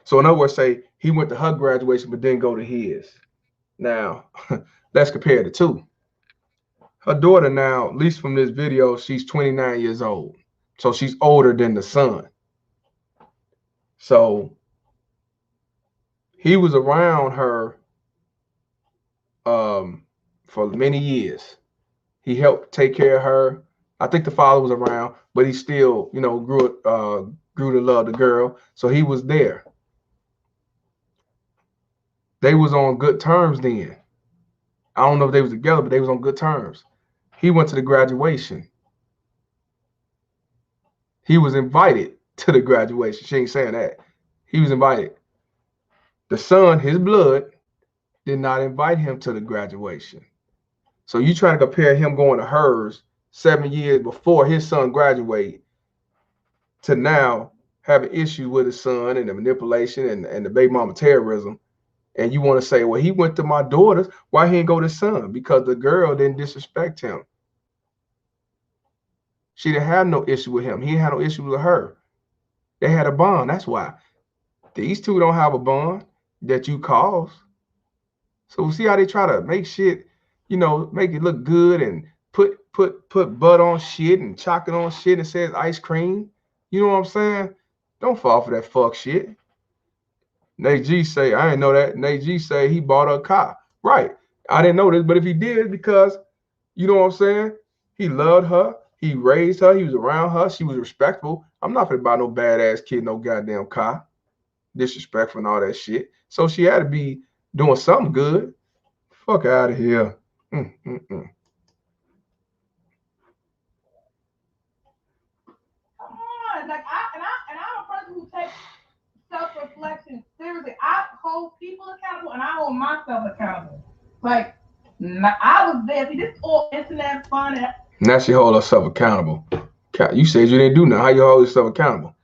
So in other words, say he went to her graduation but didn't go to his. Now, let's compare the two. Her daughter now, at least from this video, she's 29 years old. So she's older than the son. So he was around her for many years. He helped take care of her. I think the father was around, but he still, you know, grew to love the girl. So he was there. They was on good terms then. I don't know if they was together, but they was on good terms. He went to the graduation. He was invited to the graduation. She ain't saying that. He was invited. The son, his blood, did not invite him to the graduation. So you trying to compare him going to hers 7 years before his son graduated to now having issues with his son and the manipulation and the baby mama terrorism. And you want to say, well, he went to my daughter's. Why he didn't go to his son? Because the girl didn't disrespect him. She didn't have no issue with him. He didn't have no issue with her. They had a bond. That's why. These two don't have a bond that you caused. So see how they try to make shit, you know, make it look good and put butter on shit and chocolate on shit and says ice cream. You know what I'm saying? Don't fall for that fuck shit. Nate G say, I didn't know that. Nate G say he bought her a car. Right. I didn't know this, but if he did, because, you know what I'm saying? He loved her. He raised her. He was around her. She was respectful. I'm not gonna buy no badass kid no goddamn car. Disrespectful and all that shit. So she had to be doing something good. Fuck out of here. Come on, like I'm a person who takes self-reflection seriously. I hold people accountable and I hold myself accountable. Like I was there. See, this is all internet fun. Now she hold herself accountable. You said you didn't do nothing. How you hold yourself accountable?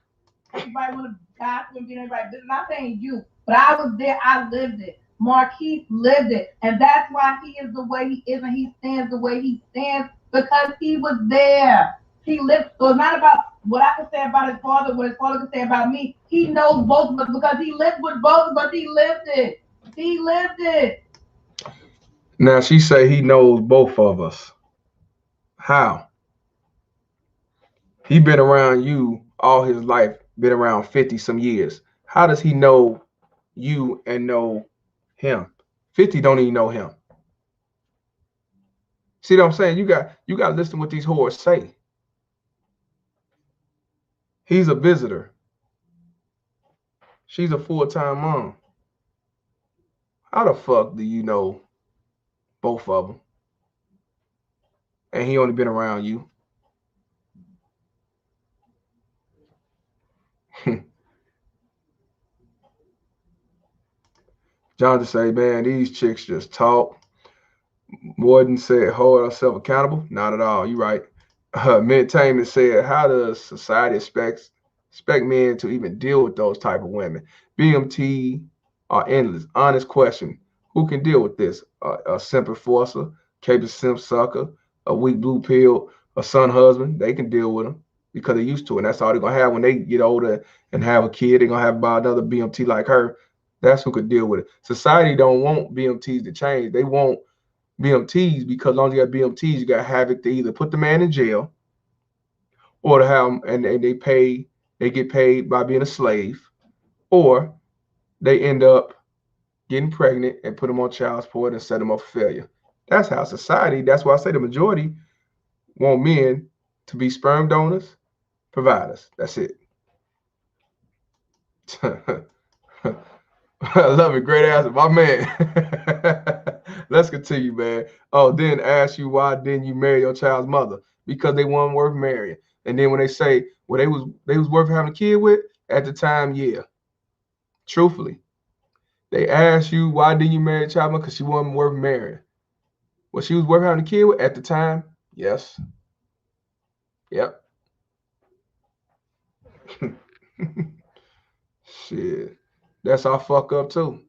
Everybody want to gossip and be everybody. I'm not saying you, but I was there. I lived it. Marquise lived it, and that's why he is the way he is, and he stands the way he stands because he was there. He lived. So it's not about what I can say about his father, what his father can say about me. He knows both of us because he lived with both of us. He lived it. He lived it. Now she say he knows both of us. How? He been around you all his life, been around 50 some years. How does he know you and know him? 50 don't even know him. See what I'm saying? You got to listen to what these whores say. He's a visitor. She's a full-time mom. How the fuck do you know both of them? And he only been around you. John just say, man, these chicks just talk. Morden said, hold herself accountable. Not at all. You're right. Midtainment said, how does society expect men to even deal with those type of women? BMT are endless. Honest question. Who can deal with this? A simp enforcer, Cape simp sucker, a weak blue pill, a son husband. They can deal with them because they're used to it. And that's all they're going to have when they get older and have a kid. They're going to have about another BMT like her. That's who could deal with it. Society don't want BMTs to change. They want BMTs because as long as you got BMTs, you got havoc to either put the man in jail or to have and they get paid by being a slave, or they end up getting pregnant and put them on child support and set them up for failure. That's how society, that's why I say the majority want men to be sperm donors, providers. That's it. I love it. Great answer, my man. Let's continue, man. Oh, then ask you why didn't you marry your child's mother? Because they weren't worth marrying. And then when they say, well, they was worth having a kid with at the time, yeah. Truthfully, they asked you why didn't you marry a child mother? Because she wasn't worth marrying. Well, she was worth having a kid with at the time, yes. Yep. Shit, that's our fuck up too.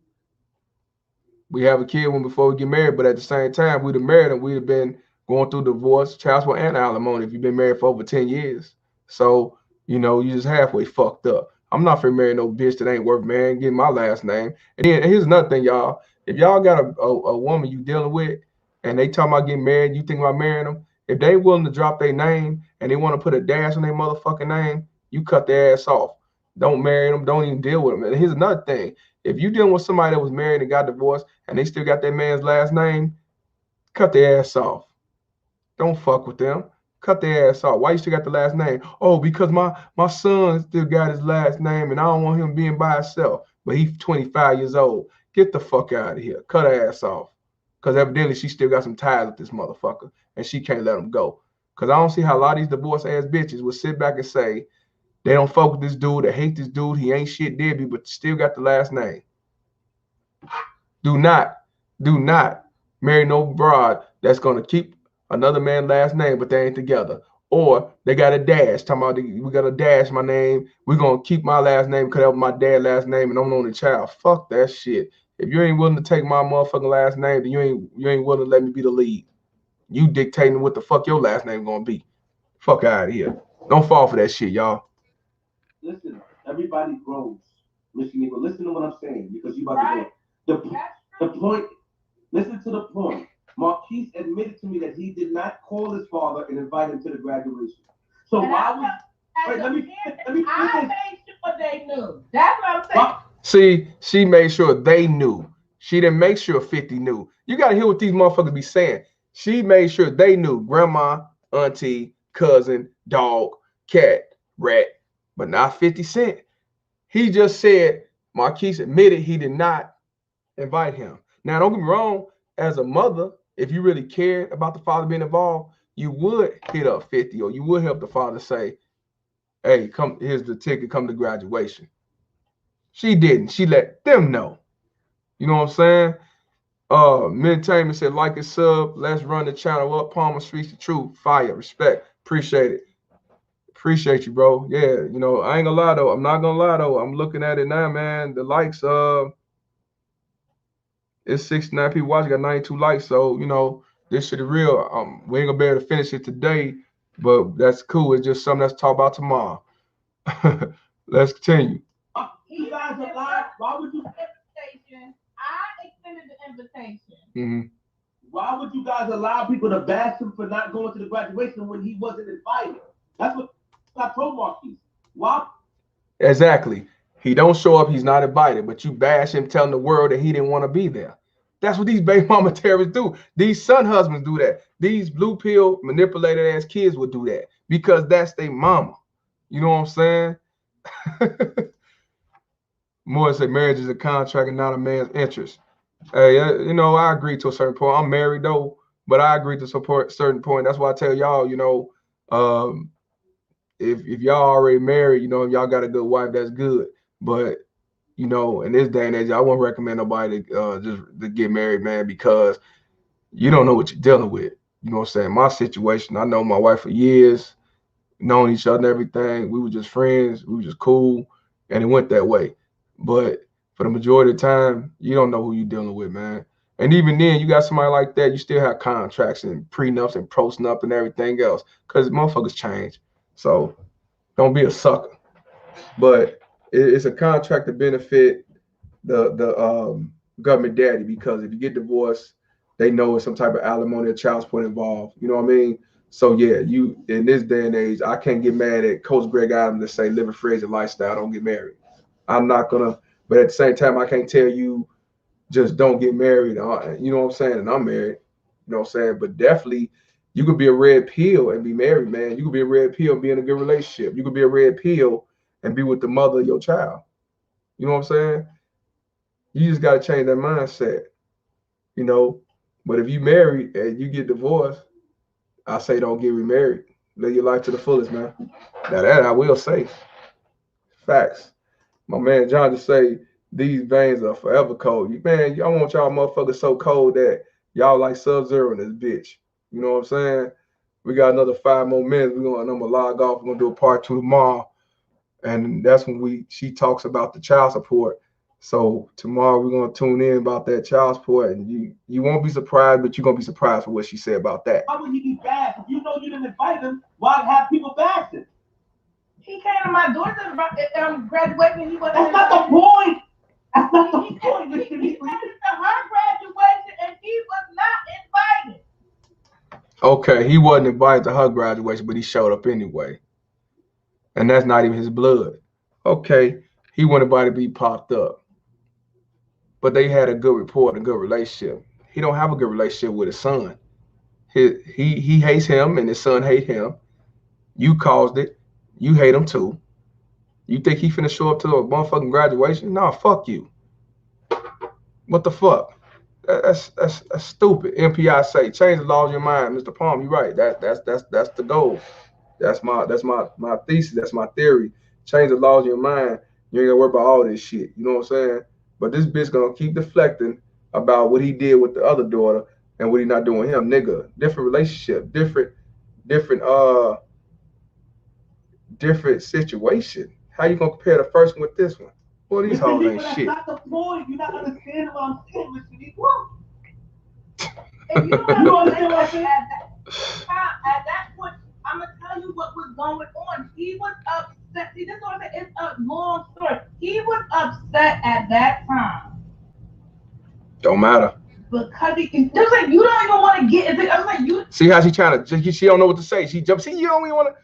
We have a kid when before we get married, but at the same time, we'd have married and we'd have been going through divorce, child support, and alimony if you've been married for over 10 years. So, you know, you just halfway fucked up. I'm not finna marry no bitch that ain't worth marrying, getting my last name. And then here's another thing, y'all. If y'all got a woman you dealing with and they talking about getting married, you think about marrying them, if they willing to drop their name and they want to put a dash on their motherfucking name, you cut their ass off. Don't marry them. Don't even deal with them. And here's another thing. If you dealing with somebody that was married and got divorced and they still got that man's last name, cut their ass off. Don't fuck with them. Cut their ass off. Why you still got the last name? Oh, because my son still got his last name and I don't want him being by himself. But he's 25 years old. Get the fuck out of here. Cut her ass off. Because evidently she still got some ties with this motherfucker and she can't let him go. Because I don't see how a lot of these divorce ass bitches will sit back and say they don't fuck with this dude, they hate this dude, he ain't shit deadbeat, but still got the last name. Do not marry no broad that's going to keep another man's last name, but they ain't together. Or they got a dash, talking about we got to dash my name. We're going to keep my last name because that was my dad's last name and I'm the only child. Fuck that shit. If you ain't willing to take my motherfucking last name, then you ain't willing to let me be the lead. You dictating what the fuck your last name going to be. Fuck out of here. Don't fall for that shit, y'all. Listen, everybody grows. Shaniqua, listen to what I'm saying because you about to go. The point, listen to the point. Marquise admitted to me that he did not call his father and invite him to the graduation. So why would? Wait, let me. I made sure they knew. That's what I'm saying. See, she made sure they knew. She didn't make sure 50 knew. You got to hear what these motherfuckers be saying. She made sure they knew. Grandma, auntie, cousin, dog, cat, rat, but not 50 Cent. He just said, Marquise admitted he did not invite him. Now, don't get me wrong. As a mother, if you really cared about the father being involved, you would hit up 50 or you would help the father say, hey, come, here's the ticket, come to graduation. She didn't. She let them know. You know what I'm saying? Mintainment said, like and sub. Let's run the channel up. Palmer Streets the truth. Fire. Respect. Appreciate it. Appreciate you, bro. Yeah, you know, I ain't gonna lie though. I'm not gonna lie though. I'm looking at it now, man. The likes, it's 69 people watching, got 92 likes. So, you know, this shit is real. We ain't gonna be able to finish it today, but that's cool. It's just something that's talk about tomorrow. Let's continue. You guys are live. Why would you? I extended the invitation. Mm-hmm. Why would you guys allow people to bash him for not going to the graduation when he wasn't invited? That's what I told Marquise. Why? Exactly. He don't show up, he's not invited, but you bash him telling the world that he didn't want to be there. That's what these baby mama terrorists do. These son husbands do that. These blue pill manipulated ass kids would do that because that's their mama. You know what I'm saying? More say marriage is a contract and not a man's interest. Hey, you know, I agree to a certain point. I'm married though, but I agree to support a certain point. That's why I tell y'all, you know, if y'all already married, you know, if y'all got a good wife, that's good. But you know, in this day and age, I wouldn't recommend nobody just to get married, man, because you don't know what you're dealing with. You know what I'm saying? My situation, I know my wife for years, known each other and everything. We were just friends. We were just cool, and it went that way. But for the majority of the time, you don't know who you're dealing with, man. And even then, you got somebody like that, you still have contracts and prenups and postnup and everything else because motherfuckers change. So don't be a sucker. But it's a contract to benefit the government daddy because if you get divorced, they know it's some type of alimony or child support involved. You know what I mean? So yeah, you in this day and age, I can't get mad at Coach Greg Adams to say live a free lifestyle, don't get married. I'm not gonna, but at the same time, I can't tell you just don't get married. You know what I'm saying? And I'm married. You know what I'm saying? But definitely, you could be a red pill and be married, man. You could be a red pill and be in a good relationship. You could be a red pill and be with the mother of your child. You know what I'm saying? You just got to change that mindset, you know. But if you married and you get divorced, I say don't get remarried. Live your life to the fullest, man. Now that I will say. Facts. My man John just say these veins are forever cold. Man, I want y'all motherfuckers so cold that y'all like Sub-Zero in this bitch. You know what I'm saying? We got another 5 more minutes. I'm gonna log off. We're gonna do a part 2 tomorrow. And that's when she talks about the child support. So tomorrow we're gonna tune in about that child support, and you won't be surprised, but you're gonna be surprised for what she said about that. Why would he be bashed? If you know you didn't invite him, why have people bash him? He came to my daughter's graduation. He wasn't. That's not the point. That's not the point. He came to her graduation, and he was not invited. Okay, he wasn't invited to her graduation, but he showed up anyway, and that's not even his blood. Okay, he wanted by to be popped up, but they had a good rapport and a good relationship. He don't have a good relationship with his son. He hates him and his son hate him. You caused it. You hate him too. You think he finna show up to a motherfucking graduation? Nah, fuck you. What the fuck? That's stupid. MPI say change the laws of your mind, Mr. Palm. You're right. That's the goal. That's my thesis. That's my theory. Change the laws of your mind. You ain't gonna worry about all this shit. You know what I'm saying? But this bitch gonna keep deflecting about what he did with the other daughter and what he not doing with him. Nigga, different relationship, different different situation. How you gonna compare the first one with this one? Well, these hoes ain't shit. That's not the point. You're not understanding what I'm saying, Mr. Shaniqua. If you don't understand what I'm saying, at that point, I'm gonna tell you what was going on. He was upset. See, this is what I'm saying. It's a long story. He was upset at that time. Don't matter. Because just like you don't even want to get into it. I was like, you see how she trying to, she don't know what to say. She jumps. See, you don't even want to.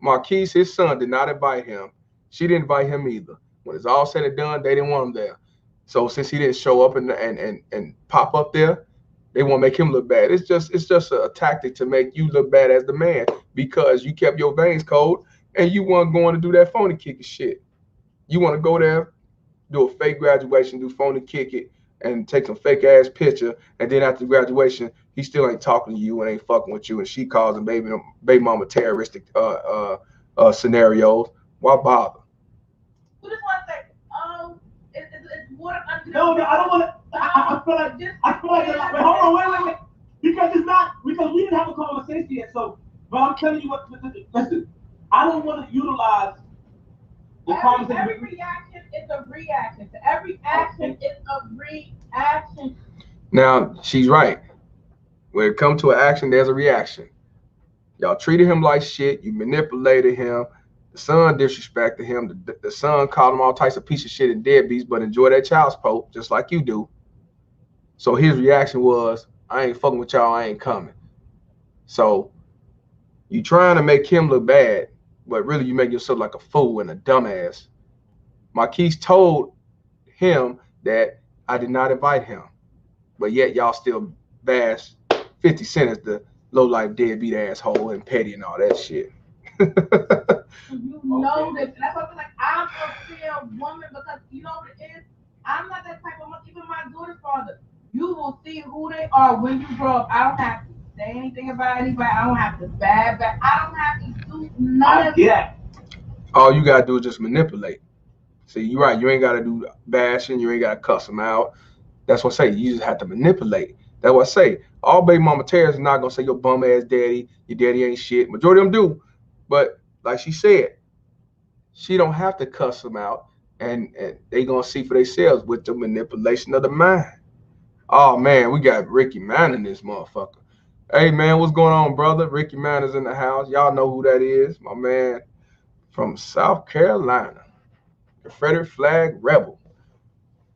Marquise, his son, did not invite him. She didn't invite him either. When it's all said and done, they didn't want him there. So since he didn't show up and pop up there, they want to make him look bad. It's just a tactic to make you look bad as the man because you kept your veins cold and you weren't going to do that phony kicking shit. You want to go there, do a fake graduation, do phony kick it, and take some fake ass picture, and then after graduation, he still ain't talking to you and ain't fucking with you, and she causing baby mama terroristic scenarios. Why bother? You just want to say, oh, it's water under the No, I don't want to. I feel like this. I feel like wait, hold on, wait. Because it's not because we didn't have a conversation yet. So, but I'm telling you what. Listen, I don't want to utilize the conversation. Every reaction is a reaction. To every action is a reaction. Now she's right. When it comes to an action, there's a reaction. Y'all treated him like shit. You manipulated him. The son disrespected him. The son called him all types of piece of shit and deadbeats, but enjoy that child support just like you do. So his reaction was, I ain't fucking with y'all. I ain't coming. So you trying to make him look bad, but really you make yourself like a fool and a dumbass. Marquise told him that I did not invite him, but yet y'all still bash 50 Cent as the low-life deadbeat asshole and petty and all that shit. You know this. That's why I'm like, I'm a fair woman because you know what it is? I'm not that type of woman. Even my daughter's father. You will see who they are when you grow up. I don't have to say anything about anybody. I don't have to bad. I don't have to do none of that. All you gotta do is just manipulate. See, you're right. You ain't gotta do bashing. You ain't gotta cuss them out. That's what I say. You just have to manipulate. That's what I say. All baby mama terrorists are not gonna say your bum ass daddy, your daddy ain't shit. Majority of them do, but like she said, she don't have to cuss them out, and they gonna see for themselves with the manipulation of the mind. Oh man, we got Ricky Man in this motherfucker. Hey man, what's going on, brother? Ricky Man is in the house. Y'all know who that is, my man from South Carolina, the Confederate flag rebel.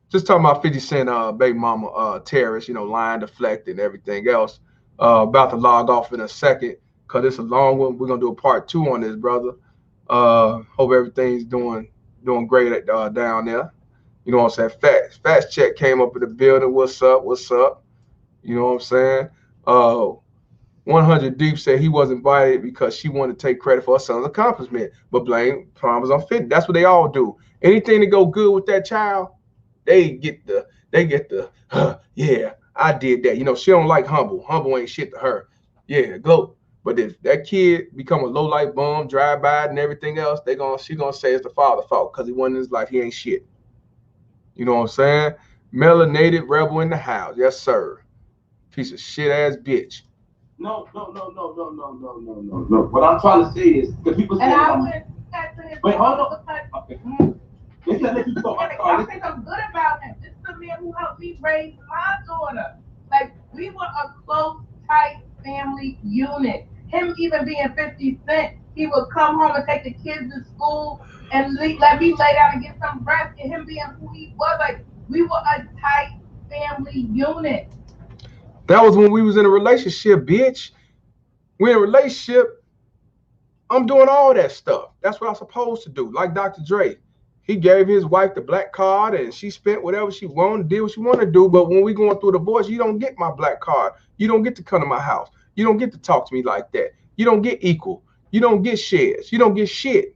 Just talking about 50 Cent, baby mama, terrorist, lying, deflecting, and everything else. About to log off in a second because it's a long one. We're gonna do a part 2 on this, brother. Hope everything's doing great down there. You know what I'm saying? Fast Check came up in the building. What's up? What's up? You know what I'm saying? 100 Deep said he was invited because she wanted to take credit for her son's accomplishment, but blame problems on fit. That's what they all do. Anything to go good with that child, they get the yeah, I did that. She don't like humble. Humble ain't shit to her. Yeah, go. But if that kid become a low life bum, drive by and everything else, she gonna say it's the father's fault because he wasn't in his life. He ain't shit. You know what I'm saying? Melanated rebel in the house. Yes, sir. Piece of shit ass bitch. No. What I'm trying to say is the people say. And I went wait, hold on. Okay. I think I'm good about him. This is the man who helped me raise my daughter. Like we were a close, tight family unit. Him even being 50 Cent, he would come home and take the kids to school and let me lay down and get some rest. And him being who he was, like we were a tight family unit. That was when we was in a relationship, bitch. We in a relationship. I'm doing all that stuff. That's what I'm supposed to do. Like Dr. Dre, he gave his wife the black card and she spent whatever she wanted, did what she wanted to do. But when we going through the divorce, you don't get my black card. You don't get to come to my house. You don't get to talk to me like that. You don't get equal. You don't get shares. You don't get shit.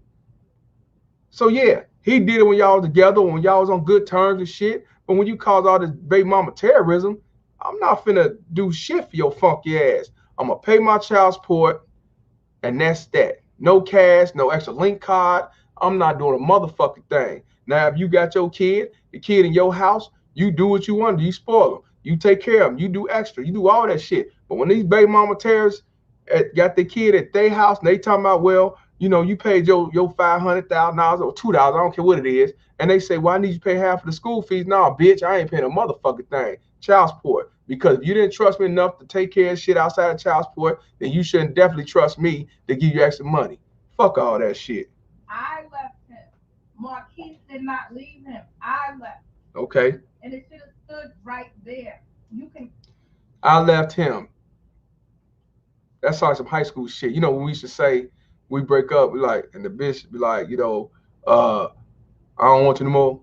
So yeah, he did it when y'all was together, when y'all was on good terms and shit. But when you cause all this baby mama terrorism, I'm not finna do shit for your funky ass. I'm gonna pay my child support, and that's that. No cash, no extra link card. I'm not doing a motherfucking thing. Now, if you got your kid, the kid in your house, you do what you want to do. You spoil them. You take care of them. You do extra. You do all that shit. But when these baby mama terrorists got their kid at their house, and they talking about, well, you know, you paid your $500,000 or $2, I don't care what it is, and they say, well, I need you to pay half of the school fees. Nah, bitch, I ain't paying a motherfucking thing. Child support. Because if you didn't trust me enough to take care of shit outside of child support, then you shouldn't definitely trust me to give you extra money. Fuck all that shit. I left him. Marquise did not leave him. I left. Okay. And it should have stood right there. You can. I left him. That's like some high school shit. You know, when we used to say we break up, we like, and the bitch be like, you know, I don't want you no more.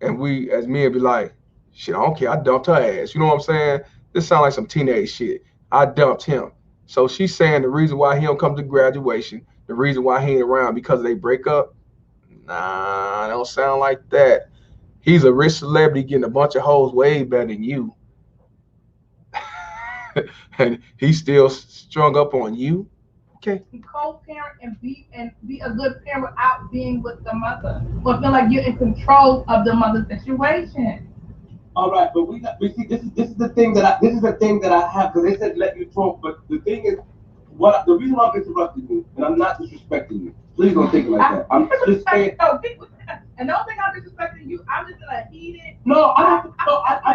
And we, as men, be like, shit, I don't care. I dumped her ass. You know what I'm saying? This sounds like some teenage shit. I dumped him. So she's saying the reason why he don't come to graduation, the reason why he ain't around because they break up. Nah, it don't sound like that. He's a rich celebrity getting a bunch of hoes way better than you. And he's still strung up on you. Okay. Co-parent and be a good parent without being with the mother. But feel like you're in control of the mother's situation. All right, but we see this is the thing that I have, because they said let you talk, but the thing is, the reason why I'm interrupting you, and I'm not disrespecting you. Please don't think it like that. I'm just saying. And don't think I'm disrespecting you. I'm just like heated. No, I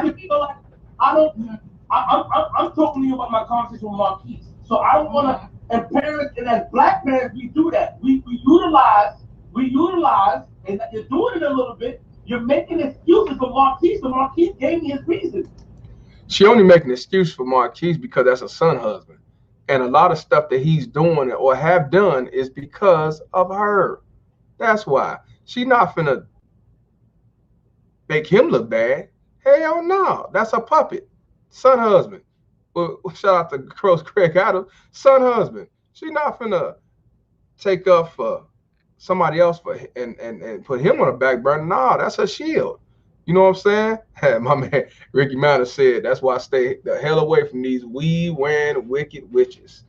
just feel like I don't. I'm talking to you about my conversation with Marquise. So I don't want to. And parents, and as black parents, we do that. We utilize, and you're doing it a little bit. You're making excuses for Marquise, but Marquise gave me his reason. She only making an excuse for Marquise because that's a son husband. And a lot of stuff that he's doing or have done is because of her. That's why. She not finna make him look bad. Hell no. That's a puppet. Son husband. Well, shout out to Craig Adams. Son husband. She not finna take up for somebody else and put him on a back burner. Nah, that's her shield. You know what I'm saying? My man Ricky Manor said that's why I stay the hell away from these weed-wearing wicked witches.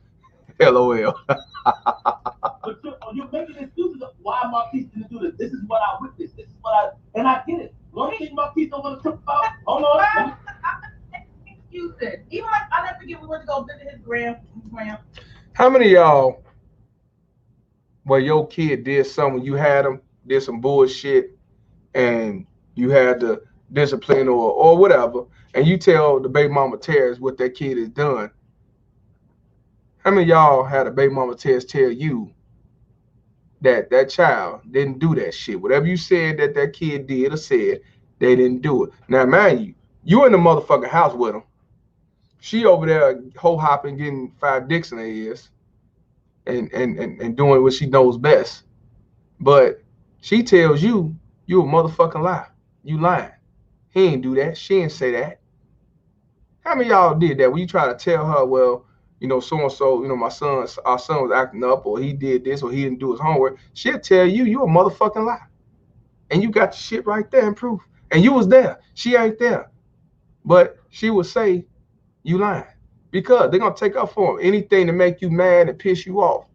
LOL. But you're making excuses of why Marquise didn't do this. This is what I witnessed. This is what and I get it. One thing Marquise don't want to talk about. Hold on. Excuses. Even like I never forget we went to go visit his grand. How many of y'all, where your kid did something, you had him, did some bullshit, and you had to discipline or whatever, and you tell the baby mama Terrence what that kid has done? How many of y'all had a baby mama Terrence tell you that that child didn't do that shit? Whatever you said that kid did or said, they didn't do it. Now, mind you in the motherfucking house with him. She over there hoe hopping, getting 5 dicks in her ears, and doing what she knows best. But she tells you a motherfucking lie. You lying. He ain't do that. She ain't say that. How many of y'all did that when you try to tell her, well, you know, so and so, you know, our son was acting up, or he did this, or he didn't do his homework? She'll tell you a motherfucking lie, and you got the shit right there in proof, and you was there. She ain't there, but she would say you lying because they're gonna take up for him anything to make you mad and piss you off.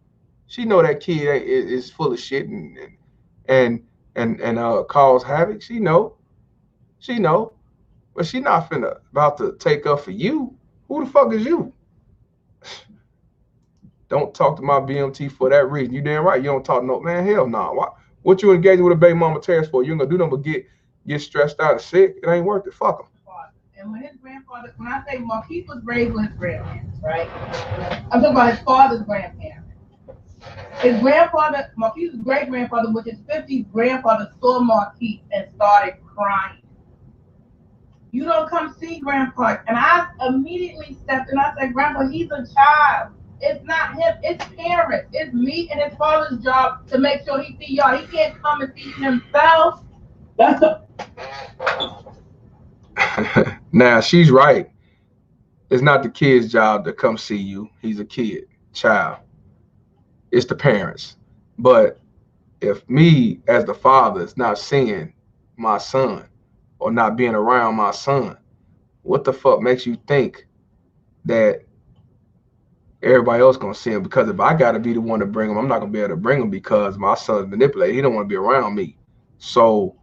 She know that kid is full of shit and cause havoc. She know, but she not finna about to take up for you. Who the fuck is you? Don't talk to my BMT for that reason. You damn right. You don't talk no man. Hell no. Nah. What you engaging with a baby mama Terrence for? You ain't gonna do nothing but get stressed out and sick. It ain't worth it. Fuck him. And when his grandfather, when I say Marquise was raised with his grandparents, right? I'm talking about his father's grandparents. His grandfather, Marquise's great grandfather, which is 50's grandfather, saw Marquise and started crying. You don't come see Grandpa. And I immediately stepped in. I said, Grandpa, he's a child. It's not him. It's parents. It's me and his father's job to make sure he see y'all. He can't come and see you himself. That's a Now she's right. It's not the kid's job to come see you. He's a kid, child. It's the parents. But if me as the father is not seeing my son or not being around my son, what the fuck makes you think that everybody else gonna see him? Because if I gotta be the one to bring him, I'm not gonna be able to bring him because my son's manipulated. He don't want to be around me. So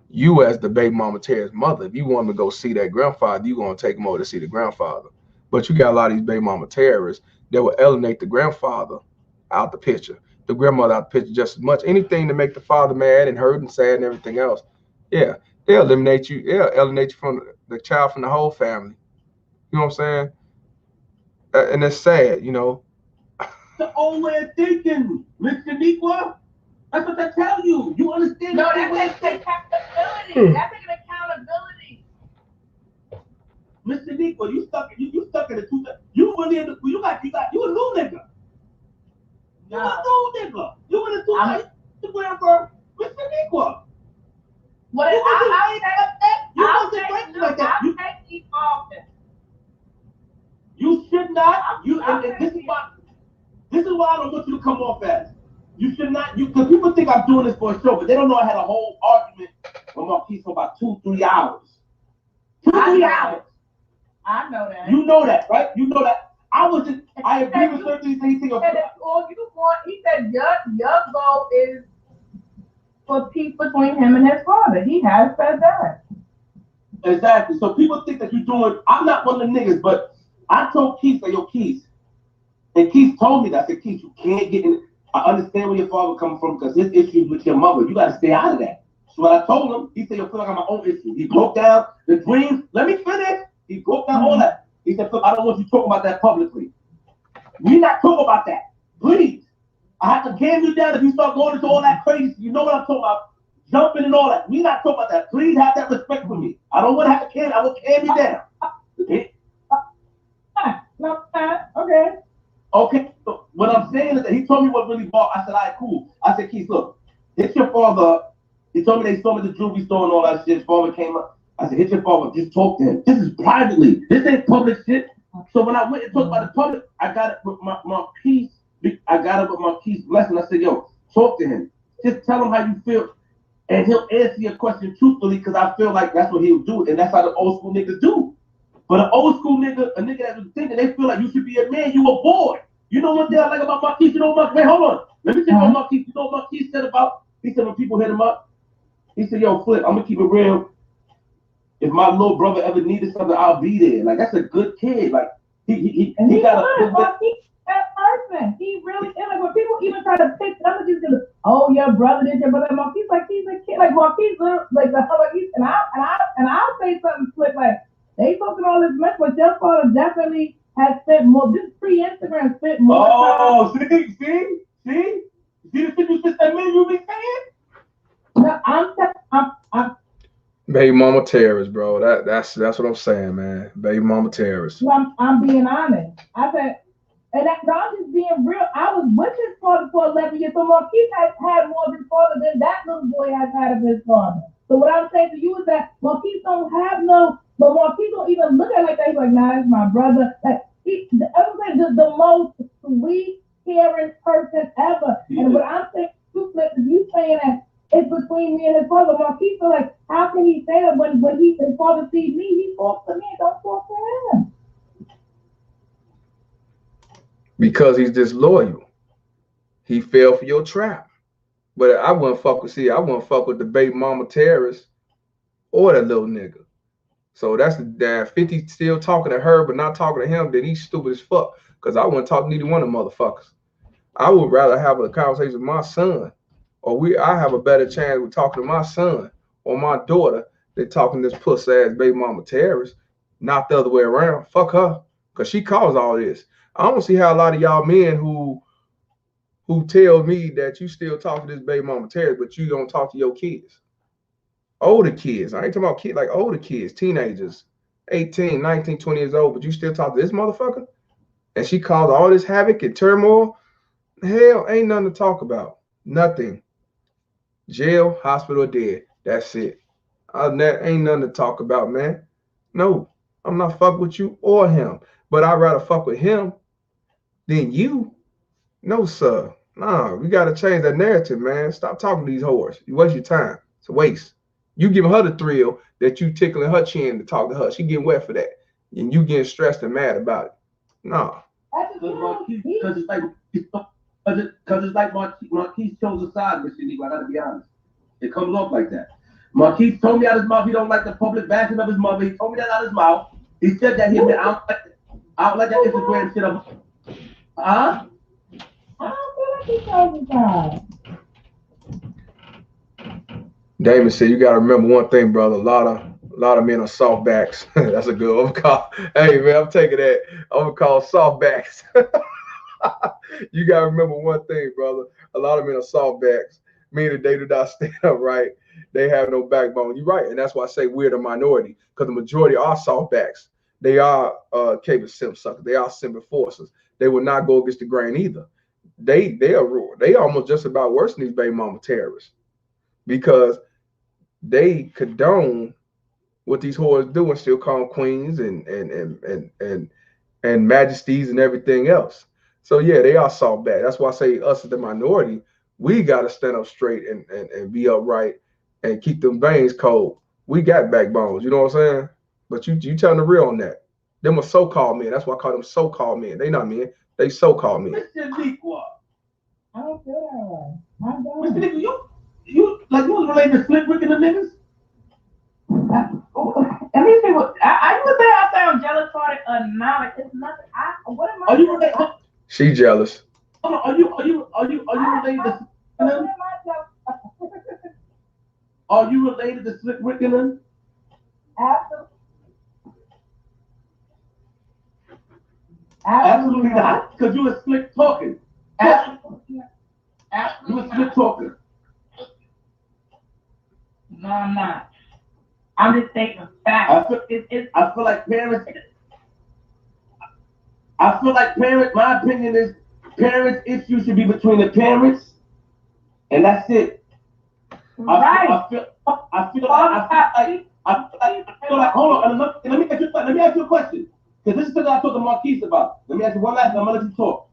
you as the baby mama Terry's mother, if you want him to go see that grandfather, you gonna take him over to see the grandfather. But you got a lot of these baby mama terrorists that will eliminate the grandfather out the picture, the grandmother out the picture just as much. Anything to make the father mad and hurt and sad and everything else. Yeah, they'll eliminate you. They'll eliminate you from the child from the whole family. You know what I'm saying? And it's sad, you know. the old way of thinking, Miss Shaniqua. That's what I tell you. You understand? No, that's accountability. That's an accountability. Miss Shaniqua, you stuck in the two. You really in the, you a new nigga. You a new nigga. You in the two. You went for Miss Shaniqua. What I'll take these often. You should not. This is why I don't want you to come off as. You should not. Because people think I'm doing this for a show, but they don't know I had a whole argument with Marquise for about 2-3 hours. 2-3 hours. I know that. You know that, right? You know that. I agree with certain things. He said your goal is for peace between him and his father. He has said that. Exactly. So people think that you're doing. I'm not one of the niggas, but I told Keith, yo, Keith, and Keith told me that. I said, Keith, you can't get in. I understand where your father coming from because his issues with your mother. You got to stay out of that. So what I told him, he said, yo, Phil, I got my own issues. He broke down the dreams. Let me finish. He broke down all that. He said, Phil, I don't want you talking about that publicly. We not talking about that. Please. I have to calm you down if you start going into all that crazy. You know what I'm talking about. Jumping and all that. We not talking about that. Please have that respect for me. I don't want to have to calm. I will calm you down. Okay. Okay, so what I'm saying is that he told me what really bought. I said, all right, cool. I said, Keith, look, hit your father. He told me they saw me at the jewelry store and all that shit. His father came up. I said, hit your father. Just talk to him. This is privately. This ain't public shit. So when I went and talked about the public, I got it with my peace. I got it with my peace blessing. I said, yo, talk to him. Just tell him how you feel. And he'll answer your question truthfully because I feel like that's what he'll do. And that's how the old school niggas do. But an old school nigga, a nigga that was thinking, they feel like you should be a man, you a boy. You know what they like about Marquise? You know what wait, hold on. Let me tell you what Marquise, you know what Marquise said about, he said when people hit him up, he said, yo, Flip, I'm gonna keep it real. If my little brother ever needed something, I'll be there. Like, that's a good kid. Like, he got a Marquise, that person. He really is. Like, when people even try to pick up, oh, your brother is your brother. Marquise, like, he's a kid. Like, Marquise, like, and I'll say something slick, like, they talking all this mess, but your father definitely has spent more. This pre-Instagram spent more. Oh, see the shit you just said, man, you be saying? No, I'm Baby mama terrorist, bro. That's what I'm saying, man. Baby mama terrorist. I'm being honest. I said, and I'm just being real. I was with his father for 11 years, so Marquise has had more of his father than that little boy has had of his father. So what I'm saying to you is that Marquise don't have no. But Marquise don't even look at it like that. He's like, nah, it's my brother. Like, the most sweet, caring person ever. Yeah. And what I'm saying, you saying that it's between me and his father. Marquise feel like, how can he say that when his father sees me, he talks to me, don't talk to him? Because he's disloyal. He fell for your trap. But I wouldn't fuck with the baby mama terrorist or that little nigga. So that's that 50 still talking to her but not talking to him, then he's stupid as fuck. Because I wouldn't talk to neither one of them motherfuckers. I would rather have a conversation with my son, or I have a better chance with talking to my son or my daughter than talking to this puss ass baby mama terrorist. Not the other way around. Fuck her. Because she caused all this. I don't see how a lot of y'all men who tell me that you still talk to this baby mama terrorist, but you don't talk to your kids. Older kids. I ain't talking about kids, like older kids, teenagers, 18, 19, 20 years old, but you still talk to this motherfucker? and she caused all this havoc and turmoil. Hell, ain't nothing to talk about. Nothing. Jail, hospital, dead. That's it. Other than that, ain't nothing to talk about, man. No, I'm not fuck with you or him. But I'd rather fuck with him than you. No, sir. Nah, we gotta change that narrative, man. Stop talking to these whores. You waste your time. It's a waste. You giving her the thrill that you tickling her chin to talk to her. She getting wet for that. And you getting stressed and mad about it. Nah. Because it's like Marquise chose a side with Shaniqua. I gotta be honest. It comes off like that. Marquise told me out his mouth he don't like the public bashing of his mother. He told me that out his mouth. He said that I don't like that Instagram shit of huh? Damon said you gotta remember one thing, brother. A lot of men are softbacks. That's a good overcall. Hey man, I'm taking that overcall softbacks. You gotta remember one thing, brother. A lot of men are softbacks, meaning they do not stand up right. They have no backbone. You're right, and that's why I say we're the minority, because the majority are softbacks. They are cable simp suckers. They are simp enforcers. They will not go against the grain either. They almost just about worse than these baby mama terrorists, because they condone what these whores do and still call them queens and majesties and everything else. So yeah, they are soft bad. That's why I say us as the minority, we gotta stand up straight and be upright and keep them veins cold. We got backbones, you know what I'm saying? But you telling the real on that. Them are so-called men. That's why I call them so-called men. They not men. They so-called men. Mr. Shaniqua. Okay. Mr. Shaniqua, you was related to Slick Rick and the niggas? Let me see what I would say. I sound jealous for it or not. Like, it's nothing. What am I? Are you related? She jealous. Hold on, are you related to them? Are you related to Slick Rick and them? Absolutely not. Because you were slick talking. Absolutely. You were slick talking. No, I'm not. I'm just taking facts. I feel like parents. My opinion is parents' issues should be between the parents, and that's it. Right. I feel like hold on. Let me ask you a question. Because this is something I talked to Marquise about. Let me ask you one last thing. I'm gonna let you talk.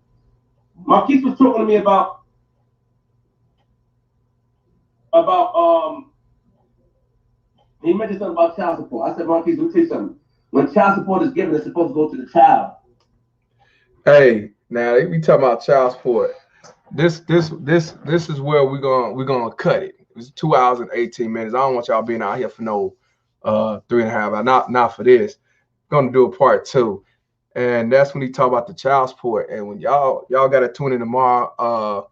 Marquise was talking to me about he mentioned something about child support. I said, Marquise, let me tell you something. When child support is given, it's supposed to go to the child. Hey, now we talking about child support. This is where we're gonna cut it. It's 2 hours and 18 minutes. I don't want y'all being out here for no 3.5 hours. Not for this. Gonna do a part 2. And that's when he talk about the child support. And when y'all gotta tune in tomorrow.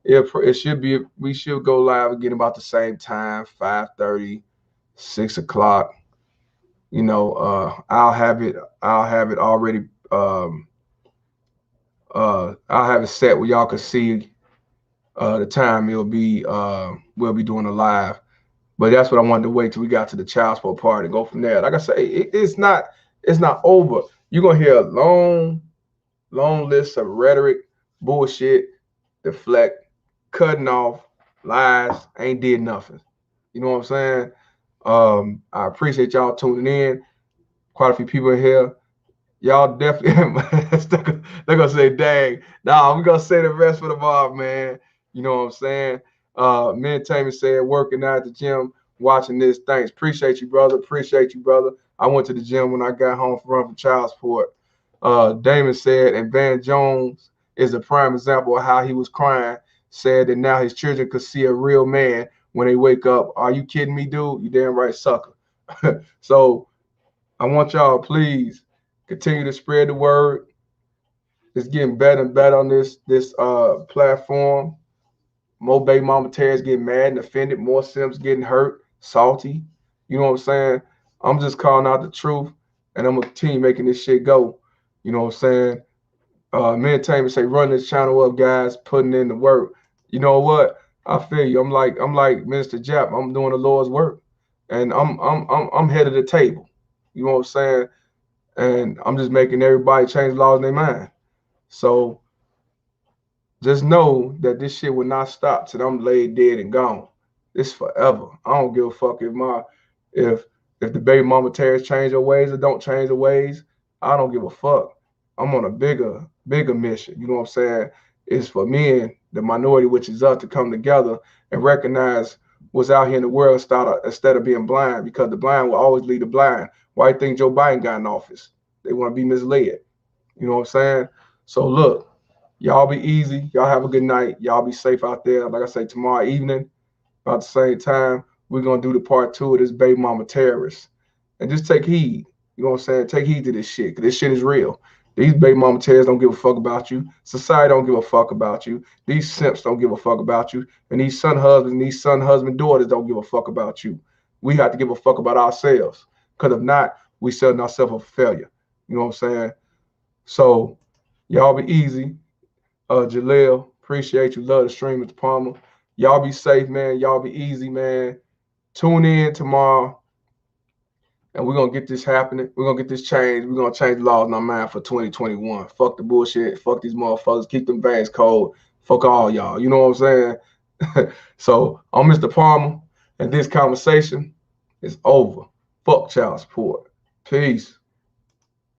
It should be, we should go live again about the same time, 5:30, 6 o'clock. You know, I'll have it already. I'll have it set where y'all can see the time it'll be. We'll be doing a live. But that's what I wanted to wait till we got to the child support part and go from there. Like I say, it's not over. You're gonna hear a long list of rhetoric, bullshit, deflect, cutting off, lies, ain't did nothing. You know what I'm saying? I appreciate y'all tuning in. Quite a few people in here. Y'all definitely they're gonna say, dang, nah, I'm gonna say the rest for the mob, man. You know what I'm saying? Me and Tammy said working out at the gym, watching this. Thanks. Appreciate you, brother. Appreciate you, brother. I went to the gym when I got home from running for child support. Damon said, and Van Jones is a prime example of how he was crying, said that now his children could see a real man when they wake up. Are you kidding me, dude? You damn right, sucker. So I want y'all, please continue to spread the word. It's getting better and better on this platform. More baby mama terrors getting mad and offended. More Sims getting hurt, salty. You know what I'm saying? I'm just calling out the truth, and I'm gonna continue making this shit go. You know what I'm saying? Me and Tammy say, run this channel up, guys, putting in the work. You know what? I feel you. I'm like Minister Jap. I'm doing the Lord's work, and I'm head of the table. You know what I'm saying? And I'm just making everybody change laws in their mind. So just know that this shit will not stop till I'm laid dead and gone. It's forever. I don't give a fuck if the baby mama Terrors change her ways or don't change her ways. I don't give a fuck. I'm on a bigger mission. You know what I'm saying? It's for men, the minority, which is us, to come together and recognize what's out here in the world instead of being blind, because the blind will always lead the blind. Why do you think Joe Biden got in office? They want to be misled. You know what I'm saying? So look, y'all be easy. Y'all have a good night. Y'all be safe out there. Like I say, tomorrow evening, about the same time, we're going to do the part 2 of this baby mama terrorist. And just take heed. You know what I'm saying? Take heed to this shit, because this shit is real. These baby mama terrorists don't give a fuck about you. Society don't give a fuck about you. These simps don't give a fuck about you. And these son husbands and these son husband daughters don't give a fuck about you. We have to give a fuck about ourselves. Because if not, we setting ourselves up for failure. You know what I'm saying? So y'all be easy. Jaleel, appreciate you. Love the stream, Mr. Palmer. Y'all be safe, man. Y'all be easy, man. Tune in tomorrow, and we're going to get this happening. We're going to get this changed. We're going to change the laws in our mind for 2021. Fuck the bullshit. Fuck these motherfuckers. Keep them veins cold. Fuck all y'all. You know what I'm saying? So I'm Mr. Palmer, and this conversation is over. Fuck child support. Peace.